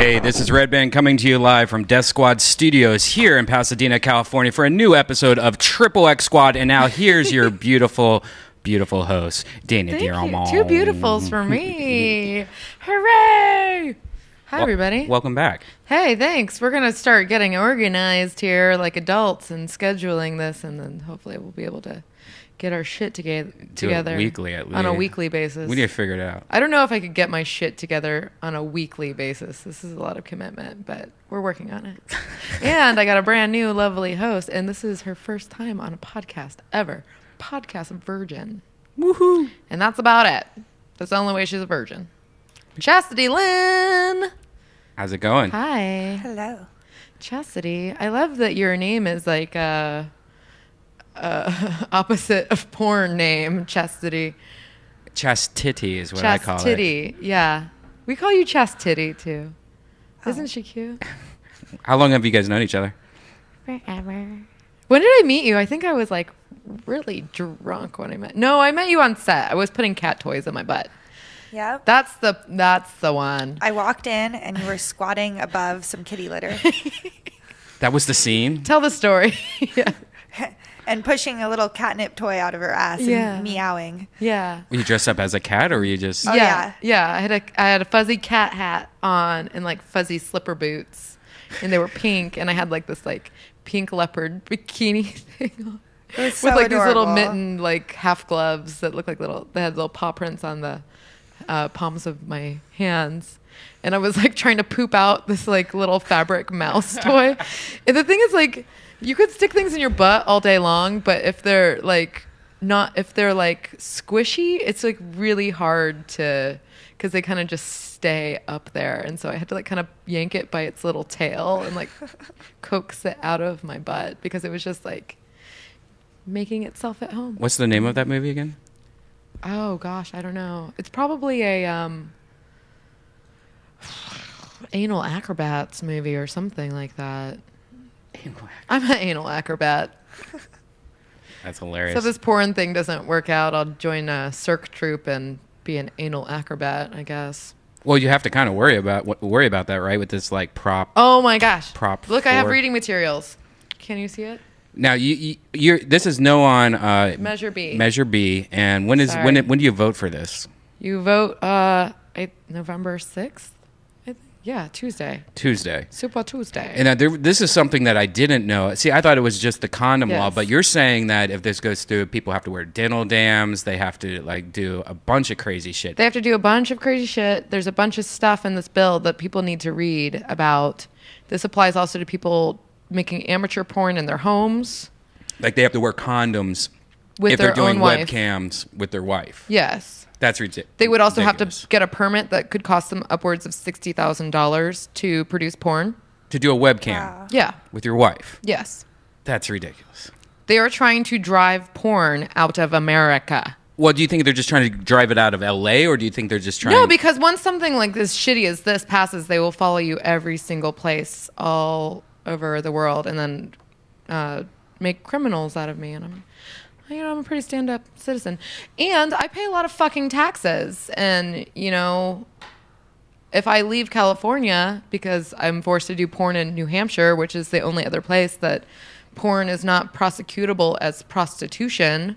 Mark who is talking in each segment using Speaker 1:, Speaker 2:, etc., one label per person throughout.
Speaker 1: Hey, this is Red Band coming to you live from Death Squad Studios here in Pasadena, California for a new episode of XXX Squad. And now here's your beautiful host, Dana Dearmont.
Speaker 2: Two beautifuls for me. Hooray! Hi, everybody.
Speaker 1: Welcome back.
Speaker 2: Hey, thanks. We're going to start getting organized here like adults and scheduling this, and then hopefully we'll be able to get our shit together
Speaker 1: weekly, at least.
Speaker 2: On a weekly basis.
Speaker 1: We need to figure it out.
Speaker 2: I don't know if I could get my shit together on a weekly basis. This is a lot of commitment, but we're working on it. And I got a brand new lovely host, and this is her first time on a podcast ever. Podcast virgin.
Speaker 1: Woohoo!
Speaker 2: And that's about it. That's the only way she's a virgin. Chastity Lynn.
Speaker 1: How's it going?
Speaker 2: Hi.
Speaker 3: Hello.
Speaker 2: Chastity. I love that your name is like opposite of porn name, Chastity.
Speaker 1: Chastity is what I call it.
Speaker 2: Chastity, yeah. We call you Chastity too. Isn't she cute?
Speaker 1: How long have you guys known each other?
Speaker 2: Forever. When did I meet you? I think I was like really drunk when I met. No, I met you on set. I was putting cat toys in my butt.
Speaker 3: Yep.
Speaker 2: That's the one.
Speaker 3: I walked in and you were squatting above some kitty litter.
Speaker 1: That was the scene?
Speaker 2: Tell the story. Yeah.
Speaker 3: And pushing a little catnip toy out of her ass and meowing.
Speaker 2: Yeah.
Speaker 1: Were you dressed up as a cat or were you just...
Speaker 3: Oh,
Speaker 2: yeah. I had a fuzzy cat hat on and like fuzzy slipper boots. And they were pink, and I had like this like pink leopard bikini thing on.
Speaker 3: It was so
Speaker 2: with like
Speaker 3: adorable.
Speaker 2: these little mitten they had little paw prints on the palms of my hands. And I was like trying to poop out this like little fabric mouse toy. And the thing is like, you could stick things in your butt all day long, but if they're like squishy, it's like really hard to, because they kind of just stay up there. And so I had to like kind of yank it by its little tail and like coax it out of my butt because it was just like making itself at home.
Speaker 1: What's the name of that movie again?
Speaker 2: Oh gosh, I don't know. It's probably a anal acrobats movie or something like that. I'm an anal acrobat.
Speaker 1: That's hilarious.
Speaker 2: So if this porn thing doesn't work out, I'll join a circ troupe and be an anal acrobat, I guess.
Speaker 1: Well, you have to kind of worry about that, right? With this like prop.
Speaker 2: Oh my gosh!
Speaker 1: Prop.
Speaker 2: Look, I have
Speaker 1: forward.
Speaker 2: reading materials. Can you see it?
Speaker 1: Now you're. This is no on
Speaker 2: Measure B.
Speaker 1: Measure B. And when do you vote for this?
Speaker 2: You vote November 6th. Yeah, Tuesday. Super Tuesday.
Speaker 1: And this is something that I didn't know. See, I thought it was just the condom law, but you're saying that if this goes through, people have to wear dental dams. They have to like do a bunch of crazy shit.
Speaker 2: They have to do a bunch of crazy shit. There's a bunch of stuff in this bill that people need to read about. This applies also to people making amateur porn in their homes.
Speaker 1: Like they have to wear condoms if they're doing webcams with their wife.
Speaker 2: Yes.
Speaker 1: That's ridiculous.
Speaker 2: They would also have to get a permit that could cost them upwards of $60,000 to produce porn.
Speaker 1: To do a webcam.
Speaker 3: Wow.
Speaker 2: Yeah.
Speaker 1: With your wife.
Speaker 2: Yes.
Speaker 1: That's ridiculous.
Speaker 2: They are trying to drive porn out of America.
Speaker 1: Well, do you think they're just trying to drive it out of LA, or do you think they're just trying...
Speaker 2: No, because once something like this shitty as this passes, they will follow you every single place all over the world and then make criminals out of me. And I'm a pretty stand-up citizen. And I pay a lot of fucking taxes. And, if I leave California because I'm forced to do porn in New Hampshire, which is the only other place that porn is not prosecutable as prostitution,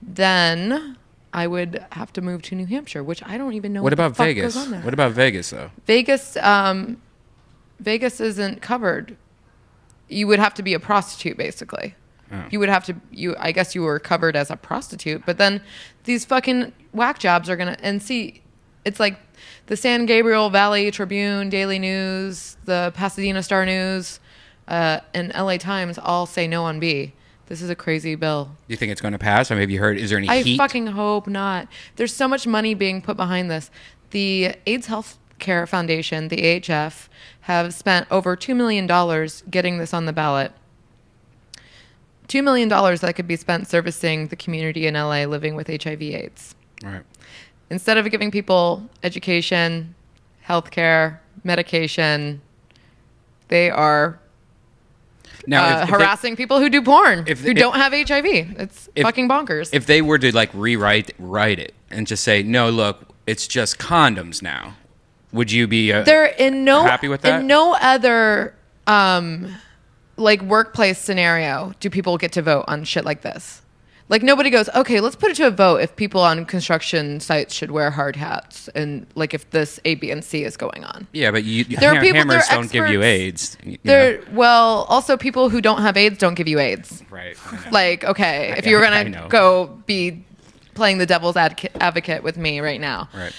Speaker 2: then I would have to move to New Hampshire, which I don't even know what
Speaker 1: about
Speaker 2: the fuck
Speaker 1: Vegas?
Speaker 2: goes on there.
Speaker 1: What about Vegas, though?
Speaker 2: Vegas isn't covered. You would have to be a prostitute, basically. Oh. You would have to, I guess you were covered as a prostitute, but then these fucking whack jobs are going to, and see, it's like the San Gabriel Valley Tribune, Daily News, the Pasadena Star News, and LA Times all say no on B. This is a crazy bill. Do
Speaker 1: you think it's going to pass? Or have you heard, is there any heat?
Speaker 2: I fucking hope not. There's so much money being put behind this. The AIDS Health Care Foundation, the AHF, have spent over $2 million getting this on the ballot. $2 million that could be spent servicing the community in LA living with HIV/AIDS.
Speaker 1: Right.
Speaker 2: Instead of giving people education, healthcare, medication, they are harassing people who do porn, who don't have HIV. It's fucking bonkers.
Speaker 1: If they were to like write it and just say, no, look, it's just condoms now. Would you be
Speaker 2: They're
Speaker 1: happy with that?
Speaker 2: In no other like workplace scenario do people get to vote on shit like this. Like nobody goes, okay, let's put it to a vote if people on construction sites should wear hard hats and like if this A, B, and C is going on.
Speaker 1: Yeah, but
Speaker 2: hammers
Speaker 1: don't give you AIDS.
Speaker 2: Well, also people who don't have AIDS don't give you AIDS.
Speaker 1: Right.
Speaker 2: Like, okay, if you were gonna go be playing the devil's advocate with me right now,
Speaker 1: right?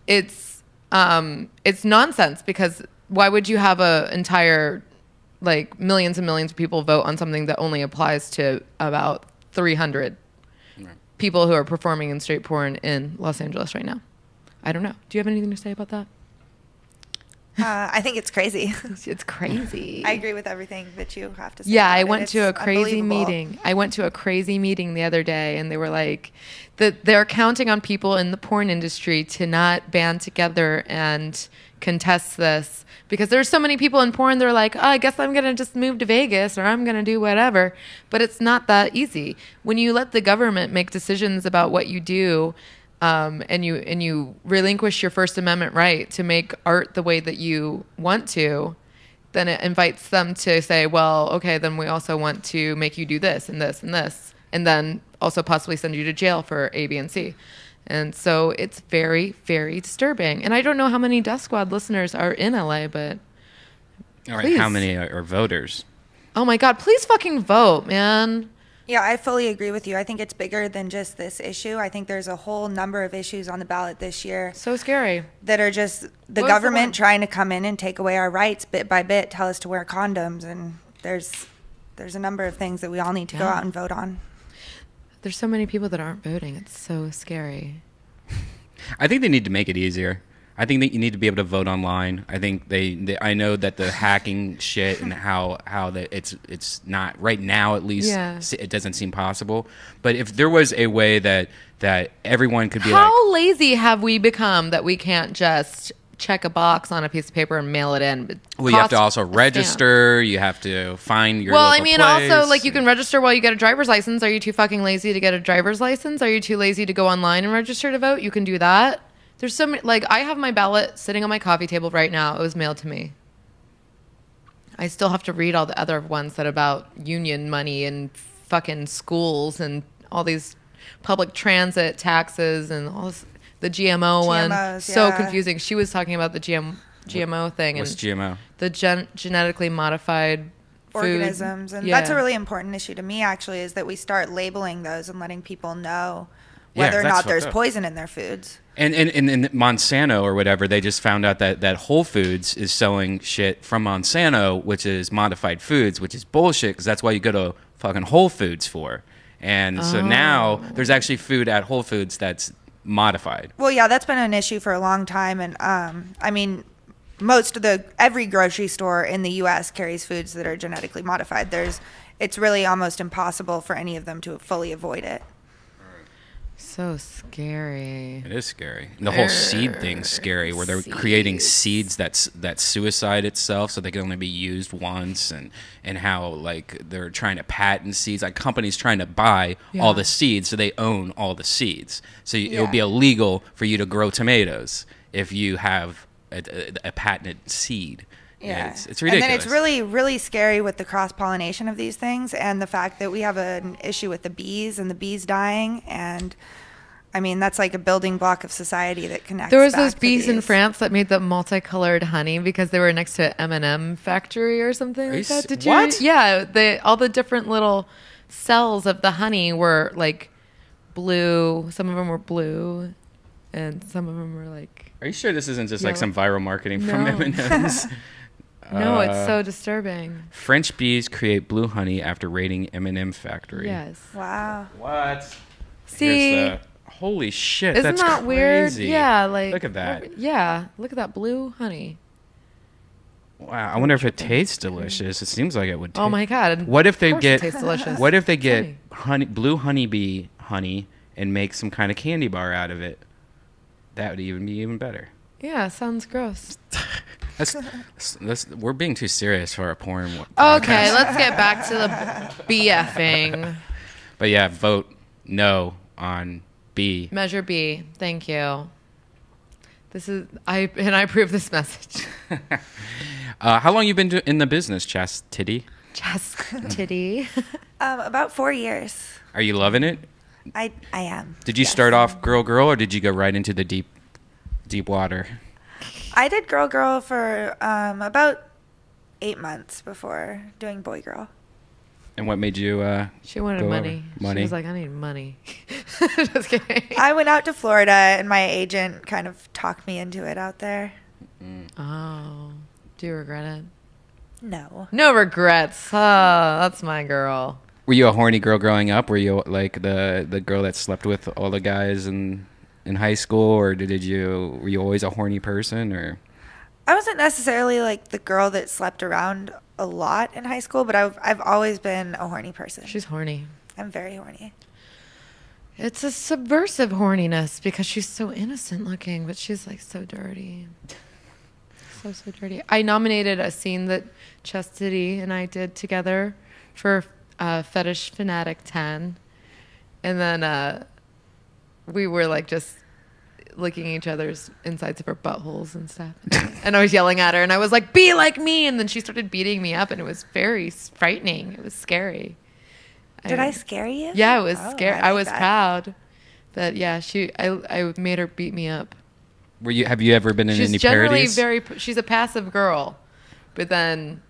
Speaker 2: It's nonsense because why would you have a entire like millions and millions of people vote on something that only applies to about 300 people who are performing in straight porn in Los Angeles right now? I don't know. Do you have anything to say about that?
Speaker 3: I think it's crazy.
Speaker 2: It's crazy.
Speaker 3: I agree with everything that you have to say.
Speaker 2: Yeah, I went to a crazy meeting. I went to a crazy meeting the other day, and they were like, they're counting on people in the porn industry to not band together and contest this because there's so many people in porn. They're like, oh, I guess I'm gonna just move to Vegas or I'm gonna do whatever. But it's not that easy. When you let the government make decisions about what you do. And you relinquish your First Amendment right to make art the way that you want to, then it invites them to say, well, okay, then we also want to make you do this and this and this, and then also possibly send you to jail for A, B, and C. And so it's very, very disturbing. And I don't know how many Death Squad listeners are in LA, but
Speaker 1: all right, how many are voters?
Speaker 2: Oh my God, please fucking vote, man.
Speaker 3: Yeah, I fully agree with you. I think it's bigger than just this issue. I think there's a whole number of issues on the ballot this year.
Speaker 2: So scary.
Speaker 3: That are just the government trying to come in and take away our rights bit by bit, tell us to wear condoms. And there's a number of things that we all need to go out and vote on.
Speaker 2: There's so many people that aren't voting. It's so scary.
Speaker 1: I think they need to make it easier. I think that you need to be able to vote online. I think I know that the hacking shit and how that it's not right now, at least it doesn't seem possible. But if there was a way that everyone could be
Speaker 2: how lazy have we become that we can't just check a box on a piece of paper and mail it in?
Speaker 1: Well, you have to also register. You have to find your
Speaker 2: local
Speaker 1: place.
Speaker 2: Also, like, you can register while you get a driver's license. Are you too fucking lazy to get a driver's license? Are you too lazy to go online and register to vote? You can do that. There's so many, like, I have my ballot sitting on my coffee table right now. It was mailed to me. I still have to read all the other ones that about union money and fucking schools and all these public transit taxes and all this, the GMO one. So confusing. She was talking about the GMO thing.
Speaker 1: What's GMO?
Speaker 2: The genetically modified
Speaker 3: organisms. And that's a really important issue to me, actually, is that we start labeling those and letting people know whether or not there's poison in their foods.
Speaker 1: And Monsanto or whatever, they just found out that Whole Foods is selling shit from Monsanto, which is modified foods, which is bullshit, because that's why you go to fucking Whole Foods for. And so now there's actually food at Whole Foods that's modified.
Speaker 3: Well, yeah, that's been an issue for a long time. And I mean, every grocery store in the U.S. carries foods that are genetically modified. It's really almost impossible for any of them to fully avoid it.
Speaker 2: So scary.
Speaker 1: It is scary. And the whole seed thing's scary, where they're creating seeds that suicide itself, so they can only be used once, and how like they're trying to patent seeds, like companies trying to buy all the seeds, so they own all the seeds. So it would be illegal for you to grow tomatoes if you have a patented seed.
Speaker 3: Yeah,
Speaker 1: it's ridiculous.
Speaker 3: And then it's really, really scary with the cross-pollination of these things and the fact that we have an issue with the bees and the bees dying. And, I mean, that's like a building block of society that connects.
Speaker 2: There was those bees in France that made the multicolored honey because they were next to an M&M factory or something like that. Did you?
Speaker 1: What?
Speaker 2: Yeah, all the different little cells of the honey were like blue. Some of them were blue, and some of them were like.
Speaker 1: Are you sure this isn't just like some viral marketing from M&M's?
Speaker 2: No, it's so disturbing.
Speaker 1: French bees create blue honey after raiding M&M factory.
Speaker 2: Yes.
Speaker 3: Wow.
Speaker 1: What?
Speaker 2: See?
Speaker 1: Holy shit,
Speaker 2: isn't
Speaker 1: that's
Speaker 2: that
Speaker 1: crazy.
Speaker 2: Weird? Yeah, like.
Speaker 1: Look at that.
Speaker 2: Yeah, look at that blue honey.
Speaker 1: Wow, I wonder if it tastes delicious. It seems like it would taste.
Speaker 2: Oh my God.
Speaker 1: What if they get
Speaker 2: it tastes delicious.
Speaker 1: What if they get blue honeybee honey and make some kind of candy bar out of it? That would be even better.
Speaker 2: Yeah, sounds gross.
Speaker 1: We're being too serious for a porn.
Speaker 2: Okay, let's get back to the BFing.
Speaker 1: But yeah, vote no on B.
Speaker 2: Measure B. Thank you. I approve this message.
Speaker 1: How long you been in the business, Chastity?
Speaker 2: Chastity.
Speaker 3: About 4 years.
Speaker 1: Are you loving it?
Speaker 3: I am.
Speaker 1: Did you start off girl, or did you go right into the deep water?
Speaker 3: I did girl for about 8 months before doing boy girl.
Speaker 1: And what made you?
Speaker 2: She wanted money. She was like, I need money. Just kidding.
Speaker 3: I went out to Florida, and my agent kind of talked me into it out there.
Speaker 2: Oh, do you regret it?
Speaker 3: No.
Speaker 2: No regrets. Oh, that's my girl.
Speaker 1: Were you a horny girl growing up? Were you like the girl that slept with all the guys in high school, or were you always a horny person, or?
Speaker 3: I wasn't necessarily like the girl that slept around a lot in high school, but I've always been a horny person.
Speaker 2: She's horny.
Speaker 3: I'm very horny.
Speaker 2: It's a subversive horniness because she's so innocent looking, but she's like so dirty. So dirty. I nominated a scene that Chastity and I did together for Fetish Fanatic 10. And then we were like just licking each other's insides of our buttholes and stuff. And I was yelling at her and I was like, be like me. And then she started beating me up and it was very frightening. It was scary.
Speaker 3: Did I scare you?
Speaker 2: Yeah, it was scary. I was
Speaker 3: that.
Speaker 2: proud. But yeah, I made her beat me up.
Speaker 1: Have you ever been in any parodies?
Speaker 2: She's a passive girl. But then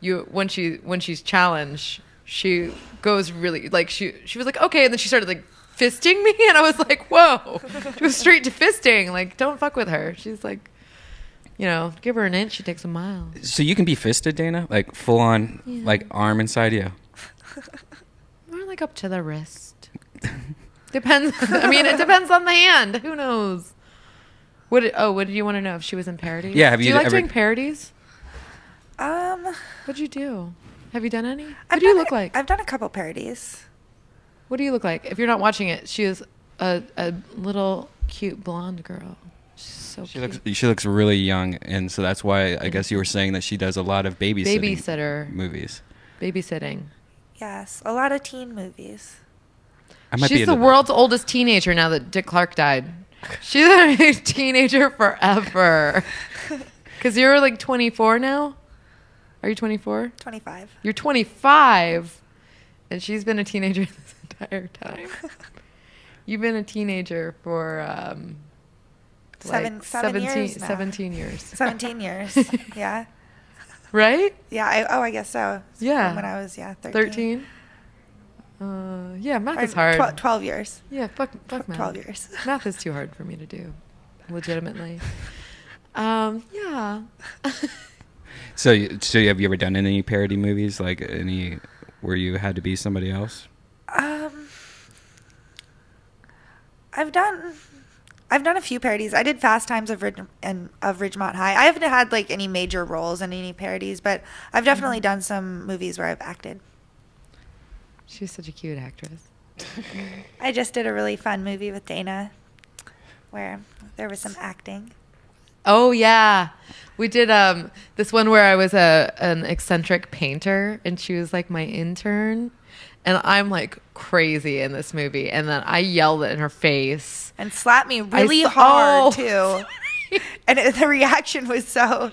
Speaker 2: when she's challenged, she goes really like she was like, okay, and then she started like fisting me and I was like, whoa. She was straight to fisting. Like, don't fuck with her. She's like, give her an inch, she takes a mile.
Speaker 1: So you can be fisted, Dana? Like full on like arm inside you?
Speaker 2: Or like up to the wrist. Depends. I mean, it depends on the hand. Who knows? What did you want to know if she was in parodies?
Speaker 1: Yeah,
Speaker 2: do you like doing parodies?
Speaker 3: What'd
Speaker 2: you do? Have you done any? What do you look like?
Speaker 3: I've done a couple parodies.
Speaker 2: What do you look like? If you're not watching it, she is a little cute blonde girl. She's so cute.
Speaker 1: She looks really young, and so that's why I guess you were saying that she does a lot of
Speaker 2: babysitter
Speaker 1: movies.
Speaker 2: Babysitting.
Speaker 3: Yes, a lot of teen movies.
Speaker 2: She's the world's oldest teenager now that Dick Clark died. She's a teenager forever. Because you're like 24 now? Are you 24?
Speaker 3: 25.
Speaker 2: You're 25, and she's been a teenager this entire time. You've been a teenager for
Speaker 3: 17 years now.
Speaker 2: 17 years.
Speaker 3: 17 years, yeah.
Speaker 2: Right?
Speaker 3: Yeah, I guess so.
Speaker 2: Yeah.
Speaker 3: From when I was, 13.
Speaker 2: 13? Yeah, math is hard.
Speaker 3: 12 years.
Speaker 2: Yeah, fuck math.
Speaker 3: 12 years.
Speaker 2: Math is too hard for me to do, legitimately. Yeah.
Speaker 1: So have you ever done any parody movies, like any where you had to be somebody else?
Speaker 3: I've done a few parodies. I did Fast Times of Ridgemont High. I haven't had like any major roles in any parodies, but I've definitely done some movies where I've acted.
Speaker 2: She's such a cute actress.
Speaker 3: I just did a really fun movie with Dana where there was some acting.
Speaker 2: Oh yeah, we did this one where I was an eccentric painter and she was like my intern, and I'm like crazy in this movie, and then I yelled it in her face
Speaker 3: and slapped me really hard too. And the reaction was so.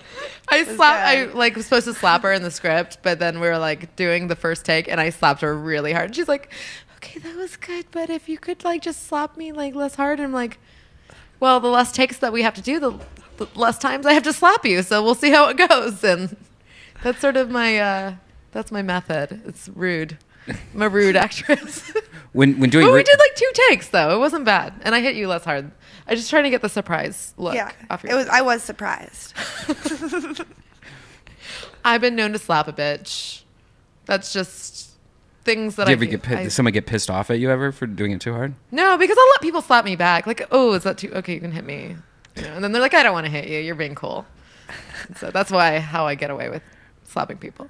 Speaker 2: I like was supposed to slap her in the script, but then we were like doing the first take, and I slapped her really hard. And she's like, "Okay, that was good, but if you could like just slap me like less hard." And I'm like, "Well, the less takes that we have to do, the less times I have to slap you. So we'll see how it goes." And that's sort of my that's my method. It's rude. I'm a rude actress.
Speaker 1: When doing,
Speaker 2: but we did like 2 takes though. It wasn't bad, and I hit you less hard. I just trying to get the surprise look off your face.
Speaker 3: I was surprised.
Speaker 2: I've been known to slap a bitch. That's just things that
Speaker 1: I do. Did someone get pissed off at you ever for doing it too hard?
Speaker 2: No, because I'll let people slap me back. Like, oh, is that too? Okay, you can hit me. And then they're like, I don't want to hit you. You're being cool. So that's how I get away with slapping people.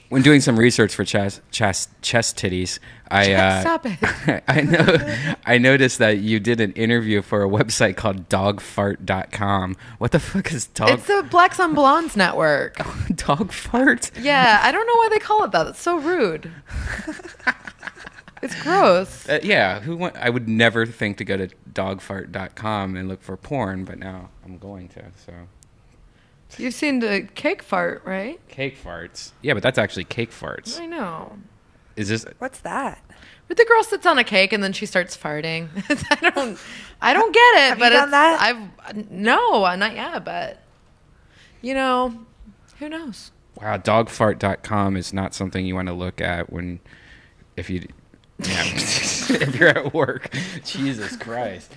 Speaker 1: When doing some research for chest titties,
Speaker 2: Stop it.
Speaker 1: I noticed that you did an interview for a website called dogfart.com. What the fuck is dog?
Speaker 2: It's the Blacks on Blondes network.
Speaker 1: Dog fart?
Speaker 2: Yeah, I don't know why they call it that. It's so rude. It's gross.
Speaker 1: Yeah, I would never think to go to dogfart.com and look for porn, but now I'm going to. So
Speaker 2: You've seen the cake fart, right?
Speaker 1: cake farts. Yeah, but that's actually cake farts.
Speaker 2: I know.
Speaker 1: Is this?
Speaker 3: What's that?
Speaker 2: But the girl sits on a cake and then she starts farting. I don't get it.
Speaker 3: Have
Speaker 2: but
Speaker 3: you done that?
Speaker 2: No, not yet. But you know, who knows?
Speaker 1: Wow, dogfart.com is not something you want to look at if you're at work. Jesus Christ.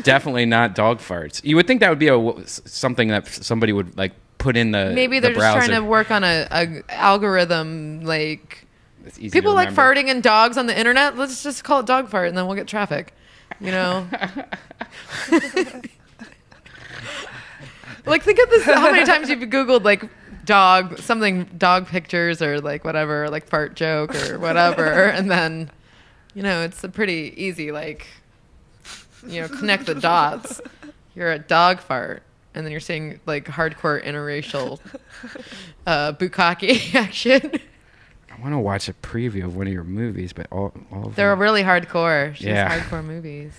Speaker 1: Definitely not dog farts. You would think that would be something that somebody would like put in the
Speaker 2: Maybe they're
Speaker 1: the
Speaker 2: just
Speaker 1: browser.
Speaker 2: trying to work on a algorithm. Like
Speaker 1: It's easy
Speaker 2: people
Speaker 1: to
Speaker 2: like
Speaker 1: remember.
Speaker 2: farting and dogs on the internet. Let's just call it dog fart, and then we'll get traffic. You know. Like think of this. How many times you've Googled like dog pictures or like whatever, like fart joke or whatever, and then it's a pretty easy connect the dots. You're a dog fart, and then you're seeing like hardcore interracial bukkake action.
Speaker 1: I want to watch a preview of one of your movies, but all of
Speaker 2: They're
Speaker 1: them,
Speaker 2: really hardcore. She's
Speaker 1: Yeah.
Speaker 2: hardcore movies.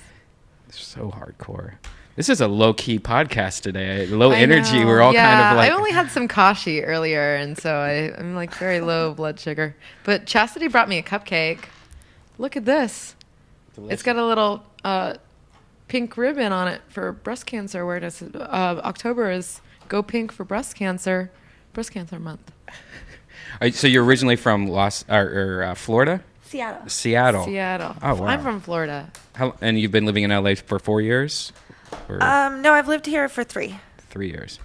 Speaker 1: they're so hardcore. This is a low-key podcast today. Low
Speaker 2: I
Speaker 1: energy.
Speaker 2: know.
Speaker 1: We're all kind of like...
Speaker 2: I only had some kashi earlier, and so I'm like very low blood sugar. But Chastity brought me a cupcake. Look at this. It's got a little pink ribbon on it for breast cancer awareness. October is Go Pink for Breast Cancer Month.
Speaker 1: So you're originally from Florida?
Speaker 3: Seattle.
Speaker 1: Seattle. Oh, wow.
Speaker 2: I'm from Florida.
Speaker 1: And you've been living in LA for 4 years? Or
Speaker 3: No, I've lived here for 3.
Speaker 1: 3 years.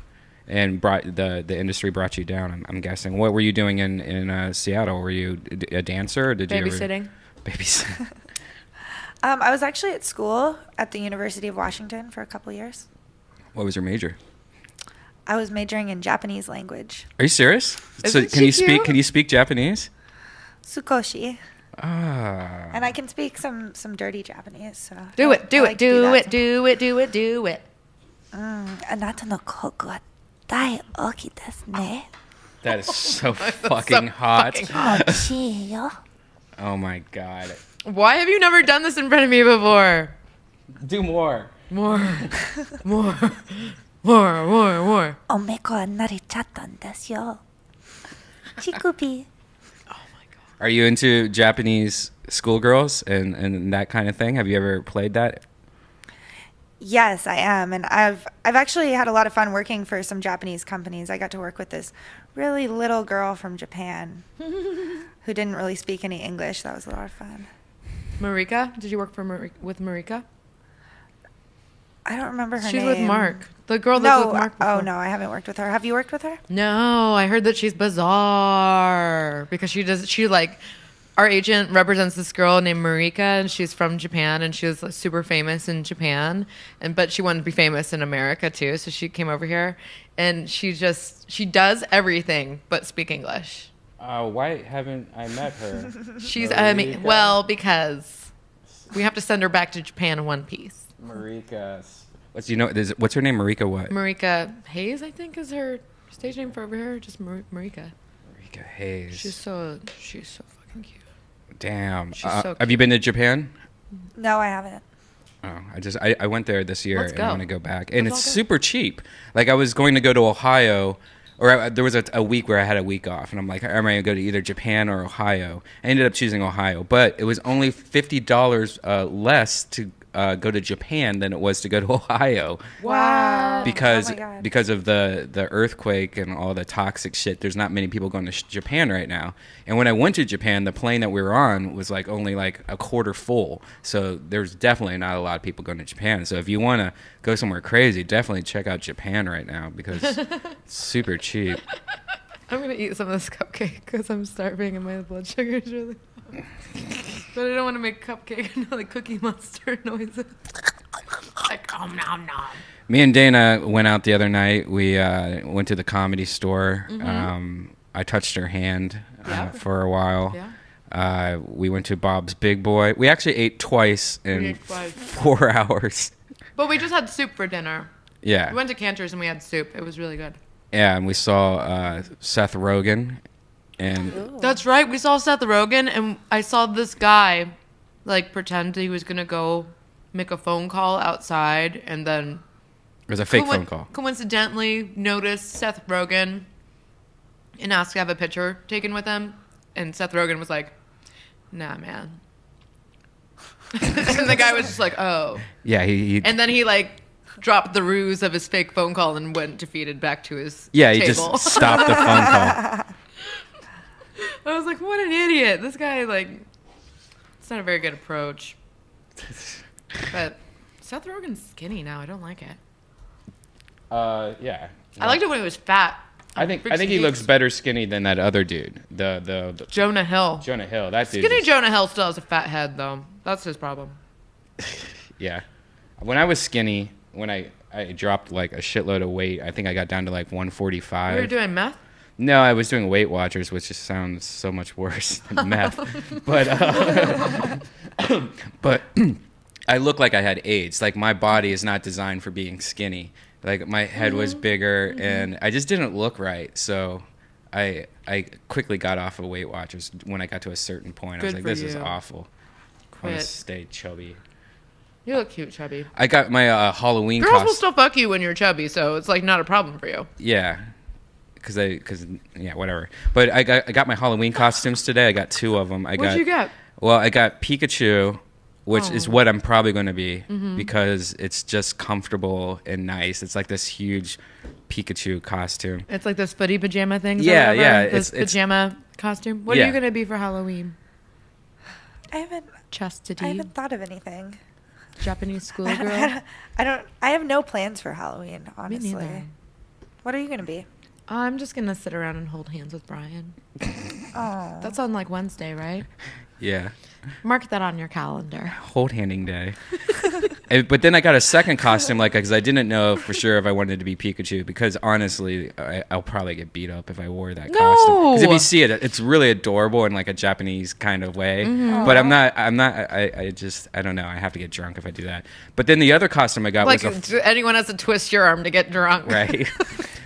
Speaker 1: And the industry brought you down, I'm guessing. What were you doing in Seattle? Were you a dancer? Or did
Speaker 2: Babysitting.
Speaker 1: You babysitting?
Speaker 3: I was actually at school at the University of Washington for a couple years.
Speaker 1: What was your major?
Speaker 3: I was majoring in Japanese language.
Speaker 1: Are you serious?
Speaker 2: Isn't
Speaker 1: Can
Speaker 2: she cute?
Speaker 1: you speak Japanese?
Speaker 3: Sukoshi.
Speaker 1: Ah.
Speaker 3: And I can speak some dirty Japanese. So
Speaker 2: Do
Speaker 3: I
Speaker 2: it, do
Speaker 3: like
Speaker 2: it,
Speaker 3: to
Speaker 2: do
Speaker 3: that
Speaker 2: it, do it, do it, do it.
Speaker 3: あなたのコクは大大きいですね。
Speaker 1: That is so fucking hot.
Speaker 3: 気持ちいいよ。
Speaker 1: Oh my god.
Speaker 2: Why have you never done this in front of me before?
Speaker 1: Do more.
Speaker 2: More, more, more, more, more.
Speaker 3: おめこは慣れちゃったんですよ。乳首。
Speaker 1: Are you into Japanese schoolgirls and that kind of thing? Have you ever played that?
Speaker 3: Yes, I am, and I've actually had a lot of fun working for some Japanese companies. I got to work with this really little girl from Japan who didn't really speak any English. That was a lot of fun.
Speaker 2: Marika? Did you work with Marika?
Speaker 3: I don't remember her
Speaker 2: She's
Speaker 3: name.
Speaker 2: with Mark. The girl that's with Mark before.
Speaker 3: Oh no, I haven't worked with her. Have you worked with her?
Speaker 2: No, I heard that she's bizarre because our agent represents this girl named Marika, and she's from Japan, and she was super famous in Japan, but she wanted to be famous in America too, so she came over here, and she does everything but speak English.
Speaker 1: Why haven't I met her?
Speaker 2: She's
Speaker 1: Marika?
Speaker 2: because we have to send her back to Japan in one piece.
Speaker 1: Marika. What's her name? Marika what?
Speaker 2: Marika Hayes, I think, is her stage name for over here. Just Marika.
Speaker 1: Marika Hayes.
Speaker 2: She's so fucking cute.
Speaker 1: Damn.
Speaker 2: She's so
Speaker 1: have you been to Japan?
Speaker 3: No, I haven't.
Speaker 1: Oh, I went there this year
Speaker 2: Let's
Speaker 1: and
Speaker 2: go.
Speaker 1: I want to go back. And
Speaker 2: Let's
Speaker 1: it's
Speaker 2: all go.
Speaker 1: super cheap. Like I was going to go to Ohio, or there was a week where I had a week off, and I'm like, am I going to go to either Japan or Ohio? I ended up choosing Ohio, but it was only $50 less to go to Japan than it was to go to Ohio.
Speaker 2: Wow.
Speaker 1: Because
Speaker 3: Oh my God.
Speaker 1: because of the earthquake and all the toxic shit, there's not many people going to Japan right now. And when I went to Japan, the plane that we were on was only a quarter full. So there's definitely not a lot of people going to Japan. So if you want to go somewhere crazy, definitely check out Japan right now because it's super cheap.
Speaker 2: I'm going to eat some of this cupcake because I'm starving and my blood sugar is really low. But I don't want to make cupcake Cookie Monster noises. Nom nom nom.
Speaker 1: Me and Dana went out the other night. We went to the Comedy Store.
Speaker 2: Mm-hmm.
Speaker 1: I touched her hand
Speaker 2: Yeah.
Speaker 1: for a while.
Speaker 2: Yeah.
Speaker 1: We went to Bob's Big Boy. We actually ate twice in
Speaker 2: ate twice.
Speaker 1: 4 hours.
Speaker 2: But we just had soup for dinner.
Speaker 1: Yeah.
Speaker 2: We went to Cantor's and we had soup. It was really good.
Speaker 1: Yeah, and we saw Seth Rogen. And
Speaker 2: That's right. We saw Seth Rogen, and I saw this guy, like, pretend he was going to go make a phone call outside, and then...
Speaker 1: it was a fake phone call.
Speaker 2: Coincidentally noticed Seth Rogen and asked to have a picture taken with him. And Seth Rogen was like, nah, man. And the guy was just like, oh.
Speaker 1: Yeah, he
Speaker 2: and then he, like, dropped the ruse of his fake phone call and went defeated back to his
Speaker 1: yeah,
Speaker 2: table.
Speaker 1: he just stopped the phone call.
Speaker 2: I was like, what an idiot. This guy, like, it's not a very good approach. But Seth Rogen's skinny now. I don't like it.
Speaker 1: Yeah.
Speaker 2: I liked it when he was fat.
Speaker 1: I think he looks better skinny than that other dude. The
Speaker 2: Jonah Hill.
Speaker 1: Jonah Hill. That dude.
Speaker 2: Skinny Jonah Hill still has a fat head, though. That's his problem.
Speaker 1: Yeah. When I was skinny, when I dropped like a shitload of weight, I think I got down to like 145.
Speaker 2: You were doing meth?
Speaker 1: No, I was doing Weight Watchers, which just sounds so much worse than meth. But I look like I had AIDS. Like my body is not designed for being skinny. Like my head was bigger, and I just didn't look right. So I quickly got off of Weight Watchers when I got to a certain point. I was like, this is awful. I want to stay chubby.
Speaker 2: You look cute, chubby.
Speaker 1: I got my Halloween
Speaker 2: Girls
Speaker 1: costume.
Speaker 2: will still fuck you when you're chubby, so it's like not a problem for you.
Speaker 1: Yeah. Because whatever. But I got my Halloween costumes today. I got 2 of them.
Speaker 2: What'd you get?
Speaker 1: Well, I got Pikachu, which is what I'm probably going to be because it's just comfortable and nice. It's like this huge Pikachu costume.
Speaker 2: It's like those footy pajama things.
Speaker 1: Yeah, yeah.
Speaker 2: This pajama costume. What are you going to be for Halloween?
Speaker 3: I haven't thought of anything.
Speaker 2: Japanese schoolgirl.
Speaker 3: I have no plans for Halloween, honestly.
Speaker 2: Me neither.
Speaker 3: What are you gonna be?
Speaker 2: I'm just gonna sit around and hold hands with Brian. Oh. That's on like Wednesday, right?
Speaker 1: Yeah.
Speaker 2: Mark that on your calendar.
Speaker 1: Hold handing day. But then I got a second costume, like, because I didn't know for sure if I wanted to be Pikachu. Because honestly, I'll probably get beat up if I wore that costume. Because if you see it, it's really adorable in like a Japanese kind of way. Mm-hmm. But I'm not. I don't know. I have to get drunk if I do that. But then the other costume I got was
Speaker 2: anyone has to twist your arm to get drunk,
Speaker 1: right?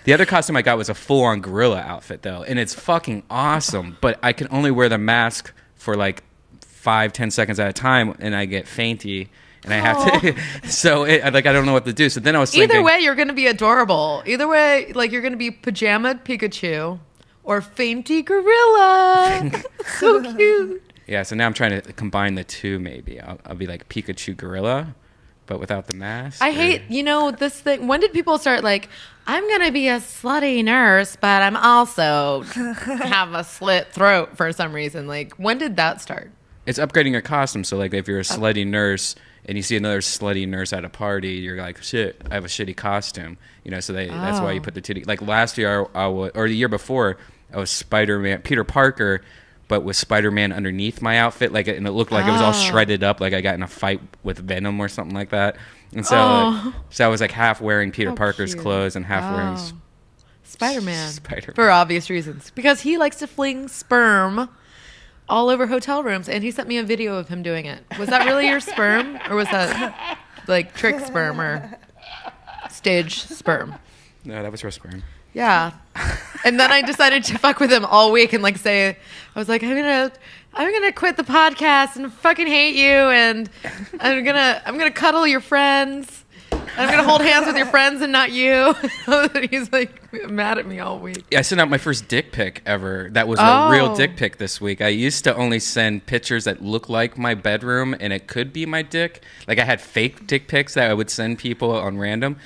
Speaker 1: The other costume I got was a full-on gorilla outfit, though, and it's fucking awesome. But I can only wear the mask for like 5-10 seconds at a time, and I get fainty, and I have to. So I don't know what to do. So then I was thinking,
Speaker 2: either way, you're gonna be adorable. Either way, like you're gonna be pajama Pikachu or fainty gorilla. So cute.
Speaker 1: Yeah. So now I'm trying to combine the two. Maybe I'll be like Pikachu gorilla, but without the mask.
Speaker 2: I hate this thing. When did people start like, I'm gonna be a slutty nurse, but I'm also have a slit throat for some reason? Like, when did that start?
Speaker 1: It's upgrading your costume. So like if you're a slutty nurse and you see another slutty nurse at a party, you're like, shit, I have a shitty costume. So that's why you put the two. Like last year or the year before, I was Spider-Man, Peter Parker, but with Spider-Man underneath my outfit, and it looked like it was all shredded up, like I got in a fight with Venom or something like that. And so, so I was like half wearing Peter Parker's clothes and half wearing
Speaker 2: Spider-Man for obvious reasons, because he likes to fling sperm all over hotel rooms, and he sent me a video of him doing it. Was that really your sperm, or was that like trick sperm or stage sperm?
Speaker 1: No, that was your sperm.
Speaker 2: Yeah. And then I decided to fuck with him all week and like say, I was like, I'm gonna quit the podcast and fucking hate you, and I'm gonna cuddle your friends. I'm gonna hold hands with your friends and not you. He's like mad at me all week.
Speaker 1: Yeah, I sent out my first dick pic ever. That was a real dick pic this week. I used to only send pictures that look like my bedroom, and it could be my dick. Like I had fake dick pics that I would send people on random.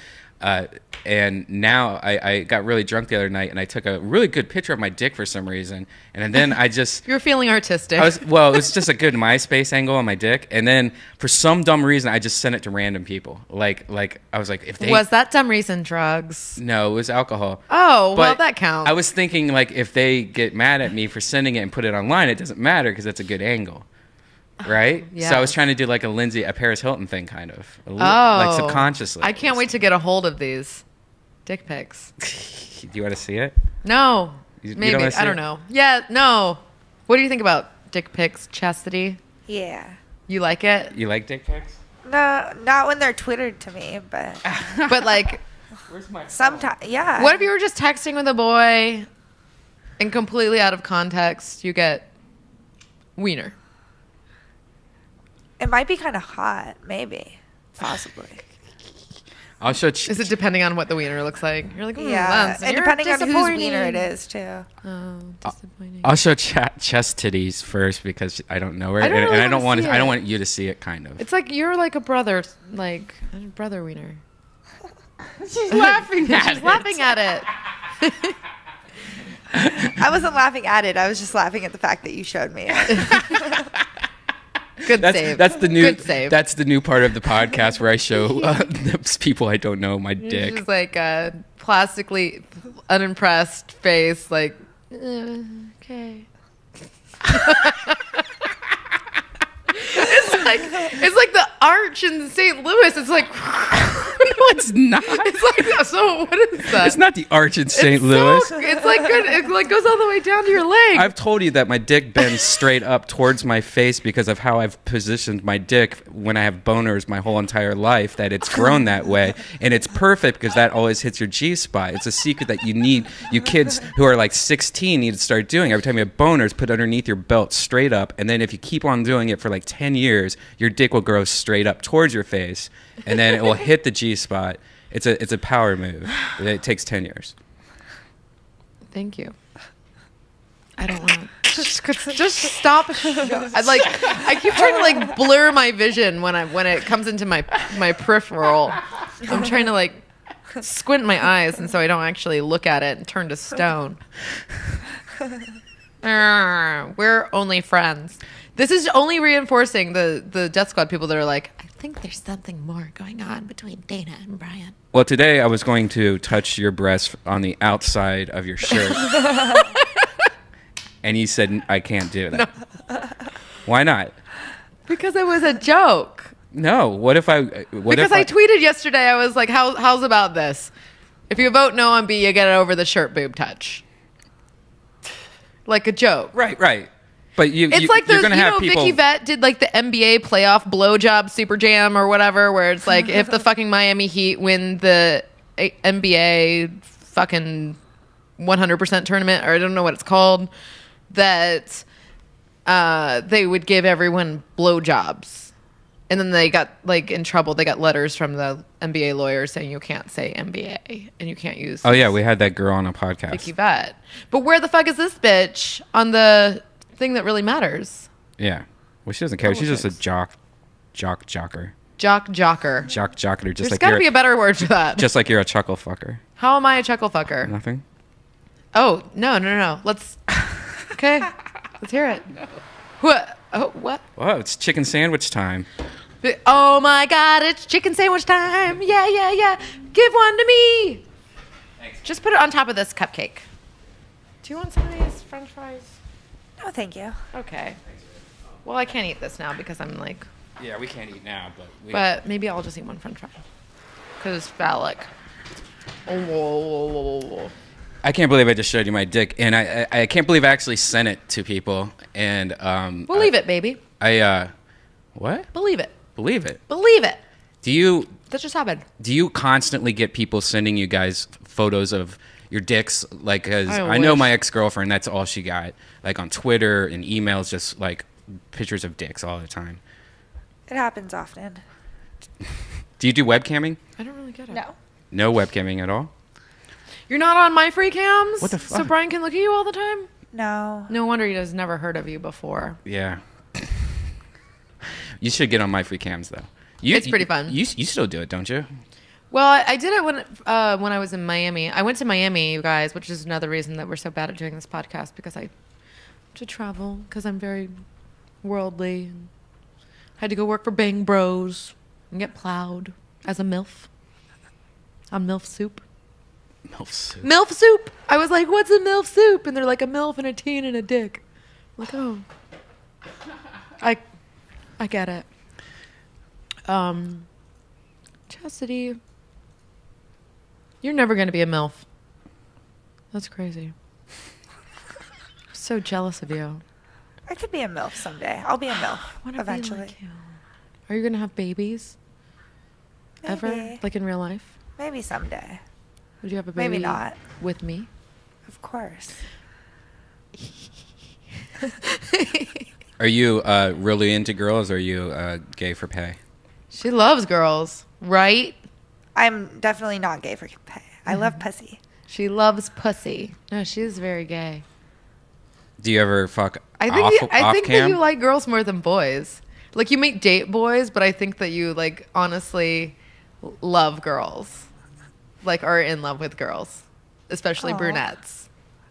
Speaker 1: And now I got really drunk the other night, and I took a really good picture of my dick for some reason. And then I just...
Speaker 2: You're feeling artistic.
Speaker 1: It was just a good MySpace angle on my dick. And then for some dumb reason, I just sent it to random people. Like I was like, if they...
Speaker 2: Was that dumb reason drugs?
Speaker 1: No, it was alcohol.
Speaker 2: Oh, well, that counts.
Speaker 1: I was thinking, like, if they get mad at me for sending it and put it online, it doesn't matter because that's a good angle. Right?
Speaker 2: Yeah.
Speaker 1: So I was trying to do like a Paris Hilton thing kind of. Like subconsciously.
Speaker 2: I can't wait to get a hold of these dick pics.
Speaker 1: Do you want to see it?
Speaker 2: No.
Speaker 1: You
Speaker 2: maybe.
Speaker 1: don't
Speaker 2: I don't know. Yeah, no. What do you think about dick pics, Chastity?
Speaker 3: Yeah.
Speaker 2: You like it?
Speaker 1: You like dick pics?
Speaker 3: No, not when they're twittered to me, but...
Speaker 2: But like...
Speaker 1: Where's my phone?
Speaker 3: Sometimes, yeah.
Speaker 2: What if you were just texting with a boy And completely out of context, you get wiener.
Speaker 3: It might be kind of hot, maybe, possibly.
Speaker 1: I'll show.
Speaker 2: Is it depending on what the wiener looks like? You're like,
Speaker 3: Yeah, and depending on whose wiener it is too.
Speaker 2: Oh, disappointing.
Speaker 1: I'll show chest titties first because I don't know her,
Speaker 2: I don't really
Speaker 1: and I don't
Speaker 2: wanna
Speaker 1: want
Speaker 2: see
Speaker 1: I don't
Speaker 2: it.
Speaker 1: want you to see it. Kind of.
Speaker 2: It's like you're like a brother wiener.
Speaker 1: She's laughing at
Speaker 2: She's laughing at it.
Speaker 3: I wasn't laughing at it. I was just laughing at the fact that you showed me it.
Speaker 2: Good save.
Speaker 1: That's the new.
Speaker 2: Good save.
Speaker 1: That's the new part of the podcast where I show those people I don't know my
Speaker 2: It's
Speaker 1: dick.
Speaker 2: just like a plastically unimpressed face, like, okay. It's like the arch in St. Louis. It's like,
Speaker 1: No, it's not.
Speaker 2: it's like, so what is that?
Speaker 1: It's not the arch in St.
Speaker 2: It's
Speaker 1: Louis.
Speaker 2: it's like good. It like goes all the way down to your leg.
Speaker 1: I've told you that my dick bends straight up towards my face because of how I've positioned my dick when I have boners my whole entire life, that it's grown that way. And it's perfect because that always hits your G-spot. It's a secret that you kids who are like 16 need to start doing. Every time you have boners, put underneath your belt straight up. And then if you keep on doing it for like 10 years, your dick will grow straight up towards your face. And then it will hit the G-spot. It's a power move. It takes 10 years.
Speaker 2: Thank you. I don't want to. Just stop. I keep trying to like blur my vision when it comes into my peripheral. I'm trying to like squint my eyes, and so I don't actually look at it and turn to stone. We're only friends. This is only reinforcing the Death Squad people that are like, I think there's something more going on between Dana and Brian.
Speaker 1: Well, today I was going to touch your breast on the outside of your shirt. And you said, I can't do that. No. Why not?
Speaker 2: Because it was a joke.
Speaker 1: No. What if I...
Speaker 2: Because I tweeted yesterday, I was like, how's about this? If you vote no on B, you get it over the shirt boob touch. Like a joke.
Speaker 1: Right. But
Speaker 2: It's like
Speaker 1: you're
Speaker 2: those,
Speaker 1: gonna have people...
Speaker 2: Vicky Vett did like the NBA playoff blowjob super jam or whatever, where it's like if the fucking Miami Heat win the NBA fucking 100% tournament, or I don't know what it's called, that they would give everyone blowjobs. And then they got like in trouble. They got letters from the NBA lawyers saying you can't say NBA and you can't use...
Speaker 1: Oh, yeah, we had that girl on a podcast.
Speaker 2: Vicky Vett. But where the fuck is this bitch on the thing that really matters?
Speaker 1: Yeah. Well, she doesn't care. She's just a jocker.
Speaker 2: Jocker.
Speaker 1: Jocker, just
Speaker 2: There's
Speaker 1: like
Speaker 2: got to
Speaker 1: you're...
Speaker 2: be a better word for that.
Speaker 1: Just like you're a chuckle fucker.
Speaker 2: How am I a chuckle fucker?
Speaker 1: Nothing?
Speaker 2: Oh, no. Let's... Okay. Let's hear it. What? Oh, what?
Speaker 1: Whoa, it's chicken sandwich time.
Speaker 2: Oh my God, it's chicken sandwich time. Yeah. Give one to me.
Speaker 1: Thanks.
Speaker 2: Just put it on top of this cupcake. Do you want some of these french fries?
Speaker 3: No, thank you.
Speaker 2: Okay. Well, I can't eat this now because I'm like...
Speaker 1: Yeah, we can't eat now, but...
Speaker 2: But maybe I'll just eat one french fry. Because it's phallic. Oh.
Speaker 1: I can't believe I just showed you my dick, and I can't believe I actually sent it to people, and...
Speaker 2: Believe it, baby.
Speaker 1: What?
Speaker 2: Believe it.
Speaker 1: Believe it.
Speaker 2: Believe it. That just happened.
Speaker 1: Do you constantly get people sending you guys photos of your dicks? Like, 'cause
Speaker 2: I
Speaker 1: I know
Speaker 2: wish.
Speaker 1: my ex-girlfriend, that's all she got. Like, on Twitter and emails, just, like, pictures of dicks all the time.
Speaker 3: It happens often.
Speaker 1: Do you do webcamming?
Speaker 2: I don't really get it.
Speaker 3: No.
Speaker 1: No webcamming at all?
Speaker 2: You're not on my free cams?
Speaker 1: What the
Speaker 2: So
Speaker 1: fuck?
Speaker 2: Brian can look at you all the time?
Speaker 3: No.
Speaker 2: No wonder he has never heard of you before.
Speaker 1: Yeah. You should get on my free cams, though.
Speaker 2: It's pretty fun.
Speaker 1: You still do it, don't you?
Speaker 2: Well, I did it when I was in Miami. I went to Miami, you guys, which is another reason that we're so bad at doing this podcast, because I to travel, because I'm very worldly. And had to go work for Bang Bros and get plowed as a MILF on MILF soup.
Speaker 1: MILF soup.
Speaker 2: MILF soup! I was like, what's a MILF soup? And they're like, a MILF and a teen and a dick. I'm like, oh. I get it. Chastity, you're never going to be a MILF. That's crazy. I'm so jealous of you.
Speaker 3: I could be a MILF someday. I'll be a MILF
Speaker 2: I wanna be
Speaker 3: eventually.
Speaker 2: like you. Are you going to have babies? Ever?
Speaker 3: Maybe.
Speaker 2: Like in real life?
Speaker 3: Maybe someday.
Speaker 2: Would you have a baby
Speaker 3: Maybe not.
Speaker 2: with me?
Speaker 3: Of course.
Speaker 1: Are you really into girls, or are you gay for pay?
Speaker 2: She loves girls, right?
Speaker 3: I'm definitely not gay for pay. I love pussy.
Speaker 2: She loves pussy. No, she's very gay.
Speaker 1: Do you ever fuck
Speaker 2: I think that you like girls more than boys. Like, you may date boys, but I think that you, like, honestly love girls. Like, are in love with girls. Especially brunettes.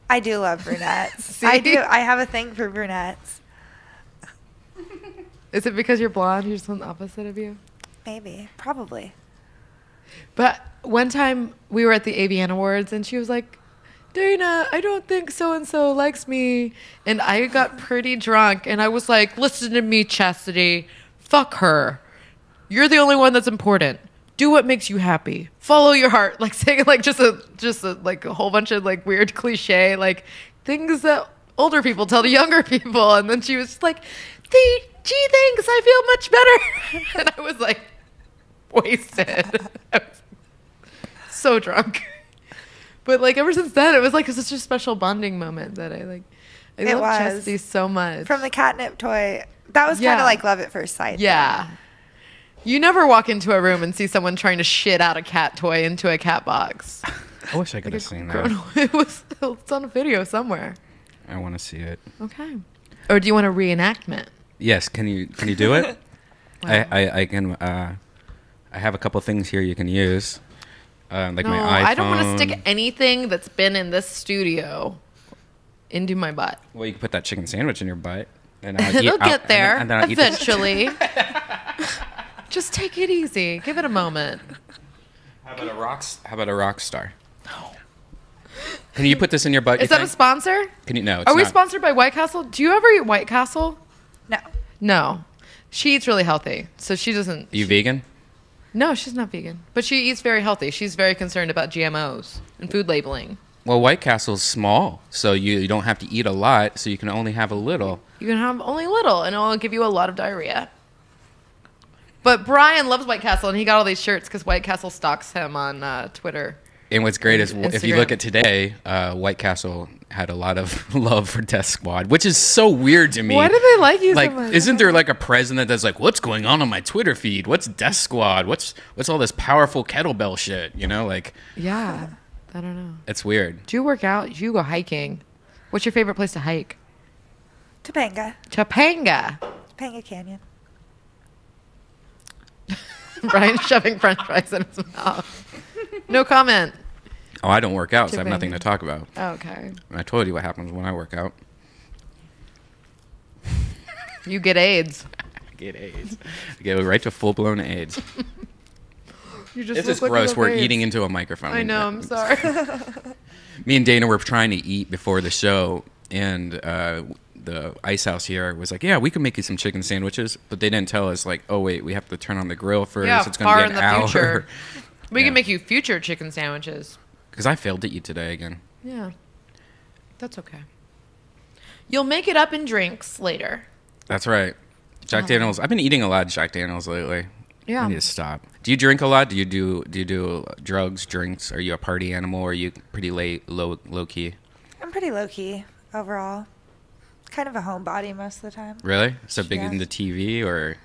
Speaker 3: I do love brunettes.
Speaker 2: See?
Speaker 3: I do. I have a thing for brunettes.
Speaker 2: Is it because you're blonde? You're just on the opposite of you?
Speaker 3: Maybe. Probably.
Speaker 2: But one time we were at the AVN Awards and she was like, Dana, I don't think so-and-so likes me. And I got pretty drunk and I was like, listen to me, Chastity. Fuck her. You're the only one that's important. Do what makes you happy. Follow your heart. Like saying like just a like a whole bunch of like weird cliche, like things that older people tell to younger people. And then she was just like, gee, thanks. I feel much better. And I was like, wasted. I was so drunk. But like ever since then, it was like such a special bonding moment that I love Chastity so much.
Speaker 3: From the catnip toy, that was kind of like love at first sight.
Speaker 2: Yeah. You never walk into a room and see someone trying to shit out a cat toy into a cat box.
Speaker 1: I wish I could have seen that.
Speaker 2: It's on a video somewhere.
Speaker 1: I want to see it.
Speaker 2: Okay. Or do you want a reenactment?
Speaker 1: Yes. Can you do it?
Speaker 2: Wow.
Speaker 1: I can. I have a couple things here you can use. Like
Speaker 2: No,
Speaker 1: my iPhone.
Speaker 2: I don't want to stick anything that's been in this studio into my butt.
Speaker 1: Well, you can put that chicken sandwich in your butt. And
Speaker 2: It'll get there
Speaker 1: and then I'll eat the-
Speaker 2: eventually. Just take it easy. Give it a moment.
Speaker 1: How about a rock star? No. Can you put this in your butt?
Speaker 2: Is that a sponsor?
Speaker 1: Can you? No. It's
Speaker 2: Are we
Speaker 1: not.
Speaker 2: sponsored by White Castle? Do you ever eat White Castle?
Speaker 3: No.
Speaker 2: No. She eats really healthy, so she doesn't.
Speaker 1: Are you vegan?
Speaker 2: No, she's not vegan, but she eats very healthy. She's very concerned about GMOs and food labeling.
Speaker 1: Well, White Castle's small, so you don't have to eat a lot, so you can only have a little.
Speaker 2: You can have only little, and it will give you a lot of diarrhea. But Brian loves White Castle, and he got all these shirts because White Castle stalks him on Twitter.
Speaker 1: And what's great is if you
Speaker 2: Instagram.
Speaker 1: look at today, White Castle had a lot of love for Death Squad, which is so weird to me.
Speaker 2: Why do they like you
Speaker 1: like,
Speaker 2: so much?
Speaker 1: isn't there like a president that's like, what's going on my Twitter feed? What's Death Squad? What's all this powerful kettlebell shit? You know, like.
Speaker 2: Yeah, I don't know.
Speaker 1: It's weird.
Speaker 2: Do you work out? Do you go hiking? What's your favorite place to hike?
Speaker 3: Topanga.
Speaker 2: Topanga.
Speaker 3: Topanga Canyon.
Speaker 2: Brian's shoving french fries in his mouth. No comment.
Speaker 1: Oh, I don't work out, so I have nothing to talk about.
Speaker 2: Okay.
Speaker 1: And I told you what happens when I work out.
Speaker 2: You get AIDS.
Speaker 1: I get AIDS. I get right to full-blown AIDS.
Speaker 2: You just
Speaker 1: This is gross. We're eating into a microphone.
Speaker 2: I know. I'm sorry.
Speaker 1: Me and Dana were trying to eat before the show, and the Ice House here was like, "Yeah, we can make you some chicken sandwiches," but they didn't tell us like, "Oh wait, we have to turn on the grill first.
Speaker 2: Yeah,
Speaker 1: it's going to
Speaker 2: far
Speaker 1: be
Speaker 2: in
Speaker 1: an
Speaker 2: the
Speaker 1: hour."
Speaker 2: future. We
Speaker 1: Yeah.
Speaker 2: can make you future chicken sandwiches.
Speaker 1: Because I failed to eat today again.
Speaker 2: Yeah, that's okay. You'll make it up in drinks later.
Speaker 1: That's right. Jack Daniels. I've been eating a lot of Jack Daniels lately.
Speaker 2: Yeah.
Speaker 1: I need to stop. Do you drink a lot? Do you do drugs, drinks? Are you a party animal, or are you pretty low key?
Speaker 3: I'm pretty low key overall. Kind of a homebody most of the time.
Speaker 1: Really? So big
Speaker 3: Yeah.
Speaker 1: into TV or?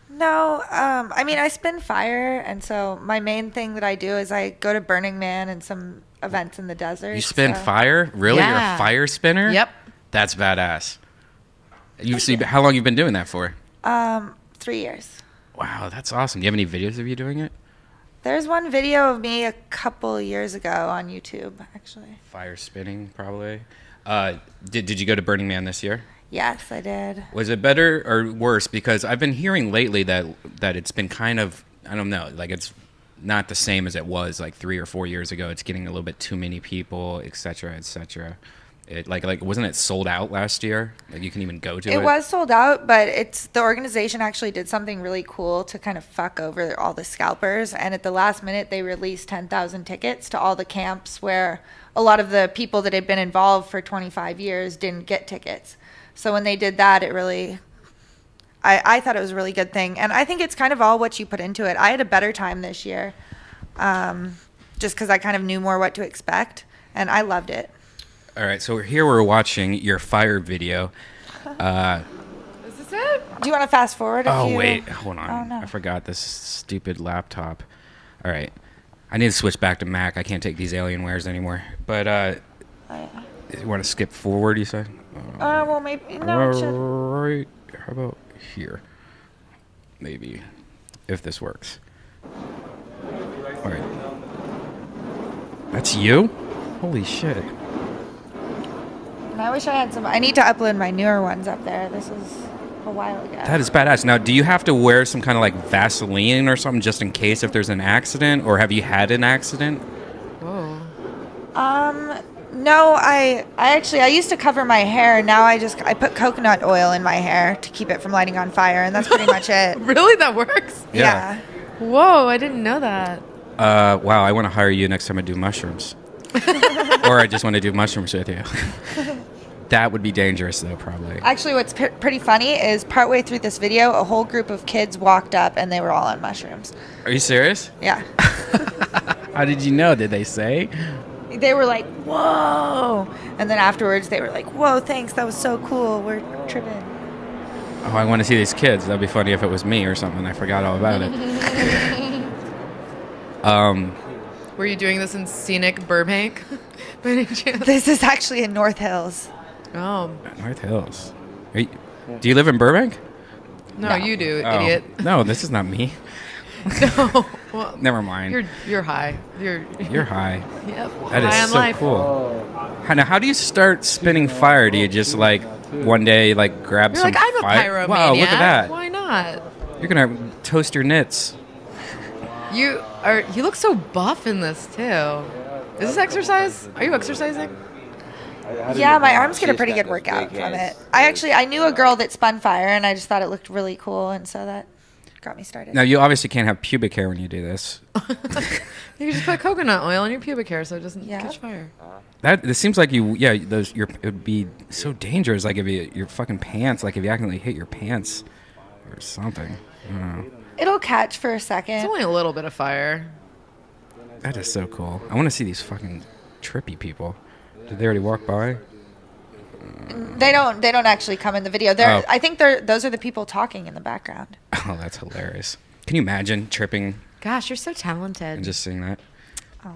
Speaker 3: No, I mean, I spin fire, and so my main thing that I do is I go to Burning Man and some events in the desert.
Speaker 1: You spin
Speaker 3: so-
Speaker 1: fire? Really? You're
Speaker 2: Yeah.
Speaker 1: a fire spinner?
Speaker 2: Yep.
Speaker 1: That's badass. You see, how long you've been doing that for?
Speaker 3: 3 years.
Speaker 1: Wow, that's awesome. Do you have any videos of you doing it?
Speaker 3: There's one video of me a couple years ago on YouTube, actually.
Speaker 1: Fire spinning, probably. Did you go to Burning Man this year?
Speaker 3: Yes, I did.
Speaker 1: Was it better or worse? Because I've been hearing lately that it's been kind of, I don't know, like it's not the same as it was like 3 or 4 years ago. It's getting a little bit too many people, et cetera, et cetera. It like wasn't it sold out last year? Like you can even go to it.
Speaker 3: It was sold out, but the organization actually did something really cool to kind of fuck over all the scalpers. And at the last minute, they released 10,000 tickets to all the camps where a lot of the people that had been involved for 25 years didn't get tickets. So when they did that, it really, I thought it was a really good thing. And I think it's kind of all what you put into it. I had a better time this year, just because I kind of knew more what to expect, and I loved it.
Speaker 1: All right, so we're watching your fire video.
Speaker 2: Is this it?
Speaker 3: Do you want to fast forward?
Speaker 1: Wait, hold on.
Speaker 3: Oh, no.
Speaker 1: I forgot this stupid laptop. All right, I need to switch back to Mac. I can't take these Alienwares anymore. But you want to skip forward? You said.
Speaker 3: Well, maybe no. It should.
Speaker 1: Right. How about here? Maybe, if this works. All right. That's you? Holy shit.
Speaker 3: And I wish I had some. I need to upload my newer ones up there. This is a while ago.
Speaker 1: That is badass. Now, do you have to wear some kind of like Vaseline or something just in case if there's an accident, or have you had an accident?
Speaker 2: Whoa.
Speaker 3: No, I used to cover my hair. Now I put coconut oil in my hair to keep it from lighting on fire, and that's pretty much it.
Speaker 2: Really? That works?
Speaker 3: Yeah.
Speaker 2: Whoa, I didn't know that.
Speaker 1: Wow, I want to hire you next time I do mushrooms. Or I just want to do mushrooms with you. That would be dangerous, though, probably.
Speaker 3: Actually, what's pretty funny is partway through this video, a whole group of kids walked up, and they were all on mushrooms.
Speaker 1: Are you serious?
Speaker 3: Yeah.
Speaker 1: How did you know? Did they say?
Speaker 3: They were like, whoa. And then afterwards, they were like, whoa, thanks. That was so cool. We're tripping.
Speaker 1: Oh, I want to see these kids. That'd be funny if it was me or something. I forgot all about it.
Speaker 2: Were you doing this in scenic Burbank? By any chance?
Speaker 3: This is actually in North Hills.
Speaker 2: Oh.
Speaker 1: North Hills. Do you live in Burbank?
Speaker 2: No, you do, idiot.
Speaker 1: No, this is not me.
Speaker 2: No. Well,
Speaker 1: Never mind.
Speaker 2: You're high.
Speaker 1: You're high.
Speaker 2: Yep.
Speaker 1: That
Speaker 2: high
Speaker 1: is
Speaker 2: on
Speaker 1: so
Speaker 2: life.
Speaker 1: cool. Now, how do you start spinning fire? Do you just like one day like grab
Speaker 2: You're
Speaker 1: some
Speaker 2: like, I'm a
Speaker 1: fire?
Speaker 2: pyromaniac.
Speaker 1: Wow, look at that.
Speaker 2: Why not?
Speaker 1: You're gonna toast your knits.
Speaker 2: You look so buff in this too. Is this exercise? Are you exercising?
Speaker 3: Yeah, my arms get a pretty good workout from it. I knew a girl that spun fire, and I just thought it looked really cool, and so that got me started.
Speaker 1: Now, you obviously can't have pubic hair when you do this.
Speaker 2: You just put coconut oil in your pubic hair so it doesn't
Speaker 3: Yeah.
Speaker 2: catch fire.
Speaker 1: It seems like it would be so dangerous. Like if your fucking pants, like if you accidentally hit your pants or something. I don't know.
Speaker 3: It'll catch for a second.
Speaker 2: It's only a little bit of fire.
Speaker 1: That is so cool. I want to see these fucking trippy people. Did they already walk by?
Speaker 3: They don't actually come in the video. I think those are the people talking in the background.
Speaker 1: Oh, that's hilarious. Can you imagine tripping
Speaker 2: Gosh, you're so talented.
Speaker 1: and just seeing that?
Speaker 3: Oh.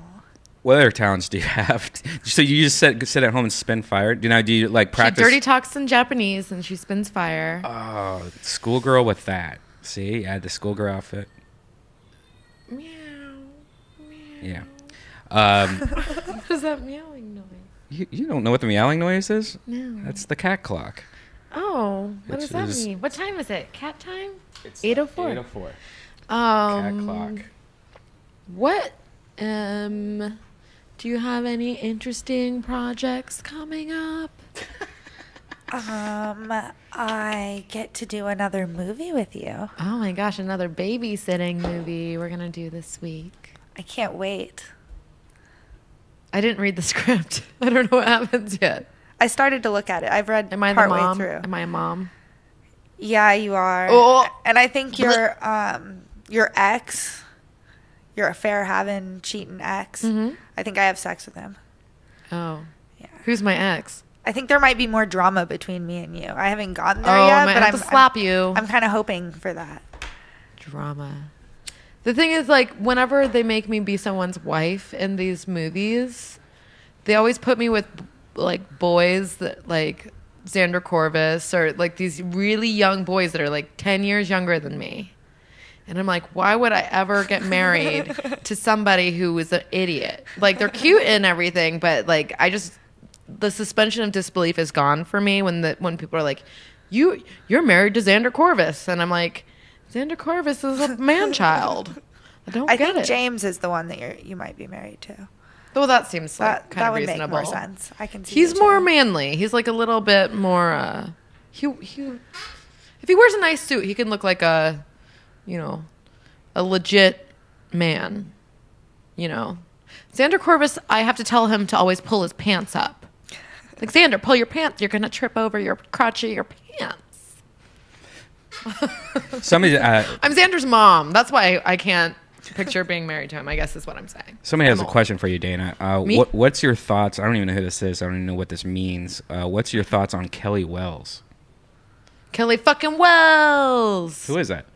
Speaker 1: What other talents do you have? So you just sit at home and spin fire? Do you like practice?
Speaker 2: She dirty talks in Japanese and she spins fire.
Speaker 1: Oh, schoolgirl with that. See, add the schoolgirl outfit.
Speaker 2: Meow.
Speaker 1: Yeah.
Speaker 2: What is that meowing noise?
Speaker 1: You don't know what the meowing noise is?
Speaker 2: No.
Speaker 1: That's the cat clock.
Speaker 2: Oh, what
Speaker 1: Which
Speaker 2: does that
Speaker 1: is-
Speaker 2: mean? What time is it? Cat time?
Speaker 1: It's
Speaker 2: 8:04.
Speaker 1: 8:04. Cat clock.
Speaker 2: What? Do you have any interesting projects coming up?
Speaker 3: I get to do another movie with you.
Speaker 2: Oh my gosh, another babysitting movie we're gonna do this week.
Speaker 3: I can't wait.
Speaker 2: I didn't read the script. I don't know what happens yet.
Speaker 3: I started to look at it. I've read
Speaker 2: Am I the
Speaker 3: partway
Speaker 2: mom?
Speaker 3: through.
Speaker 2: Am I a mom?
Speaker 3: Yeah, you are.
Speaker 2: Oh.
Speaker 3: And I think your ex, your affair having cheating ex.
Speaker 2: Mhm.
Speaker 3: I think I have sex with him.
Speaker 2: Oh.
Speaker 3: Yeah.
Speaker 2: Who's my ex?
Speaker 3: I think there might be more drama between me and you. I haven't gotten there
Speaker 2: Oh,
Speaker 3: yet,
Speaker 2: I might
Speaker 3: but
Speaker 2: have to slap you.
Speaker 3: I'm kind of hoping for that.
Speaker 2: Drama. The thing is, like, whenever they make me be someone's wife in these movies, they always put me with, like, boys that, like, Xander Corvus or, like, these really young boys that are, like, 10 years younger than me. And I'm like, why would I ever get married to somebody who is an idiot? Like, they're cute and everything, but, like, the suspension of disbelief is gone for me when people are like, you're married to Xander Corvus. And I'm like, Xander Corvus is a man-child. I
Speaker 3: think
Speaker 2: it.
Speaker 3: James is the one that you might be married to.
Speaker 2: Well, that seems like kind
Speaker 3: that
Speaker 2: of
Speaker 3: would
Speaker 2: reasonable.
Speaker 3: make more sense. I can see.
Speaker 2: He's
Speaker 3: the
Speaker 2: more
Speaker 3: two.
Speaker 2: manly. He's like a little bit more. If he wears a nice suit, he can look like a legit man. You know, Xander Corvus. I have to tell him to always pull his pants up. Like, Xander, pull your pants. You're gonna trip over your crotch of your pants.
Speaker 1: Somebody.
Speaker 2: I'm Xander's mom. That's why I can't picture being married to him, I guess is what I'm saying.
Speaker 1: Somebody has a question for you, Dana.
Speaker 2: Me?
Speaker 1: What's your thoughts? I don't even know who this is. I don't even know what this means. What's your thoughts on Kelly Wells?
Speaker 2: Kelly fucking Wells.
Speaker 1: Who is that?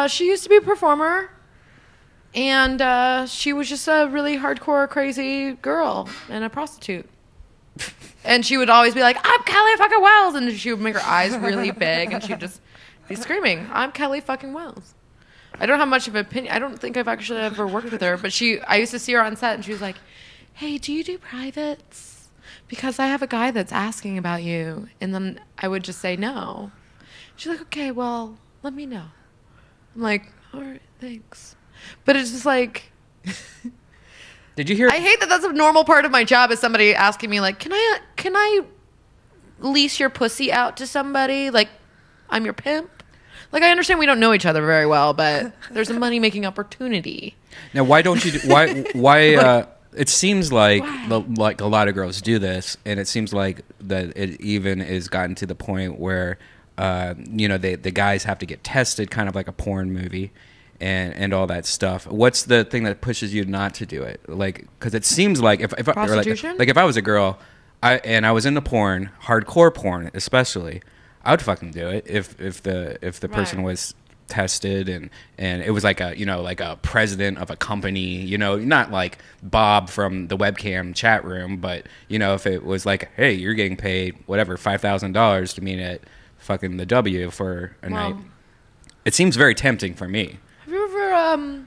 Speaker 2: She used to be a performer, and she was just a really hardcore, crazy girl and a prostitute. And she would always be like, I'm Kelly fucking Wells. And she would make her eyes really big, and she'd just be screaming, I'm Kelly fucking Wells. I don't have much of an opinion. I don't think I've actually ever worked with her, but I used to see her on set, and she was like, hey, do you do privates? Because I have a guy that's asking about you. And then I would just say no. She's like, okay, well, let me know. I'm like, all right, thanks. But it's just like...
Speaker 1: Did you hear?
Speaker 2: I hate that that's a normal part of my job is somebody asking me like, can I lease your pussy out to somebody? Like, I'm your pimp? Like, I understand we don't know each other very well, but there's a money-making opportunity.
Speaker 1: Now, why don't you? Why? It seems like like a lot of girls do this, and it seems like that it even has gotten to the point where, the guys have to get tested, kind of like a porn movie, and all that stuff. What's the thing that pushes you not to do it? Like, because it seems like if
Speaker 2: prostitution?
Speaker 1: like if I was a girl, I was into porn, hardcore porn especially, I would fucking do it if the person was tested and it was like a president of a company, not like Bob from the webcam chat room, but if it was like, hey, you're getting paid whatever $5,000 to meet at fucking the W for a night. It seems very tempting for me.
Speaker 2: Have you ever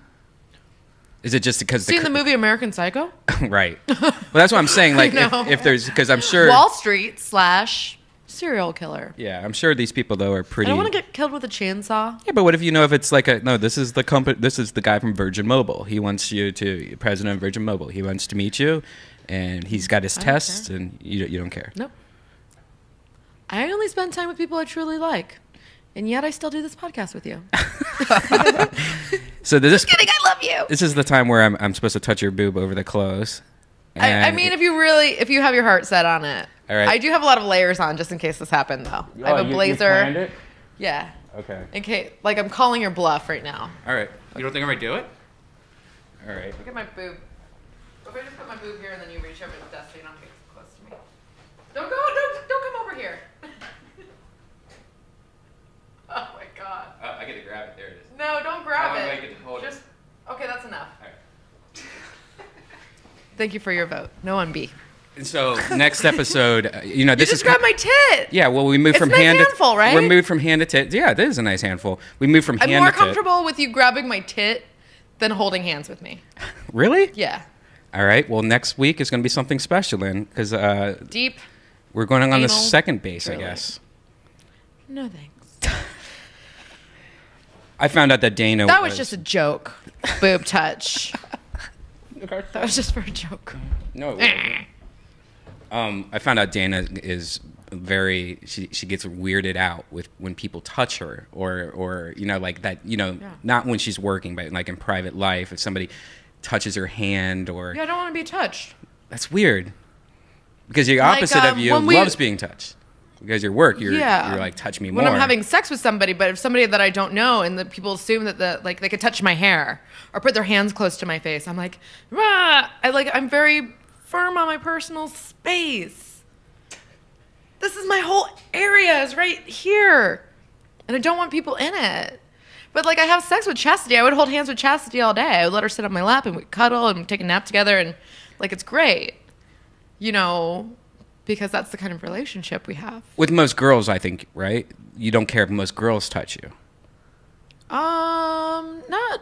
Speaker 1: Is it just because
Speaker 2: seen the movie American Psycho?
Speaker 1: Right. Well, that's what I'm saying. Like if there's, because I'm sure
Speaker 2: Wall Street / serial killer.
Speaker 1: Yeah, I'm sure these people though are pretty.
Speaker 2: I don't want to get killed with a chainsaw.
Speaker 1: Yeah, but what if if it's like this is the company, this is the guy from Virgin Mobile. He wants you to, president of Virgin Mobile. He wants to meet you, and he's got his tests, and you don't care.
Speaker 2: Nope. I only spend time with people I truly like, and yet I still do this podcast with you.
Speaker 1: So
Speaker 2: Just kidding, I love you.
Speaker 1: This is the time where I'm supposed to touch your boob over the clothes.
Speaker 2: I mean, if you have your heart set on it.
Speaker 1: All right.
Speaker 2: I do have a lot of layers on just in case this happened, though. I have a blazer.
Speaker 1: You planned it?
Speaker 2: Yeah.
Speaker 1: Okay.
Speaker 2: In case, like, I'm calling your bluff right now.
Speaker 1: All right. You don't think I might do it? All right.
Speaker 2: Look at my boob. If I just put my boob here and then you reach over the desk so you don't get close to me. Don't come over here. Oh my god.
Speaker 1: I get to grab it. There it is.
Speaker 2: No, don't grab it.
Speaker 1: I get to hold it.
Speaker 2: Okay, that's enough.
Speaker 1: All right.
Speaker 2: Thank you for your vote. No on B.
Speaker 1: And so next episode, this
Speaker 2: you just grabbed my tit.
Speaker 1: Yeah, well, we moved
Speaker 2: It's
Speaker 1: from
Speaker 2: a nice
Speaker 1: hand
Speaker 2: handful,
Speaker 1: to
Speaker 2: right?
Speaker 1: We're moved from hand to tit. Yeah, it is a nice handful. We moved from
Speaker 2: I'm
Speaker 1: hand
Speaker 2: more
Speaker 1: to tit.
Speaker 2: comfortable with you grabbing my tit than holding hands with me.
Speaker 1: Really?
Speaker 2: Yeah.
Speaker 1: All right. Well, next week is going to be something special then, because
Speaker 2: Deep.
Speaker 1: we're going on the
Speaker 2: anal
Speaker 1: second base,
Speaker 2: drilling.
Speaker 1: I guess.
Speaker 2: No thanks.
Speaker 1: I found out that Dana.
Speaker 2: That was just a joke. Boob touch. That was just for a joke.
Speaker 1: No. It wasn't. I found out Dana is very. She gets weirded out with when people touch her, or like that. Not when she's working, but like in private life, if somebody touches her hand or.
Speaker 2: Yeah, I don't want to be touched.
Speaker 1: That's weird. Because the
Speaker 2: Like,
Speaker 1: opposite of you
Speaker 2: when we-
Speaker 1: loves being touched. Because your work, you're like, touch me more.
Speaker 2: When I'm having sex with somebody, but if somebody that I don't know, and the people assume that they could touch my hair or put their hands close to my face, I'm like, rah! I'm very firm on my personal space. This is my whole area is right here, and I don't want people in it. But like, I have sex with Chastity. I would hold hands with Chastity all day. I would let her sit on my lap and we'd cuddle and take a nap together, and like, it's great, because that's the kind of relationship we have. With
Speaker 1: most girls, I think, right? You don't care if most girls touch you.
Speaker 2: Not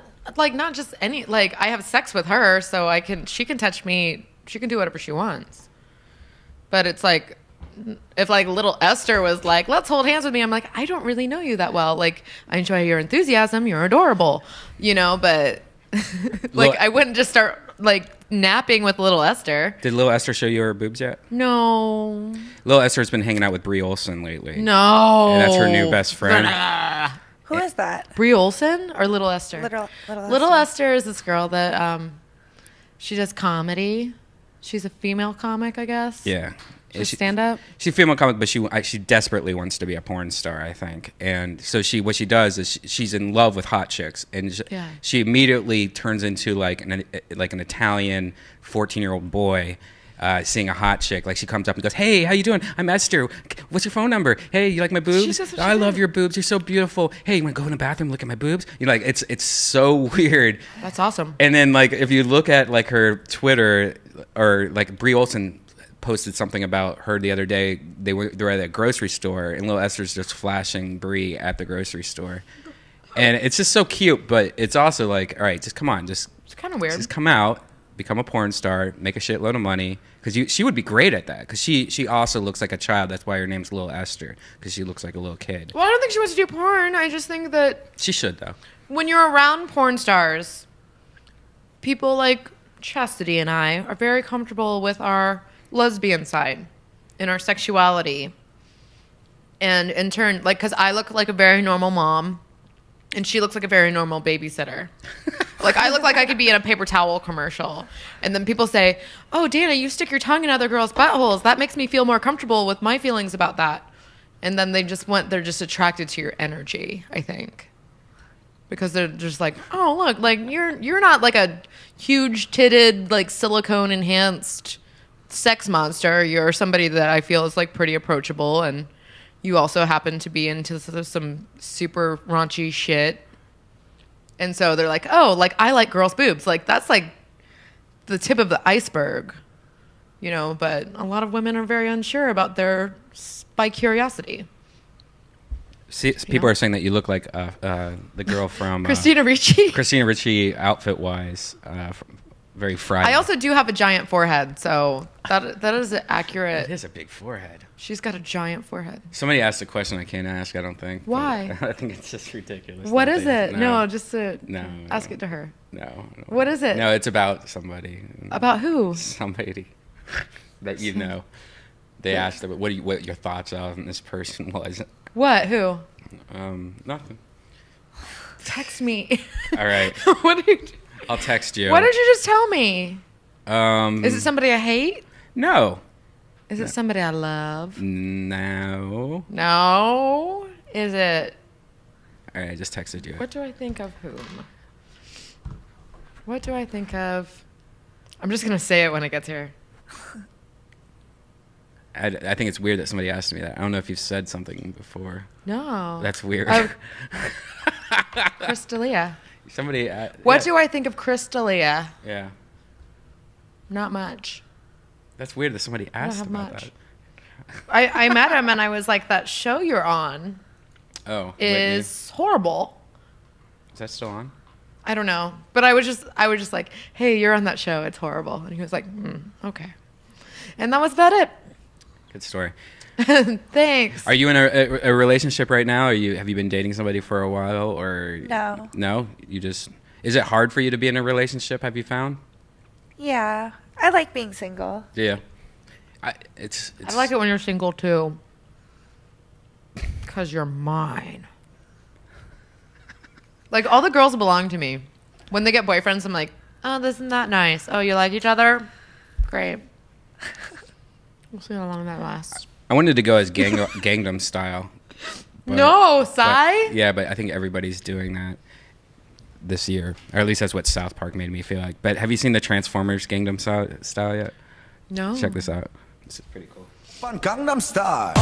Speaker 2: just any, like, I have sex with her, so she can touch me, she can do whatever she wants. But it's like, if like little Esther was like, let's hold hands with me, I'm like, I don't really know you that well. Like, I enjoy your enthusiasm, you're adorable, but like, I wouldn't just start like napping with little Esther.
Speaker 1: Did little Esther show you her boobs yet?
Speaker 2: No.
Speaker 1: Little Esther's been hanging out with Brie Olson lately.
Speaker 2: No.
Speaker 1: And that's her new best friend.
Speaker 3: Who is that?
Speaker 2: Brie Olson or Little Esther?
Speaker 3: Little
Speaker 2: Esther is this girl that she does comedy. She's a female comic, I guess.
Speaker 1: Yeah.
Speaker 2: Just stand up.
Speaker 1: She's a female comic, but she desperately wants to be a porn star, I think. And so what she does is she's in love with hot chicks, and she immediately turns into like an Italian 14-year-old boy. Seeing a hot chick, like she comes up and goes, "Hey, how you doing? I'm Esther. What's your phone number? Hey, you like my boobs? I love your boobs. You're so beautiful. Hey, you want to go in the bathroom and look at my boobs?" You're like, it's so weird.
Speaker 2: That's awesome.
Speaker 1: And then like if you look at like her Twitter, or like Brie Olson posted something about her the other day. They were at a grocery store, and little Esther's just flashing Brie at the grocery store, and it's just so cute. But it's also like, all right, just come on, it's
Speaker 2: kind of weird.
Speaker 1: Just come out. Become a porn star, make a shitload of money, because she would be great at that. Because she also looks like a child. That's why her name's Little Esther, because she looks like a little kid.
Speaker 2: Well, I don't think she wants to do porn. I just think that
Speaker 1: she should, though.
Speaker 2: When you're around porn stars, people like Chastity and I are very comfortable with our lesbian side and our sexuality, and in turn, like, because I look like a very normal mom, and she looks like a very normal babysitter. Like, I look like I could be in a paper towel commercial. And then people say, "Oh, Dana, you stick your tongue in other girls' buttholes. That makes me feel more comfortable with my feelings about that." And then they're just attracted to your energy, I think. Because they're just like, "Oh, look, like you're not like a huge titted, like silicone enhanced sex monster. You're somebody that I feel is like pretty approachable, and you also happen to be into some super raunchy shit." And so they're like, "Oh, like I like girls' boobs." Like that's like the tip of the iceberg, you know, but a lot of women are very unsure about their by curiosity.
Speaker 1: See, people are saying that you look like the girl from
Speaker 2: Christina Ricci.
Speaker 1: Christina Ricci, outfit-wise, very Friday.
Speaker 2: I also do have a giant forehead, so that is accurate.
Speaker 1: It is a big forehead.
Speaker 2: She's got a giant forehead.
Speaker 1: Somebody asked a question I can't ask, I don't think.
Speaker 2: Why?
Speaker 1: I think it's just ridiculous.
Speaker 2: What is it?
Speaker 1: No,
Speaker 2: just ask it to her.
Speaker 1: No.
Speaker 2: What is it?
Speaker 1: No, it's about somebody.
Speaker 2: About who?
Speaker 1: Somebody that you know. They asked what your thoughts on this person was.
Speaker 2: What? Who?
Speaker 1: Nothing.
Speaker 2: Text me.
Speaker 1: All right.
Speaker 2: What are you doing?
Speaker 1: I'll text you.
Speaker 2: What did you just tell me? Is it somebody I hate?
Speaker 1: No.
Speaker 2: Is it somebody I love?
Speaker 1: No.
Speaker 2: No. Is it?
Speaker 1: All right, I just texted you.
Speaker 2: What do I think of whom? What do I think of? I'm just going to say it when it gets here.
Speaker 1: I think it's weird that somebody asked me that. I don't know if you've said something before.
Speaker 2: No.
Speaker 1: That's weird.
Speaker 2: Crystalia.
Speaker 1: Somebody.
Speaker 2: What do I think of Crystalia?
Speaker 1: Yeah.
Speaker 2: Not much.
Speaker 1: That's weird that somebody asked about
Speaker 2: much.
Speaker 1: that.
Speaker 2: I met him and I was like, "That show you're on is horrible."
Speaker 1: Is that still on?
Speaker 2: I don't know, but I was just like, "Hey, you're on that show. It's horrible." And he was like, "Okay," and that was about it.
Speaker 1: Good story.
Speaker 2: Thanks.
Speaker 1: Are you in a relationship right now? Have you been dating somebody for a while, or
Speaker 3: No?
Speaker 1: No, is it hard for you to be in a relationship? Have you found?
Speaker 3: Yeah, I like being single.
Speaker 1: Yeah,
Speaker 2: I like it when you're single too, because you're mine. Like all the girls belong to me. When they get boyfriends, I'm like, "Oh, isn't that nice? Oh, you like each other? Great. We'll see how long that lasts."
Speaker 1: I wanted to go as Gangnam Style.
Speaker 2: No, Psy?
Speaker 1: Yeah, but I think everybody's doing that this year. Or at least that's what South Park made me feel like. But have you seen the Transformers Gangnam Style yet?
Speaker 2: No.
Speaker 1: Check this out. This is pretty cool.
Speaker 4: Gangnam Style.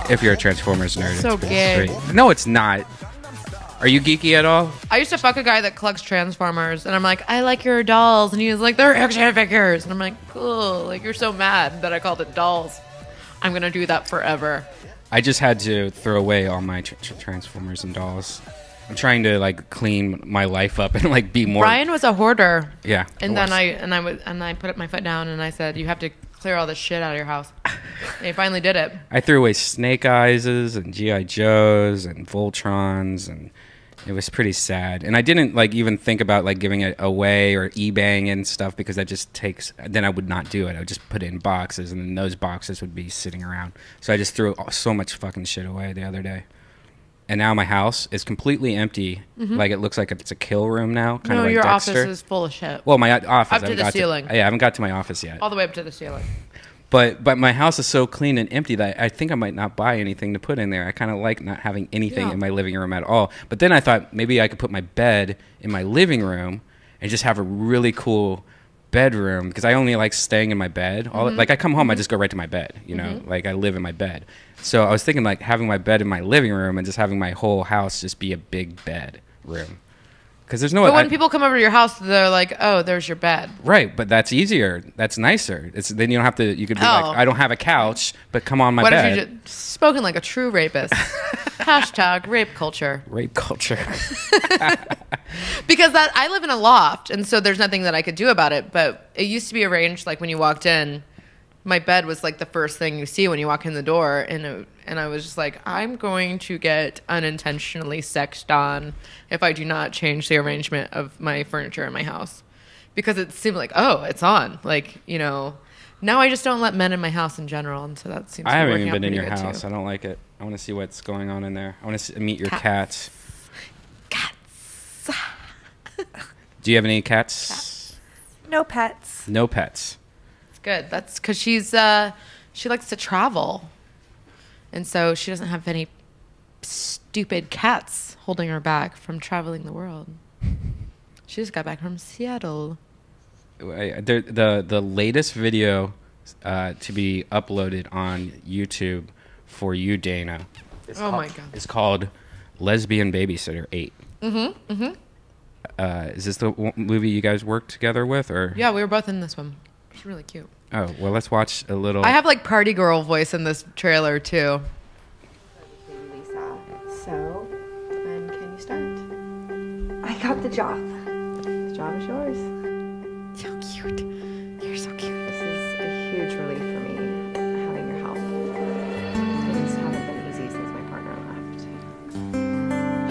Speaker 1: If you're a Transformers nerd,
Speaker 2: So
Speaker 1: it's pretty
Speaker 2: gay.
Speaker 1: straight. No, it's not. Are you geeky at all?
Speaker 2: I used to fuck a guy that collects Transformers, and I'm like, "I like your dolls," and he was like, "They're action figures," and I'm like, "Cool, like you're so mad that I called it dolls. I'm gonna do that forever."
Speaker 1: I just had to throw away all my Transformers and dolls. I'm trying to like clean my life up and like be more.
Speaker 2: Brian was a hoarder.
Speaker 1: Yeah.
Speaker 2: And then I put my foot down and I said, "You have to clear all this shit out of your house." And he finally did it.
Speaker 1: I threw away Snake Eyeses and GI Joes and Voltrons, and it was pretty sad. And I didn't like even think about like giving it away or eBaying and stuff, because that just takes. Then I would not do it. I would just put it in boxes, and then those boxes would be sitting around. So I just threw so much fucking shit away the other day. and now my house is completely empty. Like it looks like it's a kill room now, kind of like
Speaker 2: your
Speaker 1: Dexter.
Speaker 2: office is full of shit.
Speaker 1: Well, my office.
Speaker 2: Up to
Speaker 1: I haven't
Speaker 2: the
Speaker 1: got
Speaker 2: ceiling.
Speaker 1: I haven't got to my office yet.
Speaker 2: All the way up to the ceiling.
Speaker 1: But my house is so clean and empty that I think I might not buy anything to put in there. I kind of like not having anything in my living room at all. But then I thought maybe I could put my bed in my living room and just have a really cool bedroom, because I only like staying in my bed. Like I come home, I just go right to my bed, you know, like I live in my bed. So I was thinking like having my bed in my living room and just having my whole house just be a big bed room. Because there's no.
Speaker 2: But when people come over to your house, they're like, "Oh, there's your bed."
Speaker 1: Right, but that's easier. That's nicer. Then you don't have to. You could be like, "I don't have a couch, but come on my bed."
Speaker 2: What did you spoken like a true rapist? Hashtag rape culture.
Speaker 1: Rape culture.
Speaker 2: Because I live in a loft, and so there's nothing that I could do about it. But it used to be arranged like when you walked in, my bed was like the first thing you see when you walk in the door, and I was just like, I'm going to get unintentionally sexed on if I do not change the arrangement of my furniture in my house, because it seemed like, oh, it's on, like, you know. Now I just don't let men in my house in general, and so that seems.
Speaker 1: I
Speaker 2: to be
Speaker 1: haven't
Speaker 2: working
Speaker 1: even
Speaker 2: out
Speaker 1: been in your
Speaker 2: pretty good,
Speaker 1: house.
Speaker 2: too.
Speaker 1: I don't like it. I want to see what's going on in there. I want to meet your cats. Do you have any cats?
Speaker 3: No pets.
Speaker 1: No pets.
Speaker 2: It's good. That's because she likes to travel, and so she doesn't have any stupid cats holding her back from traveling the world. She just got back from Seattle.
Speaker 1: The latest video to be uploaded on YouTube for you, Dana.
Speaker 2: My God.
Speaker 1: It's called Lesbian Babysitter 8. Is this the movie you guys worked together with, or?
Speaker 2: Yeah, we were both in this one. It's really cute.
Speaker 1: Oh, well, let's watch a little.
Speaker 2: I have like party girl voice in this trailer too.
Speaker 4: Lisa. So, when can you start?
Speaker 3: I got the job.
Speaker 4: The job is yours.
Speaker 2: So cute. You're so cute.
Speaker 4: This is a huge relief for me, having your help. Things haven't been easy since my partner left.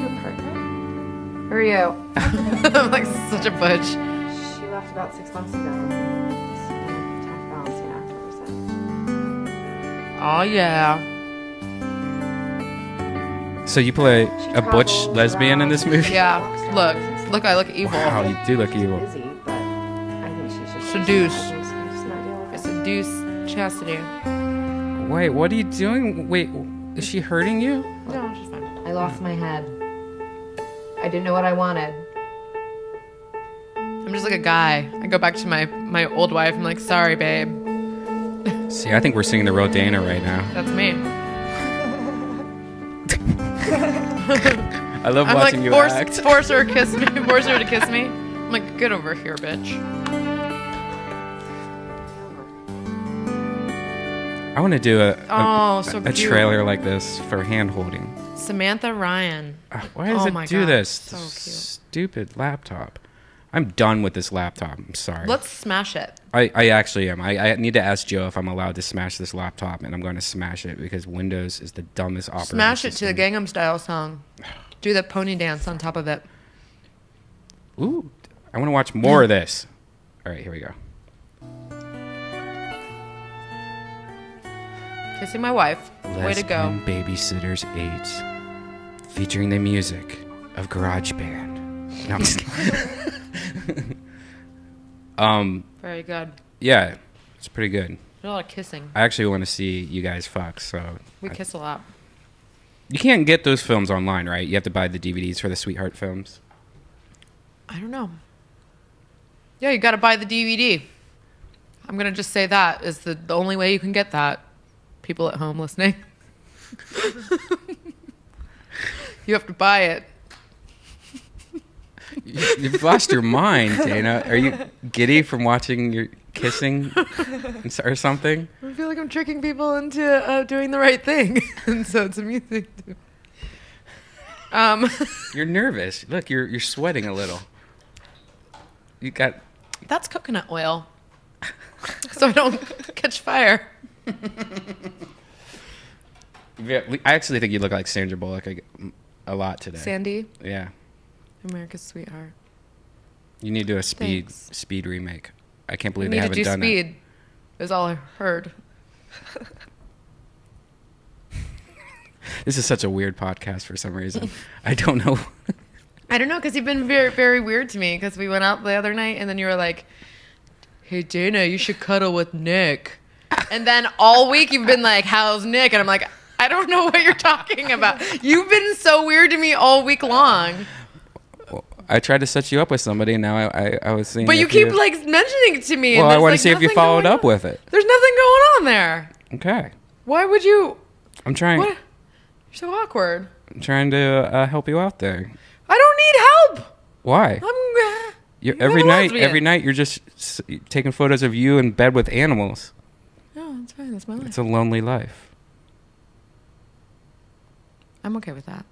Speaker 4: Your partner? Who are you?
Speaker 2: I'm like such a butch.
Speaker 4: She left about 6 months ago. It's been a tough balancing act ever since.
Speaker 2: Oh yeah.
Speaker 1: So you play a butch lesbian in this movie?
Speaker 2: Yeah. Look, I look evil.
Speaker 1: Wow, you do look evil.
Speaker 4: Busy, but I think she's just
Speaker 2: Seduce.
Speaker 4: having an excuse to not deal with
Speaker 2: I
Speaker 4: it.
Speaker 2: seduce chastity.
Speaker 1: Wait, what are you doing? Wait, is she hurting you?
Speaker 2: No, she's fine.
Speaker 4: I lost my head. I didn't know what I wanted.
Speaker 2: I'm just like a guy. I go back to my old wife. I'm like, sorry, babe.
Speaker 1: See, I think we're seeing the real Dana right now.
Speaker 2: That's me.
Speaker 1: I love
Speaker 2: I'm
Speaker 1: watching
Speaker 2: like,
Speaker 1: you act.
Speaker 2: force her to kiss me. Force her to kiss me. I'm like, get over here, bitch.
Speaker 1: I want to do
Speaker 2: So
Speaker 1: a
Speaker 2: cute.
Speaker 1: trailer like this for hand holding.
Speaker 2: Samantha Ryan.
Speaker 1: Why does
Speaker 2: my
Speaker 1: it do
Speaker 2: God,
Speaker 1: this?
Speaker 2: so cute.
Speaker 1: Stupid laptop. I'm done with this laptop. I'm sorry.
Speaker 2: Let's smash it.
Speaker 1: I actually am. I need to ask Joe if I'm allowed to smash this laptop, and I'm going to smash it because Windows is the dumbest operating
Speaker 2: Smash it to
Speaker 1: system.
Speaker 2: the Gangnam Style song. Do the pony dance on top of it.
Speaker 1: Ooh, I want to watch more of this. All right, here we go.
Speaker 2: Kissing my wife. Way to go.
Speaker 1: Lesbian Babysitters 8, featuring the music of GarageBand. No, I'm just kidding.
Speaker 2: Very good.
Speaker 1: Yeah, it's pretty good.
Speaker 2: There's a lot of kissing.
Speaker 1: I actually want to see you guys fuck, so
Speaker 2: We kiss a lot.
Speaker 1: you can't get those films online, right? You have to buy the DVDs for the Sweetheart films.
Speaker 2: I don't know. Yeah, you got to buy the DVD. I'm going to just say that is the only way you can get that. People at home listening. You have to buy it.
Speaker 1: You've lost your mind, Dana. Are you giddy from watching your kissing or something?
Speaker 2: I feel like I'm tricking people into doing the right thing. And so it's amusing too.
Speaker 1: You're nervous. Look, you're sweating a little. You got...
Speaker 2: That's coconut oil. So I don't catch fire.
Speaker 1: I actually think you look like Sandra Bullock a lot today.
Speaker 2: Sandy,
Speaker 1: Yeah.
Speaker 2: America's sweetheart.
Speaker 1: You need to do a
Speaker 2: Thanks.
Speaker 1: speed remake. I can't
Speaker 2: We
Speaker 1: believe they
Speaker 2: need to
Speaker 1: haven't
Speaker 2: do
Speaker 1: done
Speaker 2: speed. Is all I heard.
Speaker 1: This is such a weird podcast for some reason. I don't know.
Speaker 2: I don't know, because you've been very, very weird to me. Because we went out the other night, and then you were like, "Hey, Dana, you should cuddle with Nick." And then all week you've been like, "How's Nick?" And I'm like, I don't know what you're talking about. You've been so weird to me all week long.
Speaker 1: Well, I tried to set you up with somebody, and now I was seeing.
Speaker 2: But you keep like mentioning it to me.
Speaker 1: Well,
Speaker 2: and
Speaker 1: I want to
Speaker 2: like
Speaker 1: see if you
Speaker 2: nothing
Speaker 1: followed
Speaker 2: going
Speaker 1: up
Speaker 2: on.
Speaker 1: with it.
Speaker 2: There's nothing going on there.
Speaker 1: Okay.
Speaker 2: Why would you?
Speaker 1: I'm trying.
Speaker 2: What? You're so awkward.
Speaker 1: I'm trying to help you out there.
Speaker 2: I don't need help.
Speaker 1: Why?
Speaker 2: I'm
Speaker 1: Every
Speaker 2: a
Speaker 1: night,
Speaker 2: lesbian.
Speaker 1: you're just taking photos of you in bed with animals.
Speaker 2: No, that's fine. That's my life.
Speaker 1: It's a lonely life.
Speaker 2: I'm okay with that.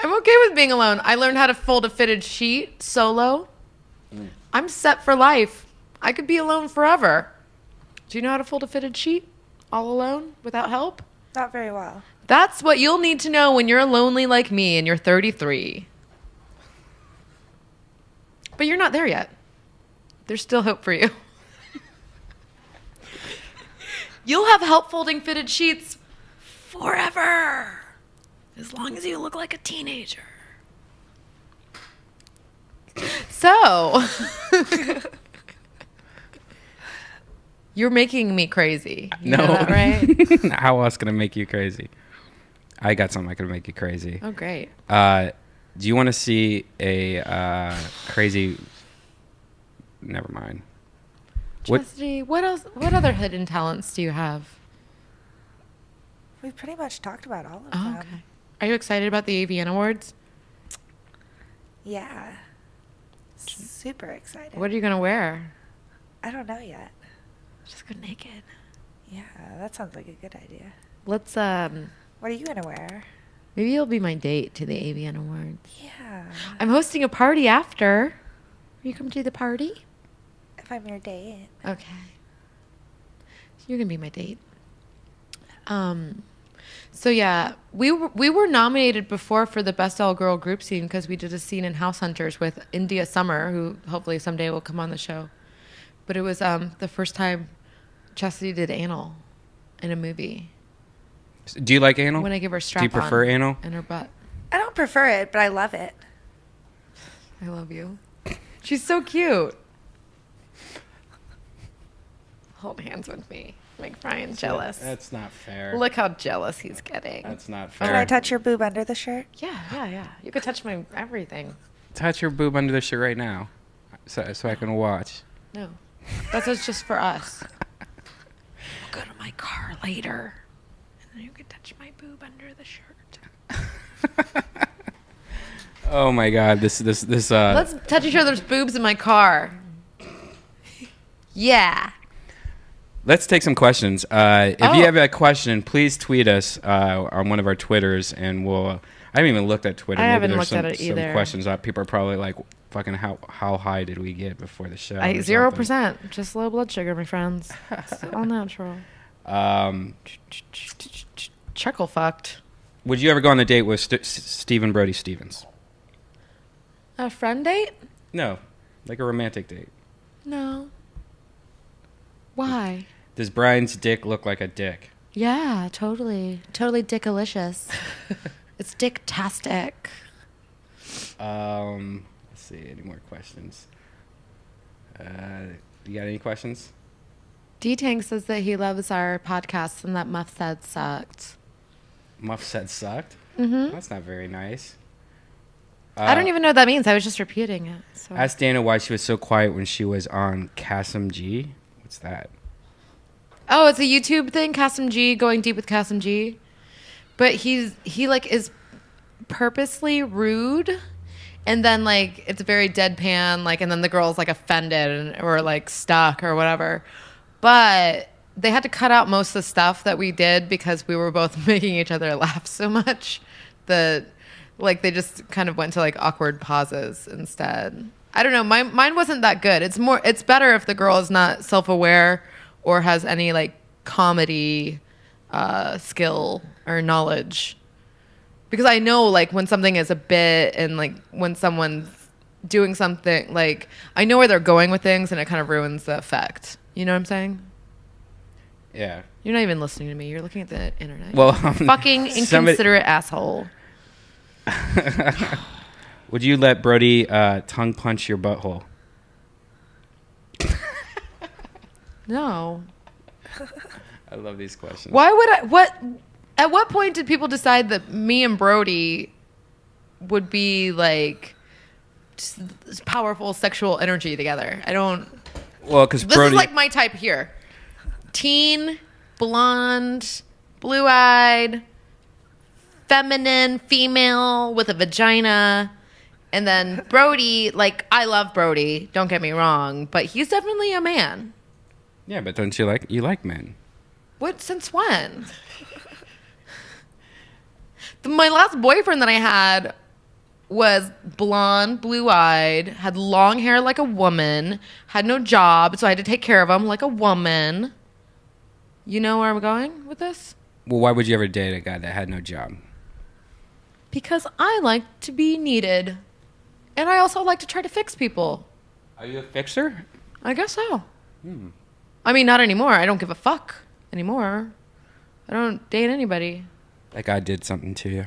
Speaker 2: I'm okay with being alone. I learned how to fold a fitted sheet solo. I'm set for life. I could be alone forever. Do you know how to fold a fitted sheet all alone without help?
Speaker 3: Not very well.
Speaker 2: That's what you'll need to know when you're lonely like me and you're 33. But you're not there yet. There's still hope for you. You'll have help folding fitted sheets forever. As long as you look like a teenager. So, you're making me crazy. You know that, right?
Speaker 1: How else can I make you crazy? I got something I can make you crazy.
Speaker 2: Oh, great.
Speaker 1: Do you want to see a crazy? Never mind.
Speaker 2: Chastity, what else? What other hidden talents do you have?
Speaker 3: We've pretty much talked about all of
Speaker 2: Oh,
Speaker 3: them.
Speaker 2: okay. Are you excited about the AVN Awards?
Speaker 3: Yeah. Super excited.
Speaker 2: What are you gonna wear?
Speaker 3: I don't know yet.
Speaker 2: Just go naked.
Speaker 3: Yeah, that sounds like a good idea.
Speaker 2: Let's
Speaker 3: What are you going to wear?
Speaker 2: maybe you'll be my date to the AVN Awards.
Speaker 3: Yeah.
Speaker 2: I'm hosting a party after. Will you come to the party?
Speaker 3: If I'm your date.
Speaker 2: Okay. You're gonna be my date. So yeah, we were nominated before for the best all girl group scene because we did a scene in House Hunters with India Summer, who hopefully someday will come on the show. But it was the first time Chastity did anal in a movie.
Speaker 1: Do you like anal?
Speaker 2: When I give her strap
Speaker 1: Do you prefer
Speaker 2: on
Speaker 1: anal?
Speaker 2: in her butt.
Speaker 3: I don't prefer it, but I love it.
Speaker 2: I love you. She's so cute. Hold hands with me. Make Brian jealous.
Speaker 1: That's not fair.
Speaker 2: Look how jealous he's getting.
Speaker 1: That's not
Speaker 3: Can I
Speaker 1: fair.
Speaker 3: touch your boob under the shirt?
Speaker 2: Yeah. You could touch my everything.
Speaker 1: Touch your boob under the shirt right now, so I can watch.
Speaker 2: No. That's what's just for us. We'll go to my car later. And then you can touch my boob under the shirt.
Speaker 1: Oh my God! This.
Speaker 2: Let's touch each other's boobs in my car. Yeah.
Speaker 1: Let's take some questions. If
Speaker 2: Oh.
Speaker 1: you have a question, please tweet us on one of our Twitters, and we'll. I haven't even looked at Twitter.
Speaker 2: I
Speaker 1: Maybe
Speaker 2: haven't
Speaker 1: there's
Speaker 2: looked at it either.
Speaker 1: Some questions up. People are probably like, "Fucking how high did we get before the show?" or
Speaker 2: 0%. Just low blood sugar, my friends. It's all natural.
Speaker 1: something.
Speaker 2: Chuckle fucked.
Speaker 1: Would you ever go on a date with Stephen Brody Stevens?
Speaker 2: A friend date?
Speaker 1: No, like a romantic date.
Speaker 2: No. Why?
Speaker 1: Does Brian's dick look like a dick?
Speaker 2: Yeah, totally. Totally dickalicious. It's dick-tastic.
Speaker 1: Let's see. Any more questions? You got any questions?
Speaker 2: D-Tank says that he loves our podcast and that Muff said sucked.
Speaker 1: Muff said sucked?
Speaker 2: Mm-hmm.
Speaker 1: That's not very nice.
Speaker 2: I don't even know what that means. I was just repeating it. So.
Speaker 1: Ask Dana why she was so quiet when she was on Kasim G. What's that?
Speaker 2: Oh, it's a YouTube thing, Kasim G, going deep with Kasim G. But he like is purposely rude, and then like it's very deadpan, like, and then the girl's like offended or like stuck or whatever. But they had to cut out most of the stuff that we did because we were both making each other laugh so much that like they just kind of went to like awkward pauses instead. I don't know. Mine wasn't that good. It's better if the girl is not self-aware or has any like comedy skill or knowledge, because I know like when something is a bit and like when someone's doing something, like I know where they're going with things and it kind of ruins the effect. You know what I'm saying?
Speaker 1: Yeah.
Speaker 2: You're not even listening to me. You're looking at the internet.
Speaker 1: Well,
Speaker 2: Fucking inconsiderate asshole.
Speaker 1: Would you let Brody tongue punch your butthole?
Speaker 2: No.
Speaker 1: I love these questions.
Speaker 2: Why would I? What? At what point did people decide that me and Brody would be like just this powerful sexual energy together? I don't.
Speaker 1: Well, because
Speaker 2: This
Speaker 1: Brody.
Speaker 2: is like my type here. Teen, blonde, blue-eyed, feminine, female with a vagina. And then Brody, like, I love Brody, don't get me wrong, but he's definitely a man.
Speaker 1: Yeah, but don't you like men?
Speaker 2: What, since when? My last boyfriend that I had was blonde, blue-eyed, had long hair like a woman, had no job, so I had to take care of him like a woman. You know where I'm going with this?
Speaker 1: Well, why would you ever date a guy that had no job?
Speaker 2: Because I like to be needed. And I also like to try to fix people.
Speaker 1: Are you a fixer?
Speaker 2: I guess so. I mean, not anymore. I don't give a fuck anymore. I don't date anybody.
Speaker 1: That guy did something to you.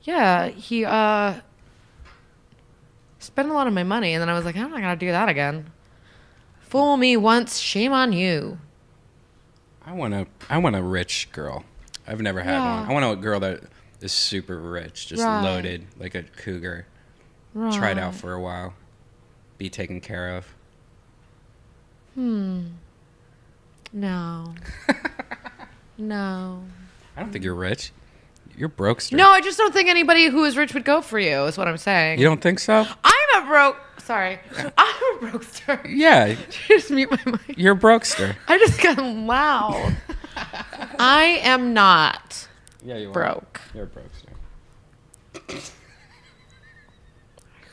Speaker 2: Yeah, he spent a lot of my money, and then I was like, I'm not gonna do that again. Fool me once, shame on you.
Speaker 1: I want a rich girl. I've never had
Speaker 2: Yeah.
Speaker 1: one. I want a girl that is super rich, just
Speaker 2: Right.
Speaker 1: loaded like a cougar.
Speaker 2: Right.
Speaker 1: Try it out for a while. Be taken care of.
Speaker 2: No. No.
Speaker 1: I don't think you're rich. You're brokester.
Speaker 2: No, I just don't think anybody who is rich would go for you, is what I'm saying.
Speaker 1: You don't think so?
Speaker 2: I'm a broke... Sorry. I'm a brokester.
Speaker 1: Yeah,
Speaker 2: Just mute my mic.
Speaker 1: you're a brokester.
Speaker 2: I just got loud. I am not
Speaker 1: Yeah, you
Speaker 2: broke.
Speaker 1: You're a brokester.
Speaker 2: You're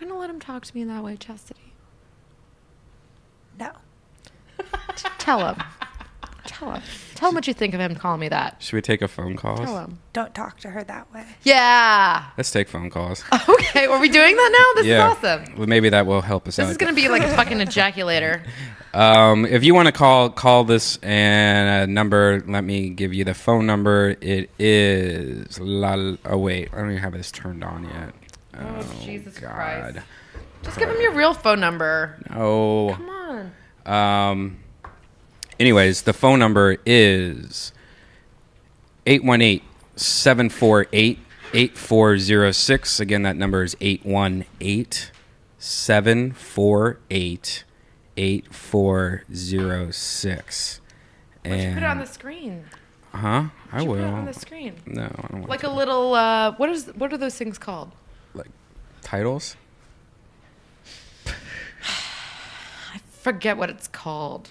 Speaker 2: going to let him talk to me that way, Chastity?
Speaker 3: No.
Speaker 2: Tell him. Tell him. Tell him what you think of him calling me that.
Speaker 1: Should we take a phone call?
Speaker 2: Tell him.
Speaker 3: Don't talk to her that way.
Speaker 2: Yeah.
Speaker 1: Let's take phone calls.
Speaker 2: Okay, are we doing that now? This is awesome.
Speaker 1: Well, maybe that will help us out.
Speaker 2: This is going to be like a fucking ejaculator.
Speaker 1: If you want to call this and a number, let me give you the phone number. It is oh wait, I don't even have this turned on yet.
Speaker 2: Oh, Jesus Christ. Just give him your real phone number.
Speaker 1: Oh.
Speaker 2: Come on.
Speaker 1: Anyways, the phone number is 818-748-8406. Again, that number is 818-748-8406.
Speaker 2: Why don't you put it on the screen?
Speaker 1: Huh? I
Speaker 2: Why don't you
Speaker 1: will.
Speaker 2: Put it on the screen.
Speaker 1: No, I don't want
Speaker 2: Like
Speaker 1: to.
Speaker 2: a little, what are those things called?
Speaker 1: Like titles?
Speaker 2: I forget what it's called.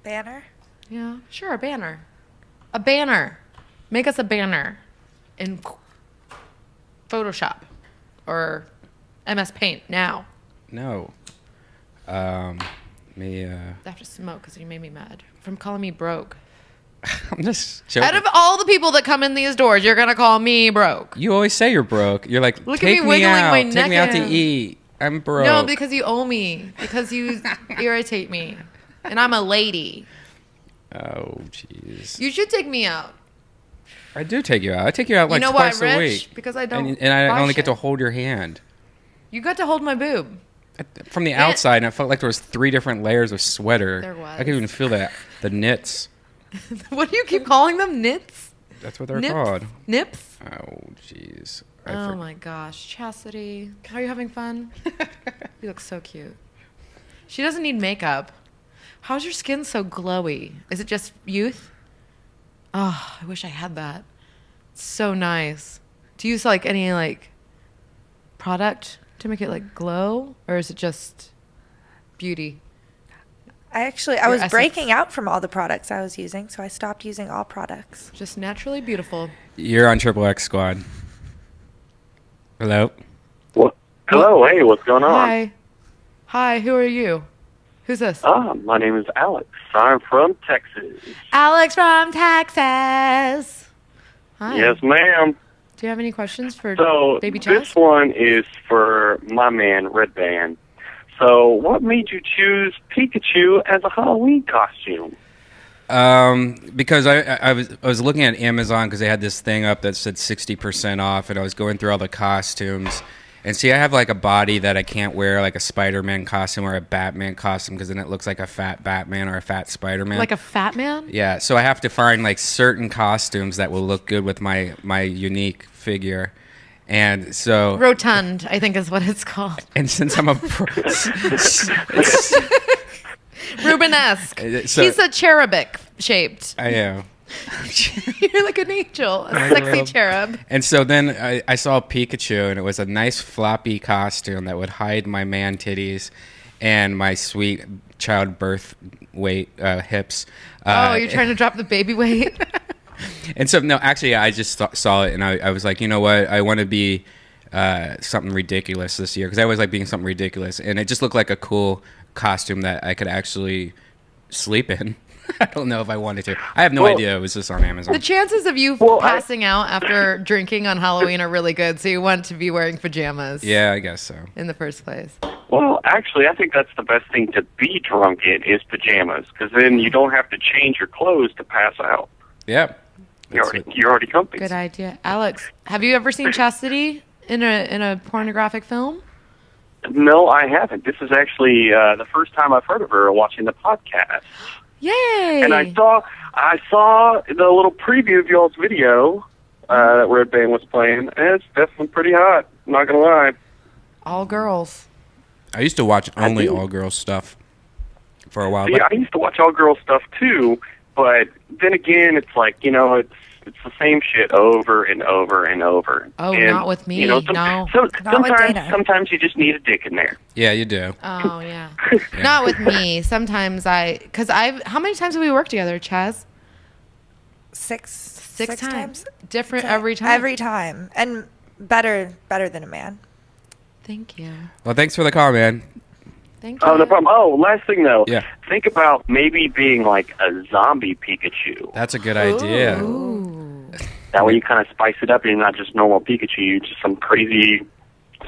Speaker 3: Banner?
Speaker 2: Yeah, sure, a banner. A banner. Make us a banner in Photoshop or MS Paint now.
Speaker 1: No. Me.
Speaker 2: I have to smoke because you made me mad from calling me broke.
Speaker 1: I'm just joking.
Speaker 2: Out of all the people that come in these doors, you're gonna call me broke.
Speaker 1: You always say you're broke. You're like,
Speaker 2: Look at
Speaker 1: take
Speaker 2: me wiggling
Speaker 1: out.
Speaker 2: my
Speaker 1: Take
Speaker 2: neck
Speaker 1: me out to
Speaker 2: in.
Speaker 1: eat. I'm broke.
Speaker 2: No, because you owe me. Because you irritate me, and I'm a lady.
Speaker 1: Oh, jeez.
Speaker 2: You should take me out.
Speaker 1: I do take you out. I take you out like
Speaker 2: You know why
Speaker 1: twice
Speaker 2: I'm
Speaker 1: a
Speaker 2: rich?
Speaker 1: week.
Speaker 2: Because I don't.
Speaker 1: And I
Speaker 2: buy
Speaker 1: only get to
Speaker 2: shit.
Speaker 1: hold your hand.
Speaker 2: You got to hold my boob.
Speaker 1: From the outside, and it felt like there was 3 different layers of sweater.
Speaker 2: There was.
Speaker 1: I could even feel the knits.
Speaker 2: What do you keep calling them? Knits?
Speaker 1: That's what they're
Speaker 2: Nips?
Speaker 1: called.
Speaker 2: Nips?
Speaker 1: Oh, jeez.
Speaker 2: Oh my gosh, Chastity, are you having fun? You look so cute. She doesn't need makeup. How's your skin so glowy? Is it just youth? Oh, I wish I had that. It's so nice. Do you use like any like product to make it like glow, or is it just beauty?
Speaker 3: I
Speaker 2: Your
Speaker 3: was
Speaker 2: essence.
Speaker 3: breaking out from all the products I was using, so I stopped using all products.
Speaker 2: Just naturally beautiful.
Speaker 1: You're on XXX Squad. Hello?
Speaker 5: Well, hello, hey, what's going on?
Speaker 2: Hi, who are you? Who's this?
Speaker 5: My name is Alex. I'm from Texas.
Speaker 2: Alex from Texas. Hi.
Speaker 5: Yes, ma'am.
Speaker 2: Do you have any questions for
Speaker 5: So
Speaker 2: Baby
Speaker 5: this
Speaker 2: Chaz?
Speaker 5: one is for my man, Red Band. So what made you choose Pikachu as a Halloween costume?
Speaker 1: Because I was looking at Amazon because they had this thing up that said 60% off, and I was going through all the costumes. And see, I have like a body that I can't wear, like a Spider-Man costume or a Batman costume, because then it looks like a fat Batman or a fat Spider-Man.
Speaker 2: Like a fat man?
Speaker 1: Yeah, so I have to find like certain costumes that will look good with my unique figure. And so
Speaker 2: Rotund, I think is what it's called.
Speaker 1: And since I'm a
Speaker 2: Rubenesque.
Speaker 1: So-
Speaker 2: He's a cherubic shaped.
Speaker 1: I am.
Speaker 2: You're like an angel, a sexy cherub.
Speaker 1: And so then I saw Pikachu, and it was a nice floppy costume that would hide my man titties and my sweet childbirth weight hips.
Speaker 2: You're trying to drop the baby weight?
Speaker 1: And so, no, actually, I just saw it, and I was like, you know what? I want to be something ridiculous this year, because I always like being something ridiculous. And it just looked like a cool costume that I could actually sleep in. I don't know if I wanted to. I have no idea. It was just on Amazon.
Speaker 2: The chances of you passing out after drinking on Halloween are really good, so you want to be wearing pajamas.
Speaker 1: Yeah, I guess so.
Speaker 2: In the first place.
Speaker 5: Well, actually, I think that's the best thing to be drunk in is pajamas, because then you don't have to change your clothes to pass out.
Speaker 1: Yeah.
Speaker 5: You're already comfy.
Speaker 2: Good idea. Alex, have you ever seen Chastity in a pornographic film?
Speaker 5: No, I haven't. This is actually the first time I've heard of her watching the podcast.
Speaker 2: Yay!
Speaker 5: And I saw the little preview of y'all's video that Red Band was playing, and it's definitely pretty hot. I'm not gonna lie.
Speaker 2: All girls.
Speaker 1: I used to watch only all-girls stuff for a while.
Speaker 5: Yeah, I used to watch all girl stuff too, but then again, it's like, you know, it's the same shit over and over and over.
Speaker 2: Oh,
Speaker 5: and,
Speaker 2: not with me.
Speaker 5: You know,
Speaker 2: No.
Speaker 5: sometimes you just need a dick in there.
Speaker 1: Yeah, you do.
Speaker 2: Oh, yeah. Not with me. Sometimes how many times have we worked together, Chaz?
Speaker 3: Six times.
Speaker 2: Different every time?
Speaker 3: Every time. And better than a man.
Speaker 2: Thank you.
Speaker 1: Well, thanks for the call, man.
Speaker 2: Thank you.
Speaker 5: Oh, no problem. Oh, last thing though.
Speaker 1: Yeah.
Speaker 5: Think about maybe being like a zombie Pikachu.
Speaker 1: That's a good idea.
Speaker 2: Ooh.
Speaker 5: That way you kind of spice it up and you're not just normal Pikachu, you're just some crazy,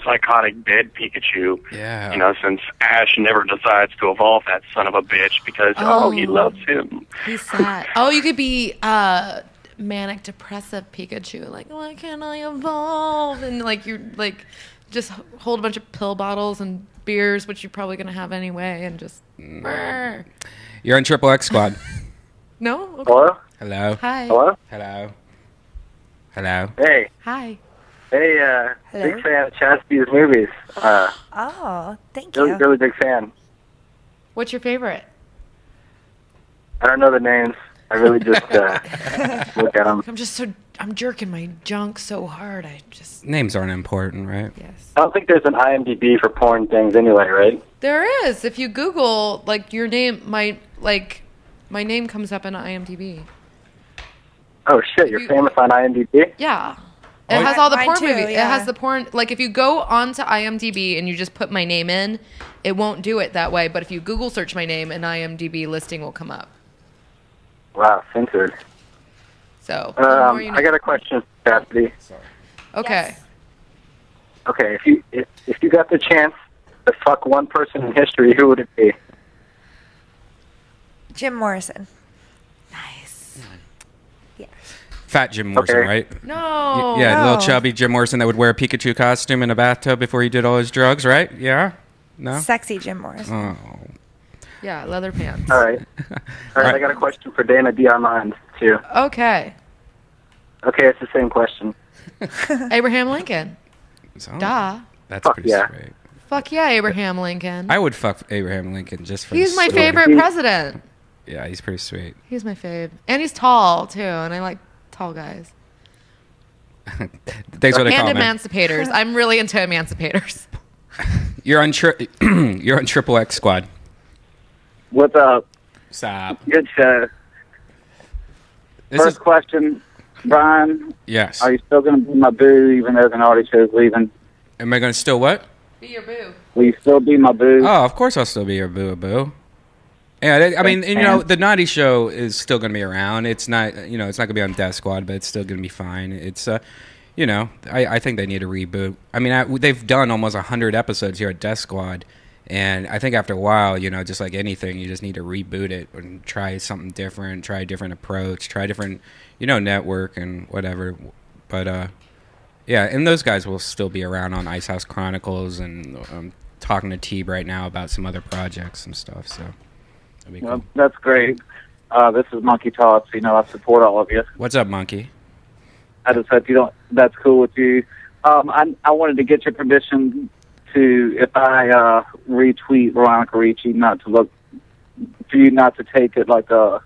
Speaker 5: psychotic, dead Pikachu.
Speaker 1: Yeah.
Speaker 5: You know, since Ash never decides to evolve that son of a bitch because, he loves him.
Speaker 2: He's sad. Oh, you could be manic depressive Pikachu. Like, why can't I evolve? And like you're like just hold a bunch of pill bottles and beers, which you're probably gonna have anyway, and just.
Speaker 1: You're on XXX Squad.
Speaker 2: No. Okay.
Speaker 5: Hello?
Speaker 1: Hello.
Speaker 2: Hi.
Speaker 5: Hello?
Speaker 1: Hello. Hello.
Speaker 5: Hey.
Speaker 2: Hi.
Speaker 5: Hey,
Speaker 3: Hello?
Speaker 5: big fan of Chastity's movies.
Speaker 3: Oh, thank you.
Speaker 5: Really big fan.
Speaker 2: What's your favorite?
Speaker 5: I don't know the names. I really just look at them.
Speaker 2: I'm jerking my junk so hard.
Speaker 1: Names aren't important, right?
Speaker 2: Yes.
Speaker 5: I don't think there's an IMDb for porn things anyway, right?
Speaker 2: There is. If you Google, like, your name, my name comes up in IMDb.
Speaker 5: Oh, shit, you're famous on IMDb?
Speaker 2: Yeah. It has all the
Speaker 3: Mine
Speaker 2: porn
Speaker 3: too,
Speaker 2: movies. It
Speaker 3: yeah.
Speaker 2: has the porn. Like, if you go onto IMDb and you just put my name in, it won't do it that way. But if you Google search my name, an IMDb listing will come up.
Speaker 5: Wow, censored.
Speaker 2: So, the more you know.
Speaker 5: I got a question, Chastity.
Speaker 2: Okay.
Speaker 3: Yes.
Speaker 5: Okay, if you got the chance to fuck one person in history, who would it be?
Speaker 3: Jim Morrison.
Speaker 2: Nice.
Speaker 1: Fat Jim Morrison,
Speaker 5: Okay.
Speaker 1: right?
Speaker 2: No.
Speaker 1: Yeah,
Speaker 3: no.
Speaker 1: little chubby Jim Morrison that would wear a Pikachu costume in a bathtub before he did all his drugs, right? Yeah? No?
Speaker 3: Sexy Jim Morrison.
Speaker 1: Oh.
Speaker 2: Yeah, leather pants.
Speaker 5: All right. All right, I got a question for Dana D. Armand, too.
Speaker 2: Okay.
Speaker 5: Okay, it's the same question.
Speaker 2: Abraham Lincoln.
Speaker 1: So,
Speaker 2: Duh.
Speaker 1: That's
Speaker 5: Fuck
Speaker 1: pretty
Speaker 5: yeah.
Speaker 1: straight.
Speaker 2: Fuck yeah, Abraham Lincoln.
Speaker 1: I would fuck Abraham Lincoln just for
Speaker 2: He's
Speaker 1: the
Speaker 2: my
Speaker 1: story.
Speaker 2: favorite president.
Speaker 1: Yeah, he's pretty sweet.
Speaker 2: He's my fave. And he's tall, too, and I like tall guys.
Speaker 1: Thanks for the
Speaker 2: And
Speaker 1: call, man.
Speaker 2: emancipators. I'm really into emancipators.
Speaker 1: You're on you're on XXX Squad.
Speaker 6: What's up?
Speaker 1: Stop.
Speaker 6: Good show.
Speaker 1: This
Speaker 6: First
Speaker 1: is
Speaker 6: question, Brian.
Speaker 1: yes.
Speaker 6: Are you still going to be my boo even though the naughty show's leaving?
Speaker 1: Am I going to still what?
Speaker 2: Be your boo.
Speaker 6: Will you still be my boo?
Speaker 1: Oh, of course I'll still be your boo. Yeah, I mean,
Speaker 6: Thanks,
Speaker 1: you know,
Speaker 6: man.
Speaker 1: the Naughty Show is still going to be around. It's not, you know, it's not going to be on Death Squad, but it's still going to be fine. It's, you know, I think they need a reboot. I mean, they've done almost 100 episodes here at Death Squad, And I think after a while, you know, just like anything, you just need to reboot it and try something different, try a different approach, try a different, you know, network and whatever. But yeah, and those guys will still be around on Ice House Chronicles, and I'm talking to Teeb right now about some other projects and stuff. So that'd be cool.
Speaker 6: That's great. This is Monkey Talks. You know, I support all of you.
Speaker 1: What's up, Monkey?
Speaker 6: I just hope you don't. That's cool with you. I wanted to get your permission to, if I retweet Veronica Ricci, not to look for you not to take it like a,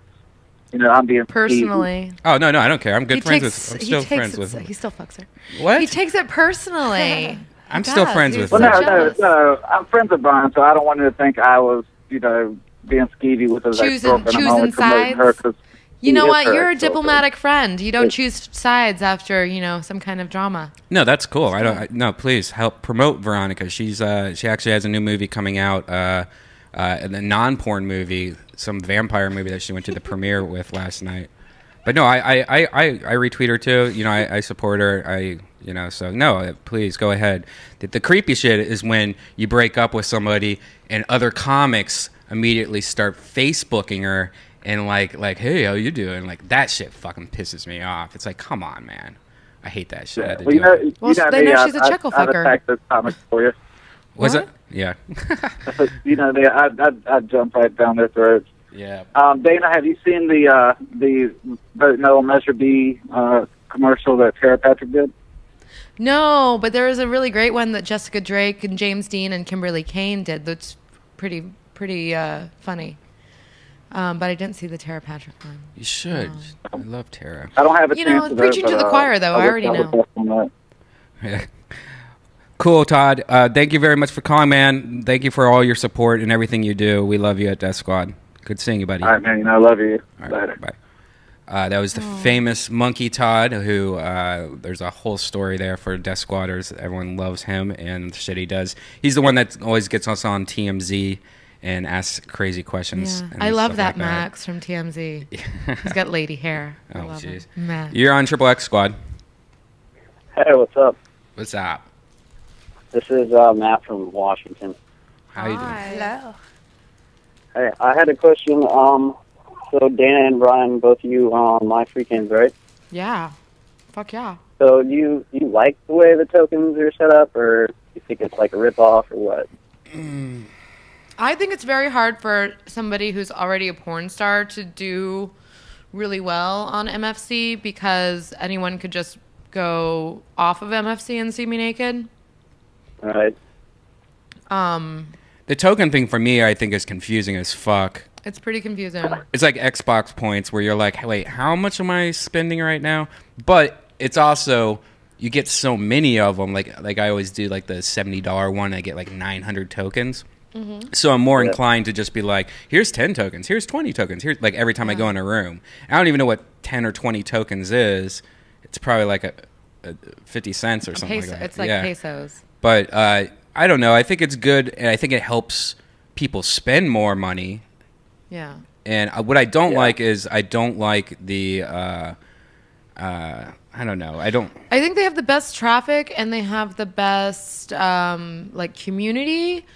Speaker 6: you know, I'm being
Speaker 2: Personally.
Speaker 1: Oh no, I don't care. I'm good friends with. I'm still friends with.
Speaker 2: He still fucks her.
Speaker 1: What?
Speaker 2: He takes it personally.
Speaker 1: I'm still friends with.
Speaker 6: Well,
Speaker 2: So
Speaker 6: no. I'm friends with Brian, so I don't want you to think I was, you know, being skeevy with his ex-girlfriend. I'm only
Speaker 2: choosing
Speaker 6: promoting her
Speaker 2: sides.
Speaker 6: 'cause
Speaker 2: You know
Speaker 6: he is
Speaker 2: what?
Speaker 6: her
Speaker 2: You're a
Speaker 6: ex-girlfriend.
Speaker 2: diplomatic friend. You don't choose sides after, you know, some kind of drama.
Speaker 1: No, that's cool. No, please help promote Veronica. She actually has a new movie coming out, a non-porn movie, some vampire movie that she went to the premiere with last night. But no, I retweet her too. You know, I support her. So no, please go ahead. The creepy shit is when you break up with somebody and other comics immediately start Facebooking her and like, hey, how you doing? Like, that shit fucking pisses me off. It's like, come on, man. I hate that shit. I had to
Speaker 6: Well,
Speaker 1: do it.
Speaker 2: Well, they know she's a chuckle
Speaker 6: I've
Speaker 2: fucker.
Speaker 6: attacked those comics for you.
Speaker 1: Was
Speaker 2: What?
Speaker 1: it? Yeah.
Speaker 6: You know, I'd jump right down their throats.
Speaker 1: Yeah.
Speaker 6: Dana, have you seen the Vote No Measure B commercial that Tara Patrick did?
Speaker 2: No, but there was a really great one that Jessica Drake and James Dean and Kimberly Kane did that's pretty funny. But I didn't see the Tara Patrick one.
Speaker 1: You should. I love Tara.
Speaker 6: I don't have a
Speaker 2: You
Speaker 6: chance
Speaker 2: know,
Speaker 6: to
Speaker 2: preaching
Speaker 6: vote,
Speaker 2: to
Speaker 6: but,
Speaker 2: the choir, though. I already
Speaker 6: I'll
Speaker 2: know.
Speaker 6: vote on that.
Speaker 1: Yeah. Cool, Todd. Thank you very much for calling, man. Thank you for all your support and everything you do. We love you at Death Squad. Good seeing you, buddy.
Speaker 6: All right, man. You know, I love you.
Speaker 1: All
Speaker 6: Later.
Speaker 1: right, bye. That was the famous Monkey Todd, who there's a whole story there for Death Squatters. Everyone loves him and the shit he does. He's the one that always gets us on TMZ and asks crazy questions.
Speaker 2: Yeah.
Speaker 1: and
Speaker 2: I love
Speaker 1: stuff
Speaker 2: that
Speaker 1: like
Speaker 2: Max from TMZ. He's got lady hair. I
Speaker 1: Oh,
Speaker 2: love
Speaker 1: jeez.
Speaker 2: him. Max.
Speaker 1: You're on Triple X Squad.
Speaker 7: Hey, what's up?
Speaker 1: What's up?
Speaker 7: This is Matt from Washington.
Speaker 1: How you doing?
Speaker 3: Hello.
Speaker 7: Hey, I had a question. So Dana and Brian, both of you on My Free Cams, right?
Speaker 2: Yeah. Fuck yeah.
Speaker 7: So do you like the way the tokens are set up, or do you think it's like a ripoff, or what?
Speaker 2: I think it's very hard for somebody who's already a porn star to do really well on MFC because anyone could just go off of MFC and see me naked.
Speaker 7: All right.
Speaker 1: The token thing for me, I think, is confusing as fuck.
Speaker 2: It's pretty confusing.
Speaker 1: It's like Xbox points where you're like, wait, how much am I spending right now? But it's also, you get so many of them. Like I always do, like the $70 one, I get like 900 tokens.
Speaker 2: Mm-hmm.
Speaker 1: So I'm more inclined to just be like, here's 10 tokens, here's 20 tokens. Here's like every time I go in a room. I don't even know what 10 or 20 tokens is. It's probably like a 50 cents or something like that.
Speaker 2: It's like pesos.
Speaker 1: But I don't know. I think it's good, and I think it helps people spend more money.
Speaker 2: Yeah.
Speaker 1: And what I don't like is I don't like the I don't know. I
Speaker 2: think they have the best traffic and they have the best like community,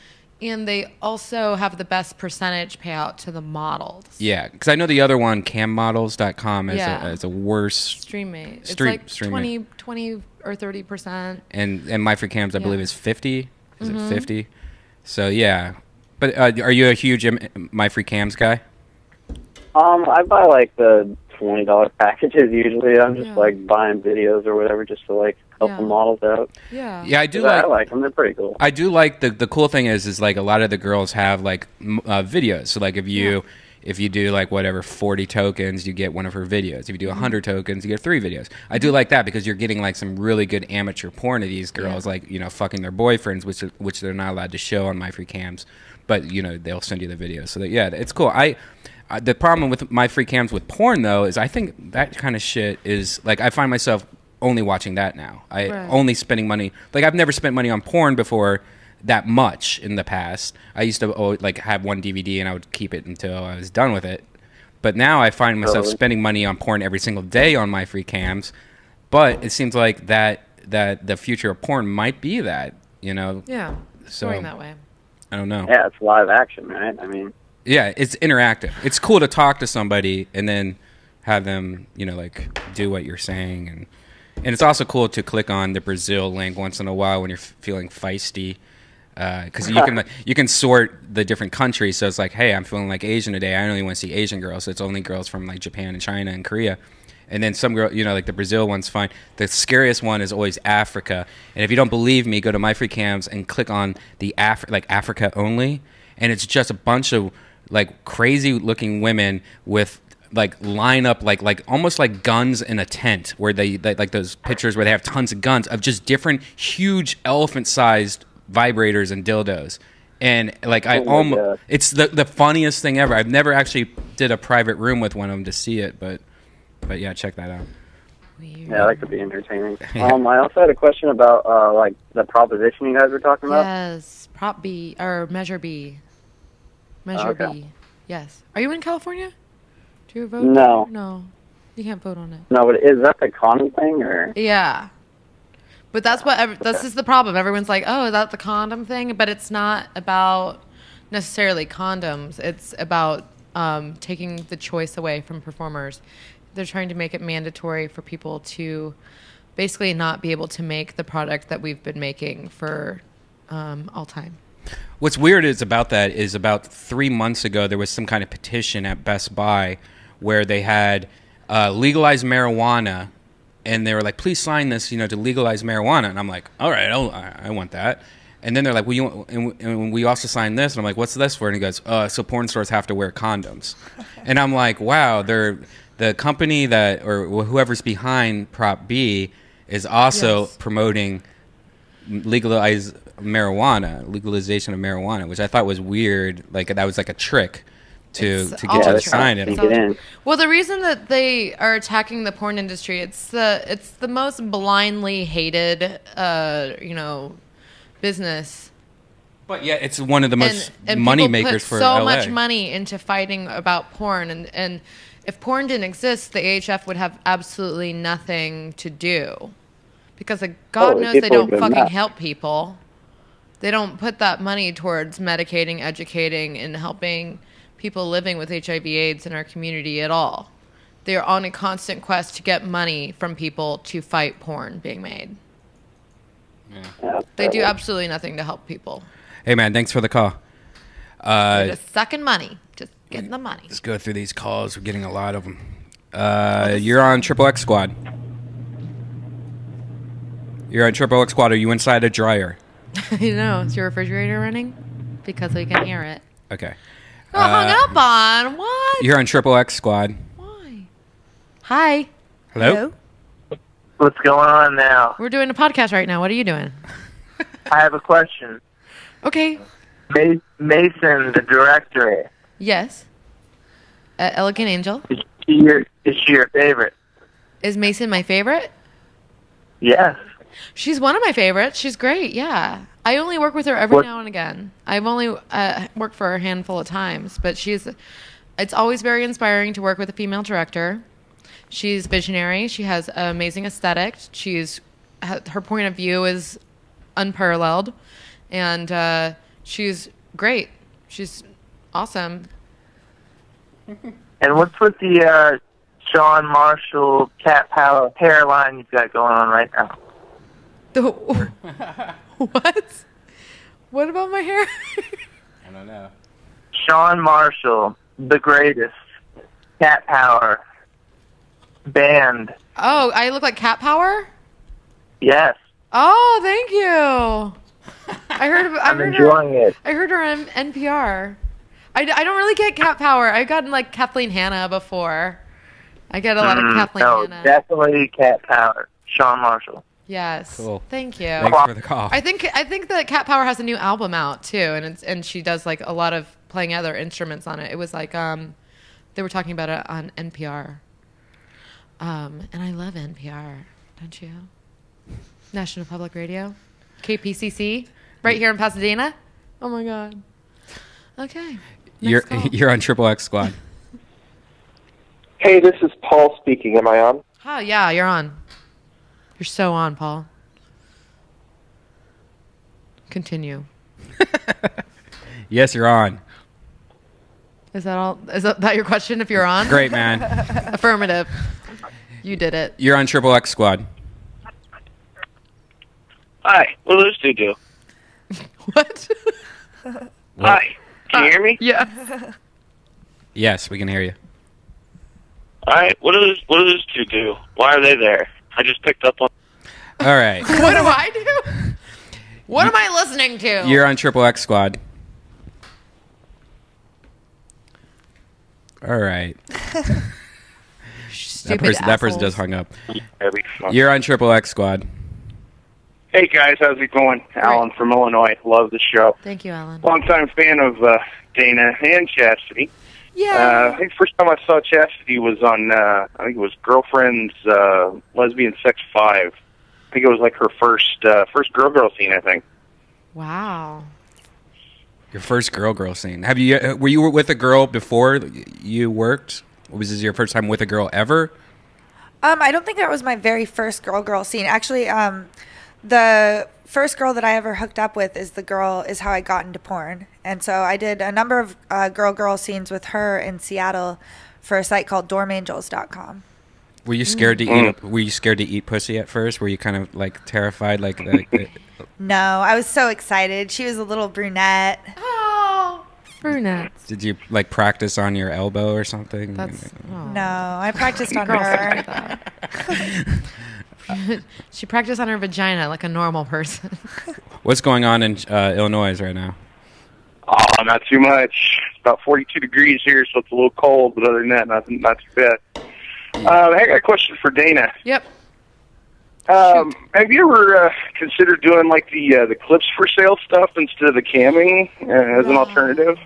Speaker 2: and they also have the best percentage payout to the models.
Speaker 1: Yeah, because I know the other one, cammodels.com, is a worse
Speaker 2: StreamMate. It's
Speaker 1: Stream-
Speaker 2: like
Speaker 1: StreamMate.
Speaker 2: 20 or 30%.
Speaker 1: and My Free Cams I believe is 50. Is
Speaker 2: Mm-hmm.
Speaker 1: it 50? So yeah. But are you a huge My Free Cams guy?
Speaker 7: I buy like the $20 packages usually. I'm just like buying videos or whatever just to like help the models out.
Speaker 2: Yeah.
Speaker 1: Yeah, I do
Speaker 7: I
Speaker 1: like.
Speaker 7: like them. They're pretty cool.
Speaker 1: I do like the cool thing is like a lot of the girls have like videos. So like if you do like whatever 40 tokens, you get one of her videos. If you do 100 tokens, you get 3 videos. I do like that because you're getting like some really good amateur porn of these girls, like, you know, fucking their boyfriends, which they're not allowed to show on My Free Cams, but you know they'll send you the videos. So that, yeah, it's cool. The problem with My Free Cams with porn though is I think that kind of shit is like I find myself only watching that now. Only spending money. Like I've never spent money on porn before that much in the past. I used to like have one DVD and I would keep it until I was done with it. But now I find myself spending money on porn every single day on My Free Cams. But it seems like that the future of porn might be that, you know.
Speaker 2: Yeah.
Speaker 1: So
Speaker 2: Going that way.
Speaker 1: I don't know.
Speaker 7: Yeah, it's live action, right? I mean,
Speaker 1: Yeah, it's interactive. It's cool to talk to somebody and then have them, like do what you're saying, and it's also cool to click on the Brazil link once in a while when you're feeling feisty, because you can sort the different countries. So it's like, hey, I'm feeling like Asian today. I only want to see Asian girls. So it's only girls from like Japan and China and Korea. And then some girl, like the Brazil one's fine. The scariest one is always Africa. And if you don't believe me, go to My Free Cams and click on the Africa only, and it's just a bunch of like crazy looking women with like line up like almost like guns in a tent, where they like those pictures where they have tons of guns of just different huge elephant sized vibrators and dildos. And like it's the funniest thing ever. I've never actually did a private room with one of them to see it, but yeah, check that out.
Speaker 2: Weird.
Speaker 7: yeah, that could be entertaining. I also had a question about like the proposition you guys were talking about.
Speaker 2: Yes, Prop B or Measure B. Measure
Speaker 7: Okay.
Speaker 2: B. Yes. Are you in California? Do you vote?
Speaker 7: No.
Speaker 2: No. You can't vote on it.
Speaker 7: No, but is that the condom thing or?
Speaker 2: Yeah. But that's this is the problem. Everyone's like, oh, is that the condom thing? But it's not about necessarily condoms. It's about taking the choice away from performers. They're trying to make it mandatory for people to basically not be able to make the product that we've been making for all time.
Speaker 1: What's weird is about 3 months ago, there was some kind of petition at Best Buy where they had legalized marijuana, and they were like, please sign this, to legalize marijuana. And I'm like, all right, I want that. And then they're like, well, and we also signed this. And I'm like, what's this for? And he goes, so porn stores have to wear condoms. And I'm like, wow, the company or whoever's behind Prop B is also promoting legalization of marijuana, which I thought was weird. Like that was like a trick to get you to sign it.
Speaker 2: Well, the reason that they are attacking the porn industry, it's the most blindly hated, business.
Speaker 1: But yeah, it's one of the most
Speaker 2: and
Speaker 1: money
Speaker 2: people
Speaker 1: makers
Speaker 2: put
Speaker 1: for
Speaker 2: so
Speaker 1: LA.
Speaker 2: much money into fighting about porn, and if porn didn't exist, the AHF would have absolutely nothing to do, because God knows they don't fucking help people. They don't put that money towards medicating, educating, and helping people living with HIV/AIDS in our community at all. They're on a constant quest to get money from people to fight porn being made.
Speaker 7: Yeah.
Speaker 2: They do absolutely nothing to help people.
Speaker 1: Hey man, thanks for the call.
Speaker 2: They're just sucking money, just getting the money.
Speaker 1: Let's go through these calls. We're getting a lot of them. You're on XXX Squad. You're on XXX Squad. Are you inside a dryer?
Speaker 2: Is your refrigerator running? Because we can hear it.
Speaker 1: Okay.
Speaker 2: Hung up on. What?
Speaker 1: You're on XXX Squad.
Speaker 2: Why? Hi.
Speaker 1: Hello?
Speaker 8: What's going on now?
Speaker 2: We're doing a podcast right now. What are you doing?
Speaker 8: I have a question.
Speaker 2: Okay.
Speaker 8: Mason, the director,
Speaker 2: Yes. Elegant Angel.
Speaker 8: is she your favorite?
Speaker 2: Is Mason my favorite?
Speaker 8: Yes.
Speaker 2: She's one of my favorites. She's great. Yeah. I only work with her every now and again. I've only worked for her a handful of times, but it's always very inspiring to work with a female director. She's visionary. She has an amazing aesthetic. Her point of view is unparalleled, and she's great. She's awesome.
Speaker 8: And what's with the Sean Marshall cat power hairline you've got going on right now?
Speaker 2: What? What about my hair?
Speaker 1: I don't know.
Speaker 8: Sean Marshall, the greatest cat power band.
Speaker 2: Oh, I look like Cat Power?
Speaker 8: Yes.
Speaker 2: Oh, thank you.
Speaker 8: I'm enjoying it.
Speaker 2: I heard her on NPR. I don't really get Cat Power. I've gotten like Kathleen Hanna before. I get a lot of Kathleen Hanna.
Speaker 8: Definitely cat power. Sean Marshall.
Speaker 2: Yes.
Speaker 1: Cool.
Speaker 2: Thank you.
Speaker 1: Thanks for the call.
Speaker 2: I think that Cat Power has a new album out too, and she does like a lot of playing other instruments on it. It was like they were talking about it on NPR. And I love NPR, don't you? National Public Radio, KPCC, right here in Pasadena. Oh my God. Okay.
Speaker 1: You're on XXX Squad.
Speaker 9: Hey, this is Paul speaking. Am I on?
Speaker 2: Oh yeah, you're on. You're so on, Paul. Continue.
Speaker 1: Yes, you're on.
Speaker 2: Is that all? Is that your question? If you're on,
Speaker 1: Great, man.
Speaker 2: Affirmative. You did it.
Speaker 1: You're on XXX Squad.
Speaker 10: Hi, what do those two do?
Speaker 2: What?
Speaker 10: Hi, can you hear me?
Speaker 2: Yeah.
Speaker 1: Yes, we can hear you.
Speaker 10: All right, what do those two do? Why are they there? I just picked up on.
Speaker 1: All right.
Speaker 2: What do I do? What am I listening to?
Speaker 1: You're on XXX Squad. All right. That person just hung up. You're on XXX Squad.
Speaker 11: Hey guys, how's it going? Alan from Illinois. Love the show.
Speaker 2: Thank you, Alan.
Speaker 11: Longtime fan of Dana and Chastity.
Speaker 2: Yeah.
Speaker 11: I think first time I saw Chastity was on, I think it was Girlfriend's Lesbian Sex 5. I think it was like her first girl scene, I think.
Speaker 2: Wow.
Speaker 1: Your first girl scene. Have you? Were you with a girl before you worked? Was this your first time with a girl ever?
Speaker 3: I don't think that was my very first girl scene. Actually, the first girl that I ever hooked up with is how I got into porn. And so I did a number of girl scenes with her in Seattle for a site called dormangels.com.
Speaker 1: Were you scared to eat? Were you scared to eat pussy at first? Were you kind of like terrified, like?
Speaker 3: No, I was so excited. She was a little brunette.
Speaker 2: Oh, brunettes.
Speaker 1: Did you like practice on your elbow or something?
Speaker 3: No, I practiced on her.
Speaker 2: She practiced on her vagina like a normal person.
Speaker 1: What's going on in Illinois right now?
Speaker 11: Oh, not too much. It's about 42 degrees here, so it's a little cold, but other than that, not too bad. I got a question for Dana.
Speaker 2: Yep.
Speaker 11: Have you ever considered doing like the clips for sale stuff instead of the camming as an alternative?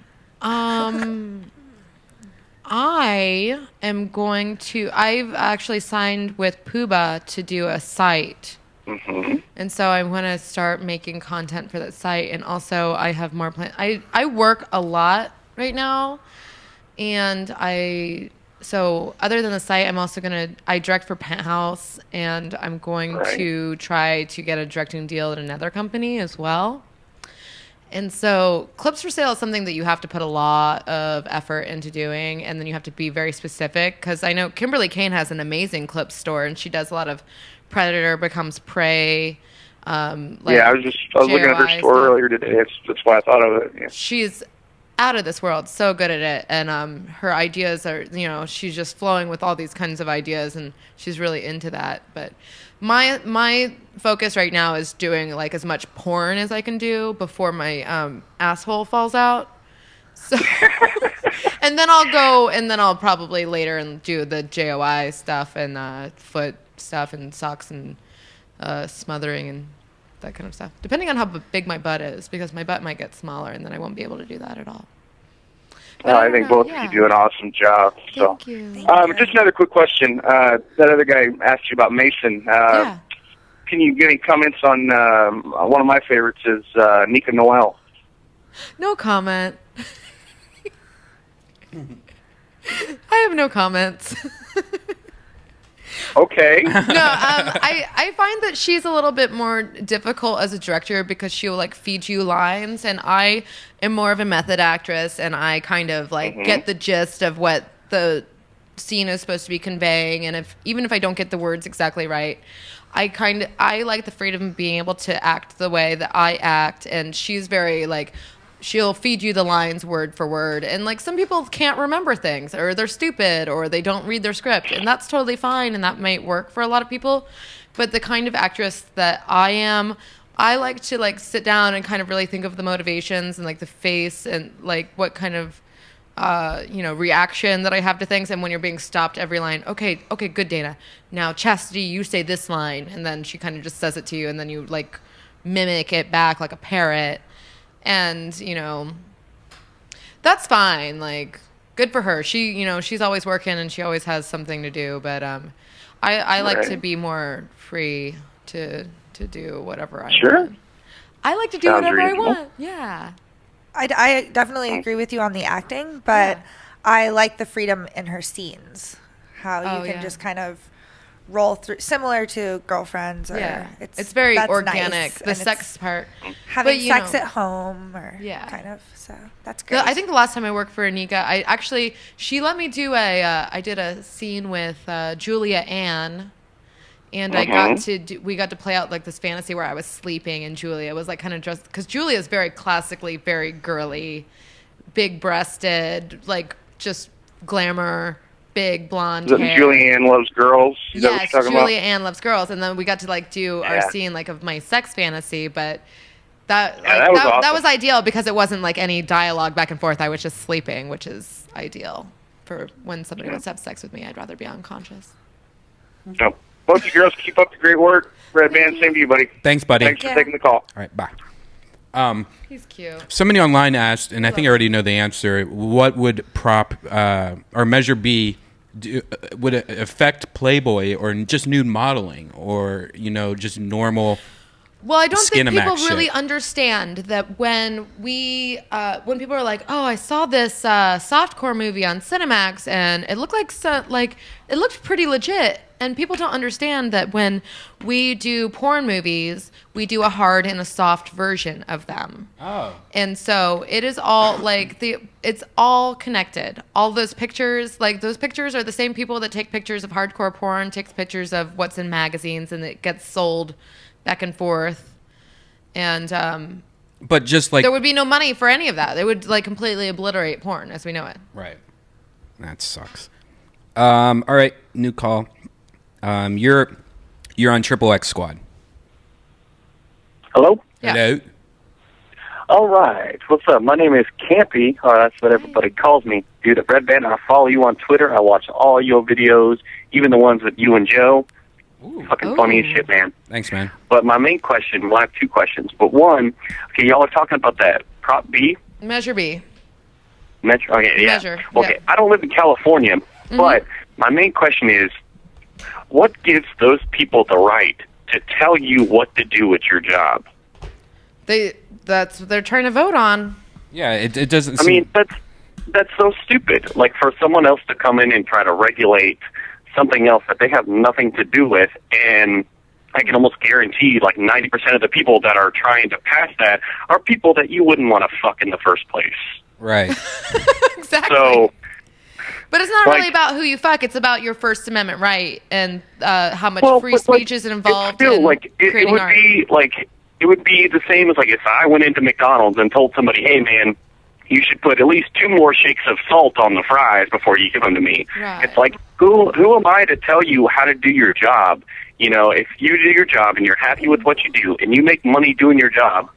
Speaker 2: I am going to. I've actually signed with Puba to do a site.
Speaker 11: Mm-hmm.
Speaker 2: And so I'm going to start making content for that site. And also I have more plans. I work a lot right now. And so other than the site, I'm also I direct for Penthouse, and I'm going to try to get a directing deal at another company as well. And so clips for sale is something that you have to put a lot of effort into doing, and then you have to be very specific, because I know Kimberly Kane has an amazing clip store, and she does a lot of Predator Becomes Prey.
Speaker 11: I was looking at her store earlier today. That's why I thought of it. Yeah.
Speaker 2: She's out of this world, so good at it, and her ideas are, she's just flowing with all these kinds of ideas, and she's really into that. But my focus right now is doing like as much porn as I can do before my asshole falls out. So, and then I'll probably later and do the JOI stuff and foot stuff and socks and smothering and that kind of stuff, depending on how big my butt is, because my butt might get smaller and then I won't be able to do that at all.
Speaker 11: Well, I think both of you do an awesome job.
Speaker 2: Thank you.
Speaker 11: Just another quick question. That other guy asked you about Mason. Can you give any comments on one of my favorites is Nika Noel?
Speaker 2: No comment. I have no comments.
Speaker 11: Okay.
Speaker 2: No, I find that she's a little bit more difficult as a director because she'll like feed you lines, and I am more of a method actress, and I kind of like get the gist of what the scene is supposed to be conveying, and even if I don't get the words exactly right, I like the freedom of being able to act the way that I act, and she's very like, she'll feed you the lines word for word. And like some people can't remember things, or they're stupid, or they don't read their script, and that's totally fine, and that might work for a lot of people. But the kind of actress that I am, I like to like sit down and kind of really think of the motivations and like the face and like what kind of reaction that I have to things. And when you're being stopped every line, okay, good, Dana. Now, Chastity, you say this line, and then she kind of just says it to you, and then you like mimic it back like a parrot. And, that's fine. Like, good for her. She, she's always working and she always has something to do. But I like to be more free to do whatever I want. I like to do whatever I want. Yeah.
Speaker 3: I definitely agree with you on the acting, but I like the freedom in her scenes. How you can just kind of roll through, similar to girlfriends. Or
Speaker 2: Yeah, it's very
Speaker 3: that's
Speaker 2: organic.
Speaker 3: nice,
Speaker 2: The
Speaker 3: and
Speaker 2: sex
Speaker 3: it's
Speaker 2: part,
Speaker 3: having
Speaker 2: But, you
Speaker 3: sex
Speaker 2: know,
Speaker 3: at home, or kind of. So that's great.
Speaker 2: I think the last time I worked for Anika, she let me do I did a scene with Julia Ann, and we got to play out like this fantasy where I was sleeping and Julia was like kind of dressed, because Julia is very classically very girly, big breasted, like just glamour, big blonde hair.
Speaker 11: Julianne Loves Girls. Is that what
Speaker 2: Yes,
Speaker 11: you're talking
Speaker 2: Julia
Speaker 11: about?
Speaker 2: Ann Loves Girls, and then we got to like do our scene like of my sex fantasy, but that was ideal because it wasn't like any dialogue back and forth. I was just sleeping, which is ideal for when somebody wants to have sex with me. I'd rather be unconscious.
Speaker 11: No. Both you girls, keep up the great work. Red Band, same to you, buddy.
Speaker 1: Thanks, buddy.
Speaker 11: Thanks for taking the call.
Speaker 1: All right, bye.
Speaker 2: He's cute.
Speaker 1: Somebody online asked, and I think I already know the answer, what would prop or measure B would it affect Playboy or just nude modeling or, just normal
Speaker 2: Well, I don't think people
Speaker 1: Skinamax
Speaker 2: really
Speaker 1: shit.
Speaker 2: understand that when people are like, "Oh, I saw this softcore movie on Cinemax and it looked it looked pretty legit," and people don't understand that when we do porn movies, we do a hard and a soft version of them.
Speaker 1: Oh.
Speaker 2: And so it is all it's all connected. All those pictures, those pictures are the same people that take pictures of hardcore porn, takes pictures of what's in magazines, and it gets sold back and forth. And
Speaker 1: but just like
Speaker 2: there would be no money for any of that. It would completely obliterate porn as we know it.
Speaker 1: Right. That sucks. All right, new call. You're on XXX Squad.
Speaker 9: Hello?
Speaker 2: Yeah.
Speaker 1: Hello.
Speaker 9: All right. What's up? My name is Campy. That's what everybody calls me. Dude, at Red Band, I follow you on Twitter. I watch all your videos, even the ones with you and Joe. Fucking funny as shit, man.
Speaker 1: Thanks, man.
Speaker 9: But my main question, well, I have two questions. But one, okay, y'all are talking about that Prop B.
Speaker 2: Measure B.
Speaker 9: Okay, yeah.
Speaker 2: Measure,
Speaker 9: Okay,
Speaker 2: yeah.
Speaker 9: I don't live in California, but my main question is, what gives those people the right to tell you what to do with your job?
Speaker 2: That's what they're trying to vote on.
Speaker 1: Yeah, it doesn't.
Speaker 9: I mean, that's so stupid. Like for someone else to come in and try to regulate something else that they have nothing to do with, and I can almost guarantee 90% of the people that are trying to pass that are people that you wouldn't want to fuck in the first place.
Speaker 1: Right.
Speaker 2: Exactly.
Speaker 9: So,
Speaker 2: but it's not really about who you fuck. It's about your First Amendment right and how much free speech is involved.
Speaker 9: It's still,
Speaker 2: in creating art.
Speaker 9: It would be the same as if I went into McDonald's and told somebody, "Hey, man, you should put at least 2 more shakes of salt on the fries before you give them to me."
Speaker 2: Right.
Speaker 9: It's like, who am I to tell you how to do your job? If you do your job and you're happy with what you do and you make money doing your job,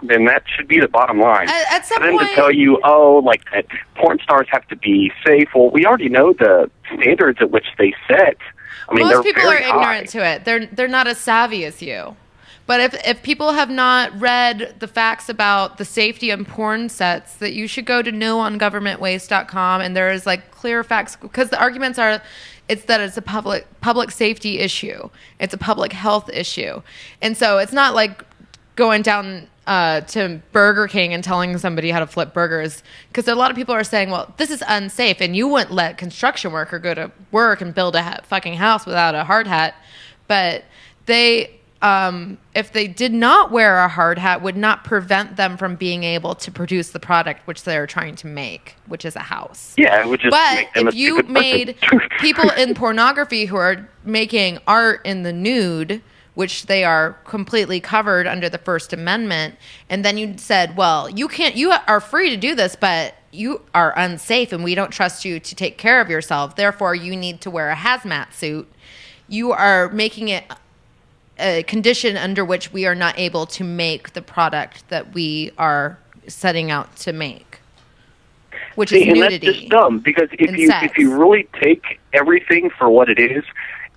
Speaker 9: then that should be the bottom line.
Speaker 2: At some
Speaker 9: For them
Speaker 2: point,
Speaker 9: to tell you, that porn stars have to be safe, well, we already know the standards at which they set. I mean,
Speaker 2: most
Speaker 9: they're
Speaker 2: people are
Speaker 9: very
Speaker 2: ignorant
Speaker 9: high.
Speaker 2: to it. They're not as savvy as you. But if people have not read the facts about the safety of porn sets, that you should go to noongovernmentwaste.com, and there is clear facts, because the arguments are it's a public safety issue. It's a public health issue. And so it's not like going down to Burger King and telling somebody how to flip burgers, because a lot of people are saying, well, this is unsafe, and you wouldn't let a construction worker go to work and build a fucking house without a hard hat. But they... if they did not wear a hard hat, would not prevent them from being able to produce the product which they're trying to make, which is a house.
Speaker 9: Yeah, it would just
Speaker 2: But
Speaker 9: make them
Speaker 2: if
Speaker 9: a
Speaker 2: you
Speaker 9: stupid
Speaker 2: made
Speaker 9: person.
Speaker 2: people in pornography who are making art in the nude, which they are completely covered under the First Amendment, and then you said, well, you are free to do this, but you are unsafe and we don't trust you to take care of yourself, therefore you need to wear a hazmat suit, you are making it a condition under which we are not able to make the product that we are setting out to make, which is
Speaker 9: and
Speaker 2: nudity.
Speaker 9: that's just dumb, because if you really take everything for what it is,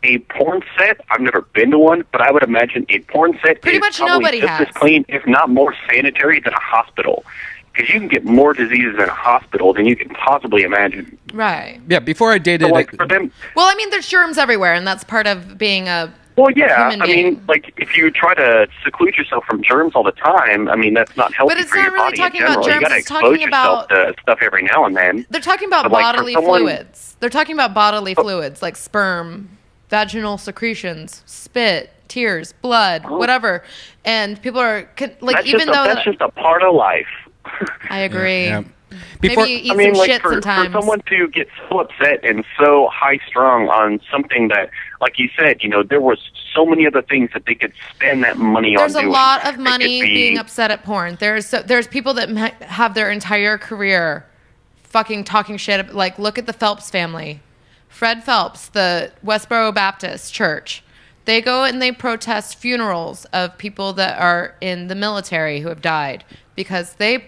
Speaker 9: a porn set, I've never been to one, but I would imagine a porn set
Speaker 2: Pretty
Speaker 9: is
Speaker 2: much
Speaker 9: probably
Speaker 2: nobody
Speaker 9: just
Speaker 2: has.
Speaker 9: as clean, if not more sanitary, than a hospital. Because you can get more diseases in a hospital than you can possibly imagine.
Speaker 2: Right.
Speaker 1: Yeah, before I dated...
Speaker 9: So, for them,
Speaker 2: Well, I mean, there's germs everywhere, and that's part of being a
Speaker 9: well, yeah,
Speaker 2: human
Speaker 9: I
Speaker 2: being.
Speaker 9: mean, if you try to seclude yourself from germs all the time, I mean, that's not healthy
Speaker 2: But it's
Speaker 9: for
Speaker 2: not
Speaker 9: your
Speaker 2: really
Speaker 9: body in
Speaker 2: talking about
Speaker 9: general. You
Speaker 2: germs,
Speaker 9: got to
Speaker 2: it's
Speaker 9: expose
Speaker 2: talking
Speaker 9: yourself to stuff every now and then.
Speaker 2: They're talking about
Speaker 9: But, for
Speaker 2: bodily
Speaker 9: someone-
Speaker 2: fluids. They're talking about bodily fluids, like sperm. vaginal secretions, spit, tears, blood, whatever. And people are like,
Speaker 9: that's just a part of life.
Speaker 2: I agree.
Speaker 1: Yeah.
Speaker 2: Maybe you eat some shit sometimes.
Speaker 9: For someone to get so upset and so high-strung on something that, like you said, there was so many other things that they could spend that money on.
Speaker 2: There's a lot of money being upset at porn. There's people that have their entire career fucking talking shit. Like, look at the Phelps family. Fred Phelps, the Westboro Baptist Church. They go and they protest funerals of people that are in the military who have died because they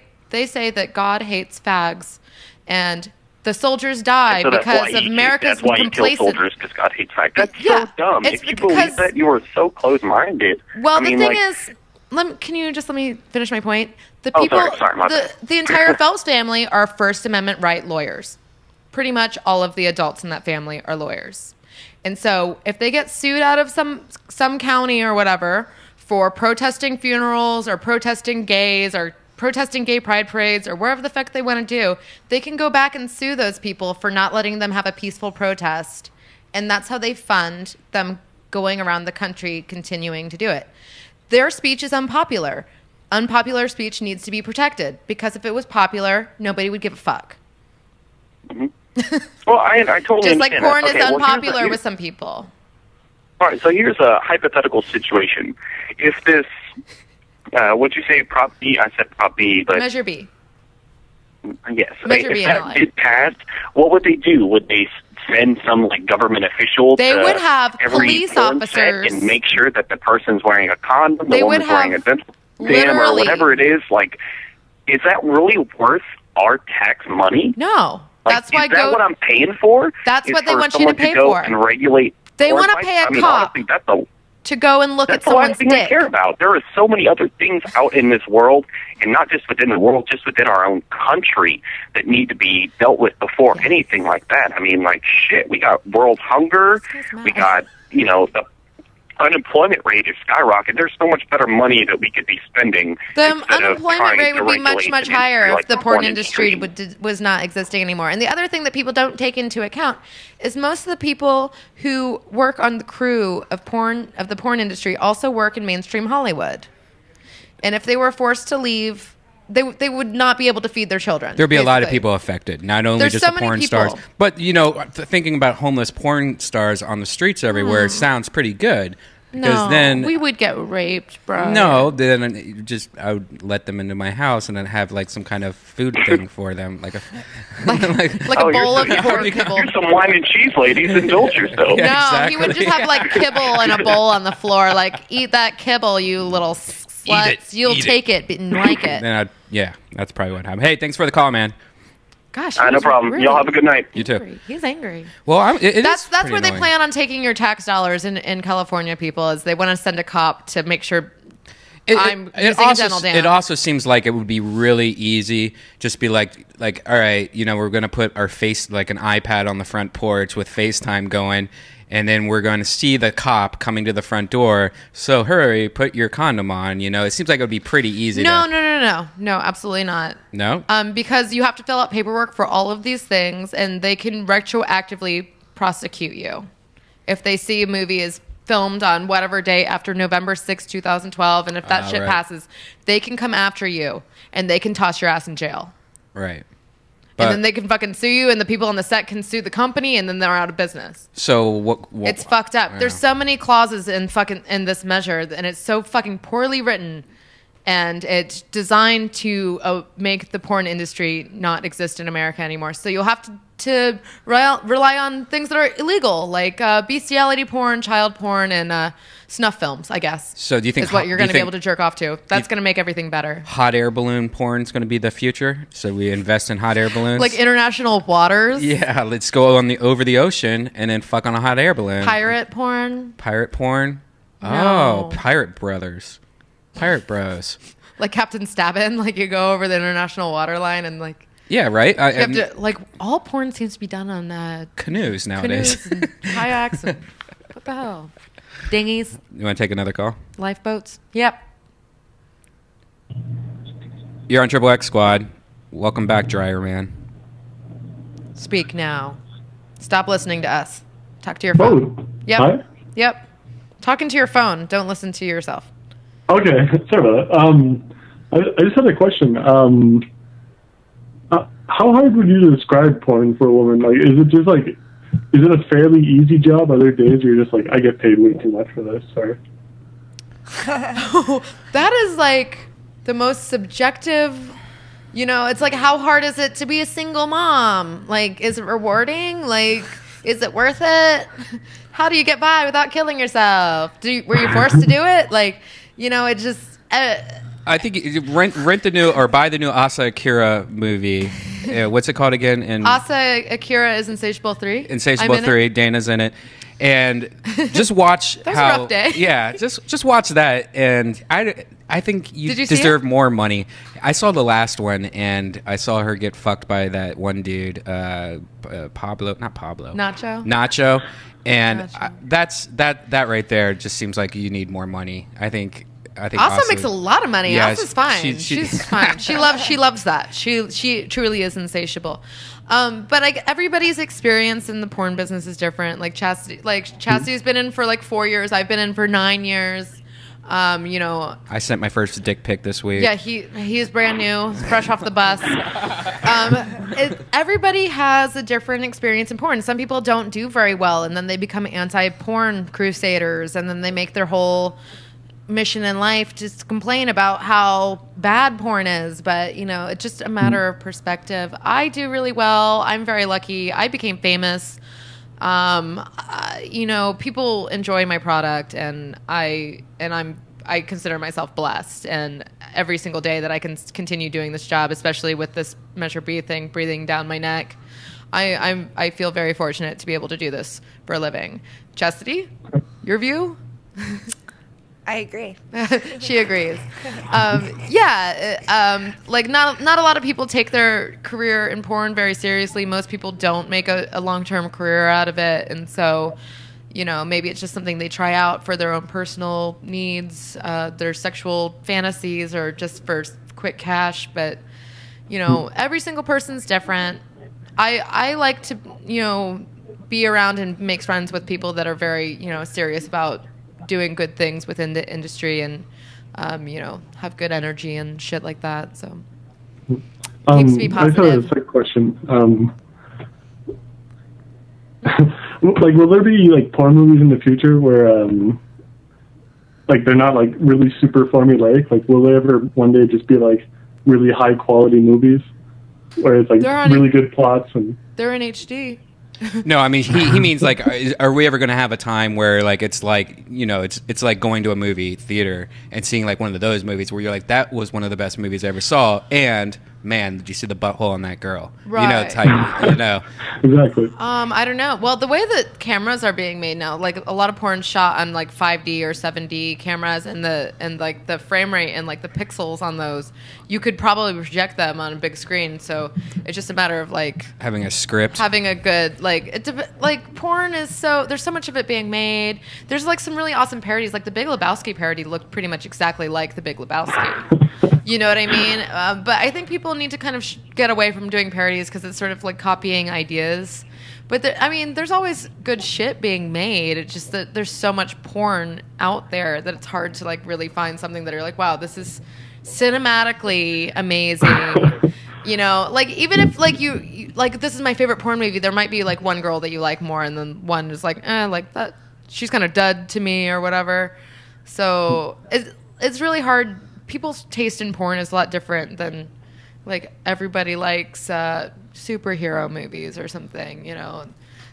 Speaker 2: say that God hates fags, and the soldiers die because of America's complacent.
Speaker 9: That's why you kill soldiers, because God hates fags. That's so dumb. If you believe that, you are so close-minded.
Speaker 2: Well, the thing is, can you just let me finish my point? The people, the entire Phelps family are First Amendment right lawyers. Pretty much all of the adults in that family are lawyers. And so if they get sued out of some county or whatever for protesting funerals or protesting gays or protesting gay pride parades or wherever the fuck they want to do, they can go back and sue those people for not letting them have a peaceful protest. And that's how they fund them going around the country continuing to do it. Their speech is unpopular. Unpopular speech needs to be protected because if it was popular, nobody would give a fuck.
Speaker 9: Mm-hmm. Well, I totally
Speaker 2: just like porn is unpopular
Speaker 9: here's
Speaker 2: with some people.
Speaker 9: All right, so here's a hypothetical situation. If this what'd you say, Prop B? I said Prop B, but...
Speaker 2: Measure B.
Speaker 9: Yes.
Speaker 2: Measure B
Speaker 9: if that did pass, what would they do? Would they send some, government official
Speaker 2: They
Speaker 9: to
Speaker 2: would have
Speaker 9: every
Speaker 2: police
Speaker 9: porn
Speaker 2: officers...
Speaker 9: set and make sure that the person's wearing a condom,
Speaker 2: they
Speaker 9: the
Speaker 2: would
Speaker 9: woman's wearing a dental dam, or whatever it is? Is that really worth our tax money?
Speaker 2: No. That's why
Speaker 9: is that what I'm paying for?
Speaker 2: That's what they want you to pay
Speaker 9: go
Speaker 2: for.
Speaker 9: And regulate
Speaker 2: they want to pay a cop
Speaker 9: honestly,
Speaker 2: to go and look at someone's dick.
Speaker 9: That's the last thing I care about. There are so many other things out in this world, and not just within the world, just within our own country, that need to be dealt with before anything like that. I mean, shit, we got world hunger, we got, the unemployment rate is skyrocketing. There's so much better money that we could be spending.
Speaker 2: The unemployment rate would be much, much higher if the porn industry was not existing anymore. And the other thing that people don't take into account is most of the people who work on the crew of the porn industry also work in mainstream Hollywood. And if they were forced to leave, they would not be able to feed their children.
Speaker 1: There'd be a lot of people affected, not only just the porn stars, but thinking about homeless porn stars on the streets everywhere sounds pretty good. Because then
Speaker 2: we would get raped, bro.
Speaker 1: No, then I would let them into my house and then have some kind of food thing for them, like a
Speaker 2: bowl of pork kibble.
Speaker 9: Here's some wine and cheese, ladies. Indulge yourself.
Speaker 2: No, exactly. He would just have kibble in a bowl on the floor, eat that kibble, you little sluts. You'll take it and like it.
Speaker 1: Then that's probably what happened. Hey, thanks for the call, man.
Speaker 2: Gosh,
Speaker 9: no problem. Y'all have a good night.
Speaker 1: You too.
Speaker 2: He's angry.
Speaker 1: Well,
Speaker 2: that's where they plan on taking your tax dollars in California. People is they want to send a cop to make sure I'm using a dental dam.
Speaker 1: It also seems like it would be really easy. Just be all right, we're gonna put our face an iPad on the front porch with FaceTime going. And then we're going to see the cop coming to the front door. So hurry, put your condom on. It seems like it would be pretty easy.
Speaker 2: No, absolutely not.
Speaker 1: No?
Speaker 2: Because you have to fill out paperwork for all of these things, and they can retroactively prosecute you. If they see a movie is filmed on whatever day after November 6, 2012, and if that shit passes, they can come after you, and they can toss your ass in jail.
Speaker 1: Right.
Speaker 2: And then they can fucking sue you, and the people on the set can sue the company, and then they're out of business.
Speaker 1: So what
Speaker 2: it's fucked up. There's so many clauses in this measure, and it's so fucking poorly written, and it's designed to make the porn industry not exist in America anymore. So you'll have to rely on things that are illegal, like bestiality porn, child porn, and snuff films, I guess.
Speaker 1: So do you think
Speaker 2: is what you're going to be able to jerk off to? That's going to make everything better.
Speaker 1: Hot air balloon porn is going to be the future. So we invest in hot air balloons,
Speaker 2: like international waters.
Speaker 1: Yeah, let's go over the ocean and then fuck on a hot air balloon.
Speaker 2: Pirate porn.
Speaker 1: No. Oh, pirate brothers, pirate bros.
Speaker 2: Like Captain Stabbin, you go over the international waterline and
Speaker 1: Yeah, right.
Speaker 2: You have to, all porn seems to be done on
Speaker 1: canoes nowadays.
Speaker 2: Canoes and kayaks and what the hell? Dinghies.
Speaker 1: You want to take another call?
Speaker 2: Lifeboats. Yep.
Speaker 1: You're on XXX Squad. Welcome back, Dryer Man.
Speaker 2: Speak now. Stop listening to us. Talk to your phone. Yep.
Speaker 12: Hi?
Speaker 2: Yep. Talking to your phone. Don't listen to yourself.
Speaker 12: Okay, sorry about that. I just had a question. How hard would you describe porn for a woman? Like, is it a fairly easy job? Are there days where you're just like, I get paid way too much for this? Sorry.
Speaker 2: That is like the most subjective, it's like, how hard is it to be a single mom? Like, is it rewarding? Like, is it worth it? How do you get by without killing yourself? Were you forced to do it? Like, it just...
Speaker 1: I think rent the new or buy the new Asa Akira movie. What's it called again?
Speaker 2: Asa Akira is Insatiable 3.
Speaker 1: Insatiable 3. Dana's in it. And just watch
Speaker 2: That was
Speaker 1: how...
Speaker 2: a rough day.
Speaker 1: Yeah, just watch that. And I think you deserve more money. I saw the last one, and I saw her get fucked by that one dude, Pablo. Not Pablo. Nacho. And that right there just seems like you need more money. I think
Speaker 2: Asa makes a lot of money.
Speaker 1: Yeah,
Speaker 2: Asa's fine. She's fine. She loves that. She truly is insatiable. But like everybody's experience in the porn business is different. Like Chastity's been in for like 4 years. I've been in for 9 years.
Speaker 1: I sent my first dick pic this week.
Speaker 2: Yeah, he's brand new, fresh off the bus. Everybody has a different experience in porn. Some people don't do very well, and then they become anti-porn crusaders, and then they make their whole mission in life just to complain about how bad porn is. But it's just a matter of perspective. I do really well. I'm very lucky. I became famous. People enjoy my product, and I consider myself blessed. And every single day that I can continue doing this job, especially with this Measure B thing breathing down my neck, I feel very fortunate to be able to do this for a living. Chastity, your view?
Speaker 3: I agree.
Speaker 2: She agrees. Like not a lot of people take their career in porn very seriously. Most people don't make a long-term career out of it. And so, maybe it's just something they try out for their own personal needs, their sexual fantasies, or just for quick cash. But, every single person's different. I like to, be around and make friends with people that are very, serious about doing good things within the industry, and have good energy and shit like that. So keeps me positive.
Speaker 12: I just have a second question. Like, will there be like porn movies in the future where like they're not like really super formulaic? Like, will they ever one day just be like really high quality movies where it's like really good plots and
Speaker 2: they're in HD?
Speaker 1: No, I mean he means like, are we ever going to have a time where like it's like it's like going to a movie theater and seeing like one of those movies where you're like, that was one of the best movies I ever saw, and man, did you see the butthole on that girl?
Speaker 2: Right.
Speaker 12: Exactly.
Speaker 2: I don't know. Well, the way that cameras are being made now, like a lot of porn shot on like 5D or 7D cameras, and like the frame rate and like the pixels on those, you could probably project them on a big screen. So it's just a matter of like
Speaker 1: having a script,
Speaker 2: having a good like porn is so, there's so much of it being made. There's like some really awesome parodies. Like the Big Lebowski parody looked pretty much exactly like the Big Lebowski. You know what I mean? But I think people need to kind of get away from doing parodies because it's sort of like copying ideas. But there's always good shit being made. It's just that there's so much porn out there that it's hard to like really find something that you're like, wow, this is cinematically amazing. Like even if like you like, this is my favorite porn movie, there might be like one girl that you like more, and then one is like, like that, she's kind of dud to me or whatever. So it's really hard. People's taste in porn is a lot different than like everybody likes superhero movies or something.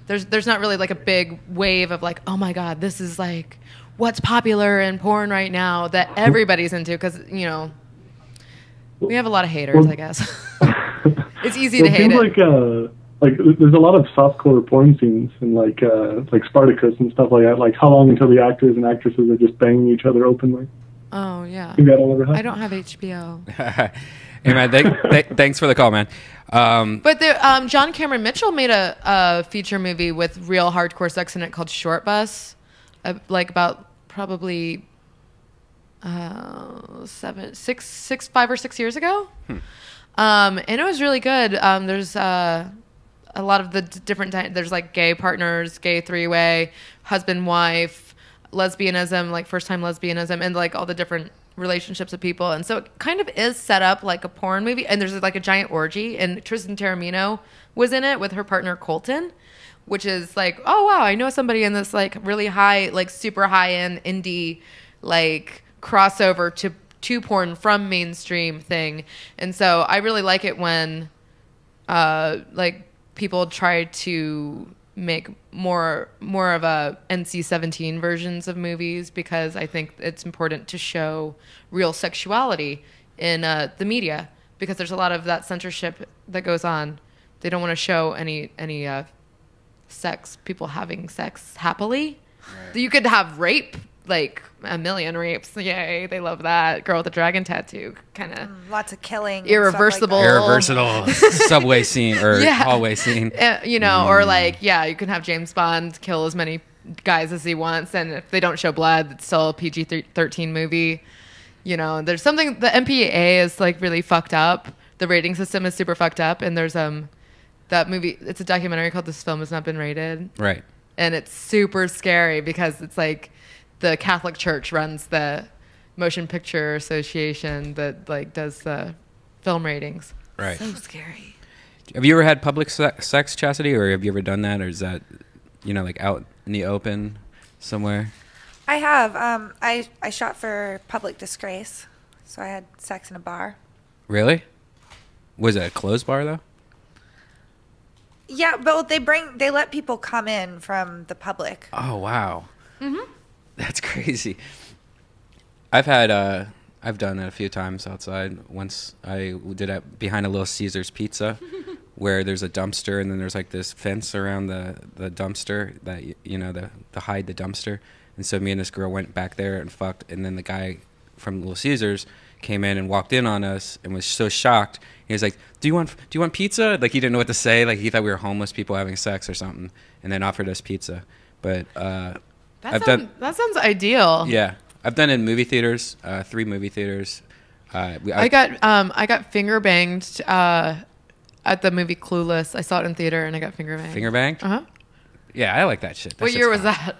Speaker 2: There's not really like a big wave of like, oh my god, this is like what's popular in porn right now that everybody's into, because we have a lot of haters, I guess. It's easy to hate it.
Speaker 12: Like there's a lot of softcore porn scenes in like Spartacus and stuff like that. Like, how long until the actors and actresses are just banging each other openly?
Speaker 2: Oh yeah.
Speaker 12: I
Speaker 2: don't have HBO.
Speaker 1: Hey man, thanks for the call, man.
Speaker 2: But John Cameron Mitchell made a feature movie with real hardcore sex in it called Short Bus, like about probably 5 or 6 years ago. And it was really good. There's a a lot of the different there's like gay partners, gay three-way, husband, wife, lesbianism, like first-time lesbianism, and like all the different relationships of people. And so it kind of is set up like a porn movie. And there's like a giant orgy, and Tristan Taormino was in it with her partner Colton, which is like, oh wow, I know somebody in this like really high, like super high-end indie like crossover to porn from mainstream thing. And so I really like it when like people try to make more of a NC-17 versions of movies, because I think it's important to show real sexuality in the media, because there's a lot of that censorship that goes on. They don't want to show any sex, people having sex happily. Right. You could have rape, like a million rapes. Yay, they love that. Girl with the dragon tattoo, kind of.
Speaker 3: Lots of killing.
Speaker 2: Irreversible.
Speaker 1: Irreversible subway scene or hallway scene.
Speaker 2: You know, or like, you can have James Bond kill as many guys as he wants, and if they don't show blood, it's still a PG-13 movie. You know, there's something, the MPAA is like really fucked up. The rating system is super fucked up, and there's that movie, it's a documentary called This Film Has Not Been Rated. Right. And it's super scary because it's like the Catholic Church runs the Motion Picture Association that like does the film ratings.
Speaker 1: Right.
Speaker 2: So scary.
Speaker 1: Have you ever had public sex, Chastity, or have you ever done that, or is that, you know, like out in the open somewhere?
Speaker 3: I have. I shot for Public Disgrace, so I had sex in a bar.
Speaker 1: Really? Was it a closed bar though?
Speaker 3: Yeah, but they let people come in from the public.
Speaker 1: Oh wow. Mm-hmm. That's crazy. I've done it a few times outside. Once I did it behind a Little Caesars Pizza, where there's a dumpster and then there's like this fence around the dumpster that to hide the dumpster. And so me and this girl went back there and fucked, and then the guy from Little Caesars came in and walked in on us and was so shocked. He was like, "Do you want pizza?" Like he didn't know what to say. Like he thought we were homeless people having sex or something, and then offered us pizza. But
Speaker 2: that sounds ideal.
Speaker 1: Yeah, I've done it in movie theaters, 3 movie theaters.
Speaker 2: I got finger banged at the movie Clueless. I saw it in theater and I got finger banged.
Speaker 1: Finger banged?
Speaker 2: Uh huh.
Speaker 1: Yeah, I like that shit.
Speaker 2: What year was that?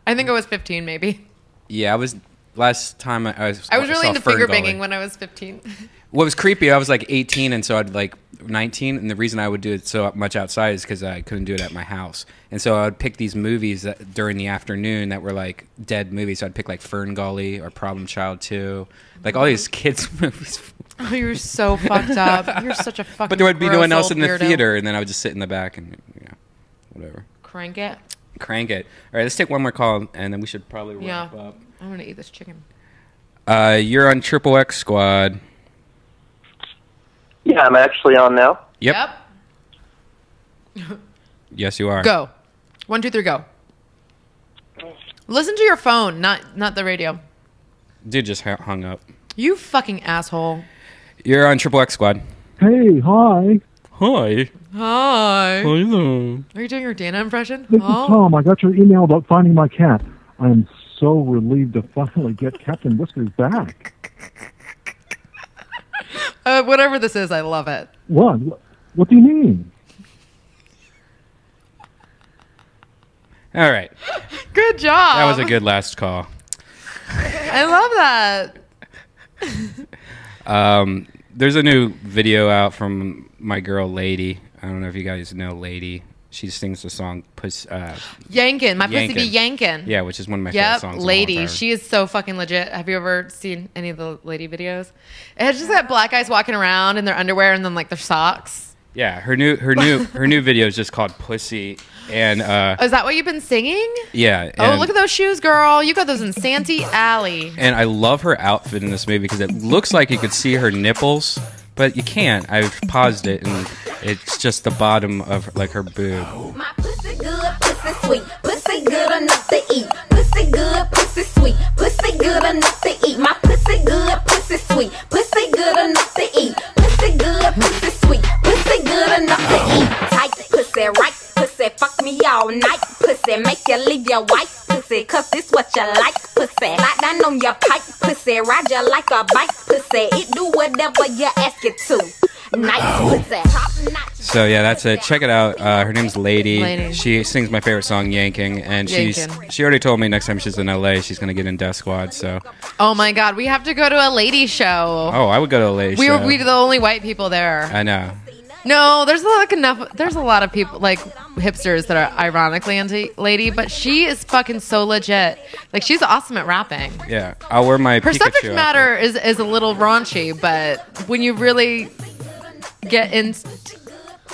Speaker 2: I think I was 15, maybe.
Speaker 1: Yeah, I was. Last time I was
Speaker 2: really into finger banging when I was 15.
Speaker 1: What was creepy, I was like 18, and so I'd like 19, and the reason I would do it so much outside is because I couldn't do it at my house. And so I would pick these movies during the afternoon that were like dead movies. So I'd pick like Fern Gully or Problem Child 2, like all these kids movies.
Speaker 2: Oh, you're so fucked up. You're such a fucking.
Speaker 1: But there would be no one else in the
Speaker 2: weirdo.
Speaker 1: theater, and then I would just sit in the back and whatever.
Speaker 2: Crank it.
Speaker 1: All right, let's take one more call, and then we should probably wrap up.
Speaker 2: I'm gonna eat this chicken.
Speaker 1: You're on XXX Squad.
Speaker 8: Yeah, I'm actually on now.
Speaker 1: Yep. Yes, you are.
Speaker 2: Go. 1, 2, 3, go. Listen to your phone, not the radio.
Speaker 1: Dude just hung up.
Speaker 2: You fucking asshole.
Speaker 1: You're on XXX Squad.
Speaker 12: Hey, hi.
Speaker 1: Hi.
Speaker 2: Hi.
Speaker 12: Hello.
Speaker 2: Are you doing your Dana impression?
Speaker 12: This is Tom. I got your email about finding my cat. I am so relieved to finally get Captain Whiskers back.
Speaker 2: Whatever this is, I love it.
Speaker 12: What? What do you mean?
Speaker 1: All right.
Speaker 2: Good job.
Speaker 1: That was a good last call.
Speaker 2: I love
Speaker 1: that. There's a new video out from my girl Lady. I don't know if you guys know Lady. She sings the song
Speaker 2: Yankin'. My pussy be yankin'.
Speaker 1: Yeah, which is one of my favorite songs.
Speaker 2: Lady. She is so fucking legit. Have you ever seen any of the Lady videos? It's just that black guys walking around in their underwear and then like their socks.
Speaker 1: Yeah, her new video is just called Pussy. And
Speaker 2: is that what you've been singing?
Speaker 1: Yeah.
Speaker 2: Oh, look at those shoes, girl. You got those in Santee Alley.
Speaker 1: And I love her outfit in this movie because it looks like you could see her nipples, but you can't. I've paused it and it's just the bottom of like her boob.
Speaker 13: My pussy good, pussy sweet, pussy good enough to eat. Pussy good, pussy sweet, pussy good enough to eat. My pussy good, pussy sweet, pussy good enough to eat. Pussy good, pussy sweet, pussy good enough to eat. Tight pussy, right pussy, fuck me all night. Pussy, make you leave your wife. Pussy, cause this what you like. Pussy, slide down on your pipe. Pussy, ride you like a bike. Pussy, it do whatever you ask it to. Nice pussy.
Speaker 1: So yeah, that's it. Check it out. Her name's Lady.
Speaker 2: Lady.
Speaker 1: She sings my favorite song, Yanking, and
Speaker 2: Yankin'.
Speaker 1: she already told me next time she's in LA, she's gonna get in Death Squad. So
Speaker 2: Oh my God, we have to go to a lady show.
Speaker 1: oh, I would go to a Lady show.
Speaker 2: We're the only white people there.
Speaker 1: I know.
Speaker 2: No, there's There's a lot of people like hipsters that are ironically into Lady, but she is fucking so legit. Like she's awesome at rapping.
Speaker 1: Yeah, I'll wear my
Speaker 2: Her
Speaker 1: Pikachu
Speaker 2: subject
Speaker 1: outfit.
Speaker 2: matter is a little raunchy, but when you really get in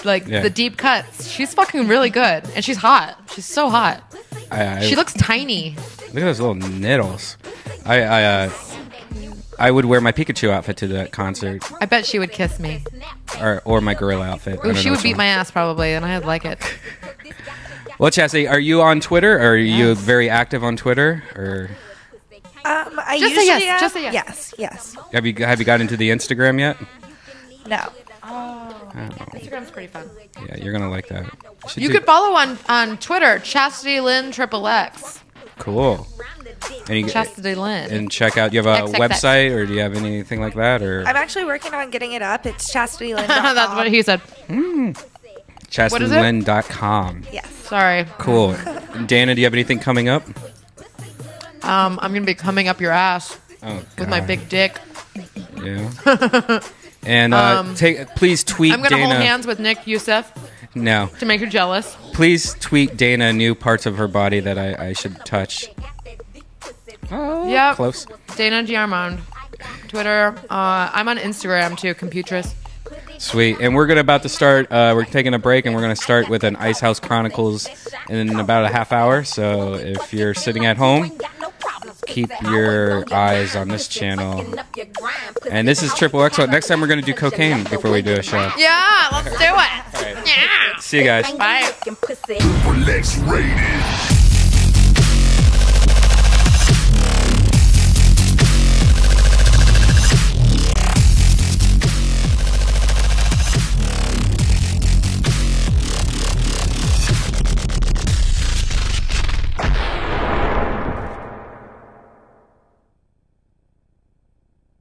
Speaker 2: the deep cuts, she's fucking really good, and she's hot. She's so hot. She looks tiny.
Speaker 1: Look at those little niddles. I would wear my Pikachu outfit to that concert,
Speaker 2: I bet she would kiss me.
Speaker 1: or my gorilla outfit. I
Speaker 2: Ooh,
Speaker 1: don't
Speaker 2: she
Speaker 1: know
Speaker 2: would
Speaker 1: which
Speaker 2: beat
Speaker 1: one.
Speaker 2: my ass probably, and I'd like it.
Speaker 1: Well, Chastity, are you on Twitter? Or are you very active on Twitter? Or
Speaker 3: I
Speaker 2: Just say
Speaker 3: usually
Speaker 2: yes,
Speaker 3: am.
Speaker 2: just say yes.
Speaker 3: Yes.
Speaker 1: have you got into the Instagram yet?
Speaker 3: No.
Speaker 2: Instagram's pretty fun.
Speaker 1: Yeah, you're gonna like that.
Speaker 2: You could follow on Twitter, Chastity Lynn XXX.
Speaker 1: Cool. And you,
Speaker 2: Chastity Lynn.
Speaker 1: and check out. You have a
Speaker 2: XXX.
Speaker 1: website, or do you have anything like that, or
Speaker 3: I'm actually working on getting it up. It's chastitylynn.com.
Speaker 2: That's what he said.
Speaker 1: ChastityLynn.com.
Speaker 3: Yes.
Speaker 2: Sorry.
Speaker 1: Cool. Dana, do you have anything coming up?
Speaker 2: I'm gonna be coming up your ass
Speaker 1: Oh,
Speaker 2: with my
Speaker 1: God.
Speaker 2: big dick.
Speaker 1: Yeah. And please tweet
Speaker 2: I'm gonna
Speaker 1: Dana.
Speaker 2: hold hands with Nick Youssef
Speaker 1: No.
Speaker 2: to make her jealous.
Speaker 1: Please tweet Dana new parts of her body that I should touch. Oh,
Speaker 2: Yep.
Speaker 1: close.
Speaker 2: Dana Giarmond. Twitter. I'm on Instagram too, Computress.
Speaker 1: Sweet. And we're about to start. We're taking a break, and we're going to start with an Ice House Chronicles in about a half hour. So if you're sitting at home, keep your eyes on this channel. And this is XXX. Next time we're going to do cocaine before we do a show.
Speaker 2: Yeah, let's do it. Yeah.
Speaker 1: See you guys.
Speaker 2: Bye.
Speaker 14: Lex rated.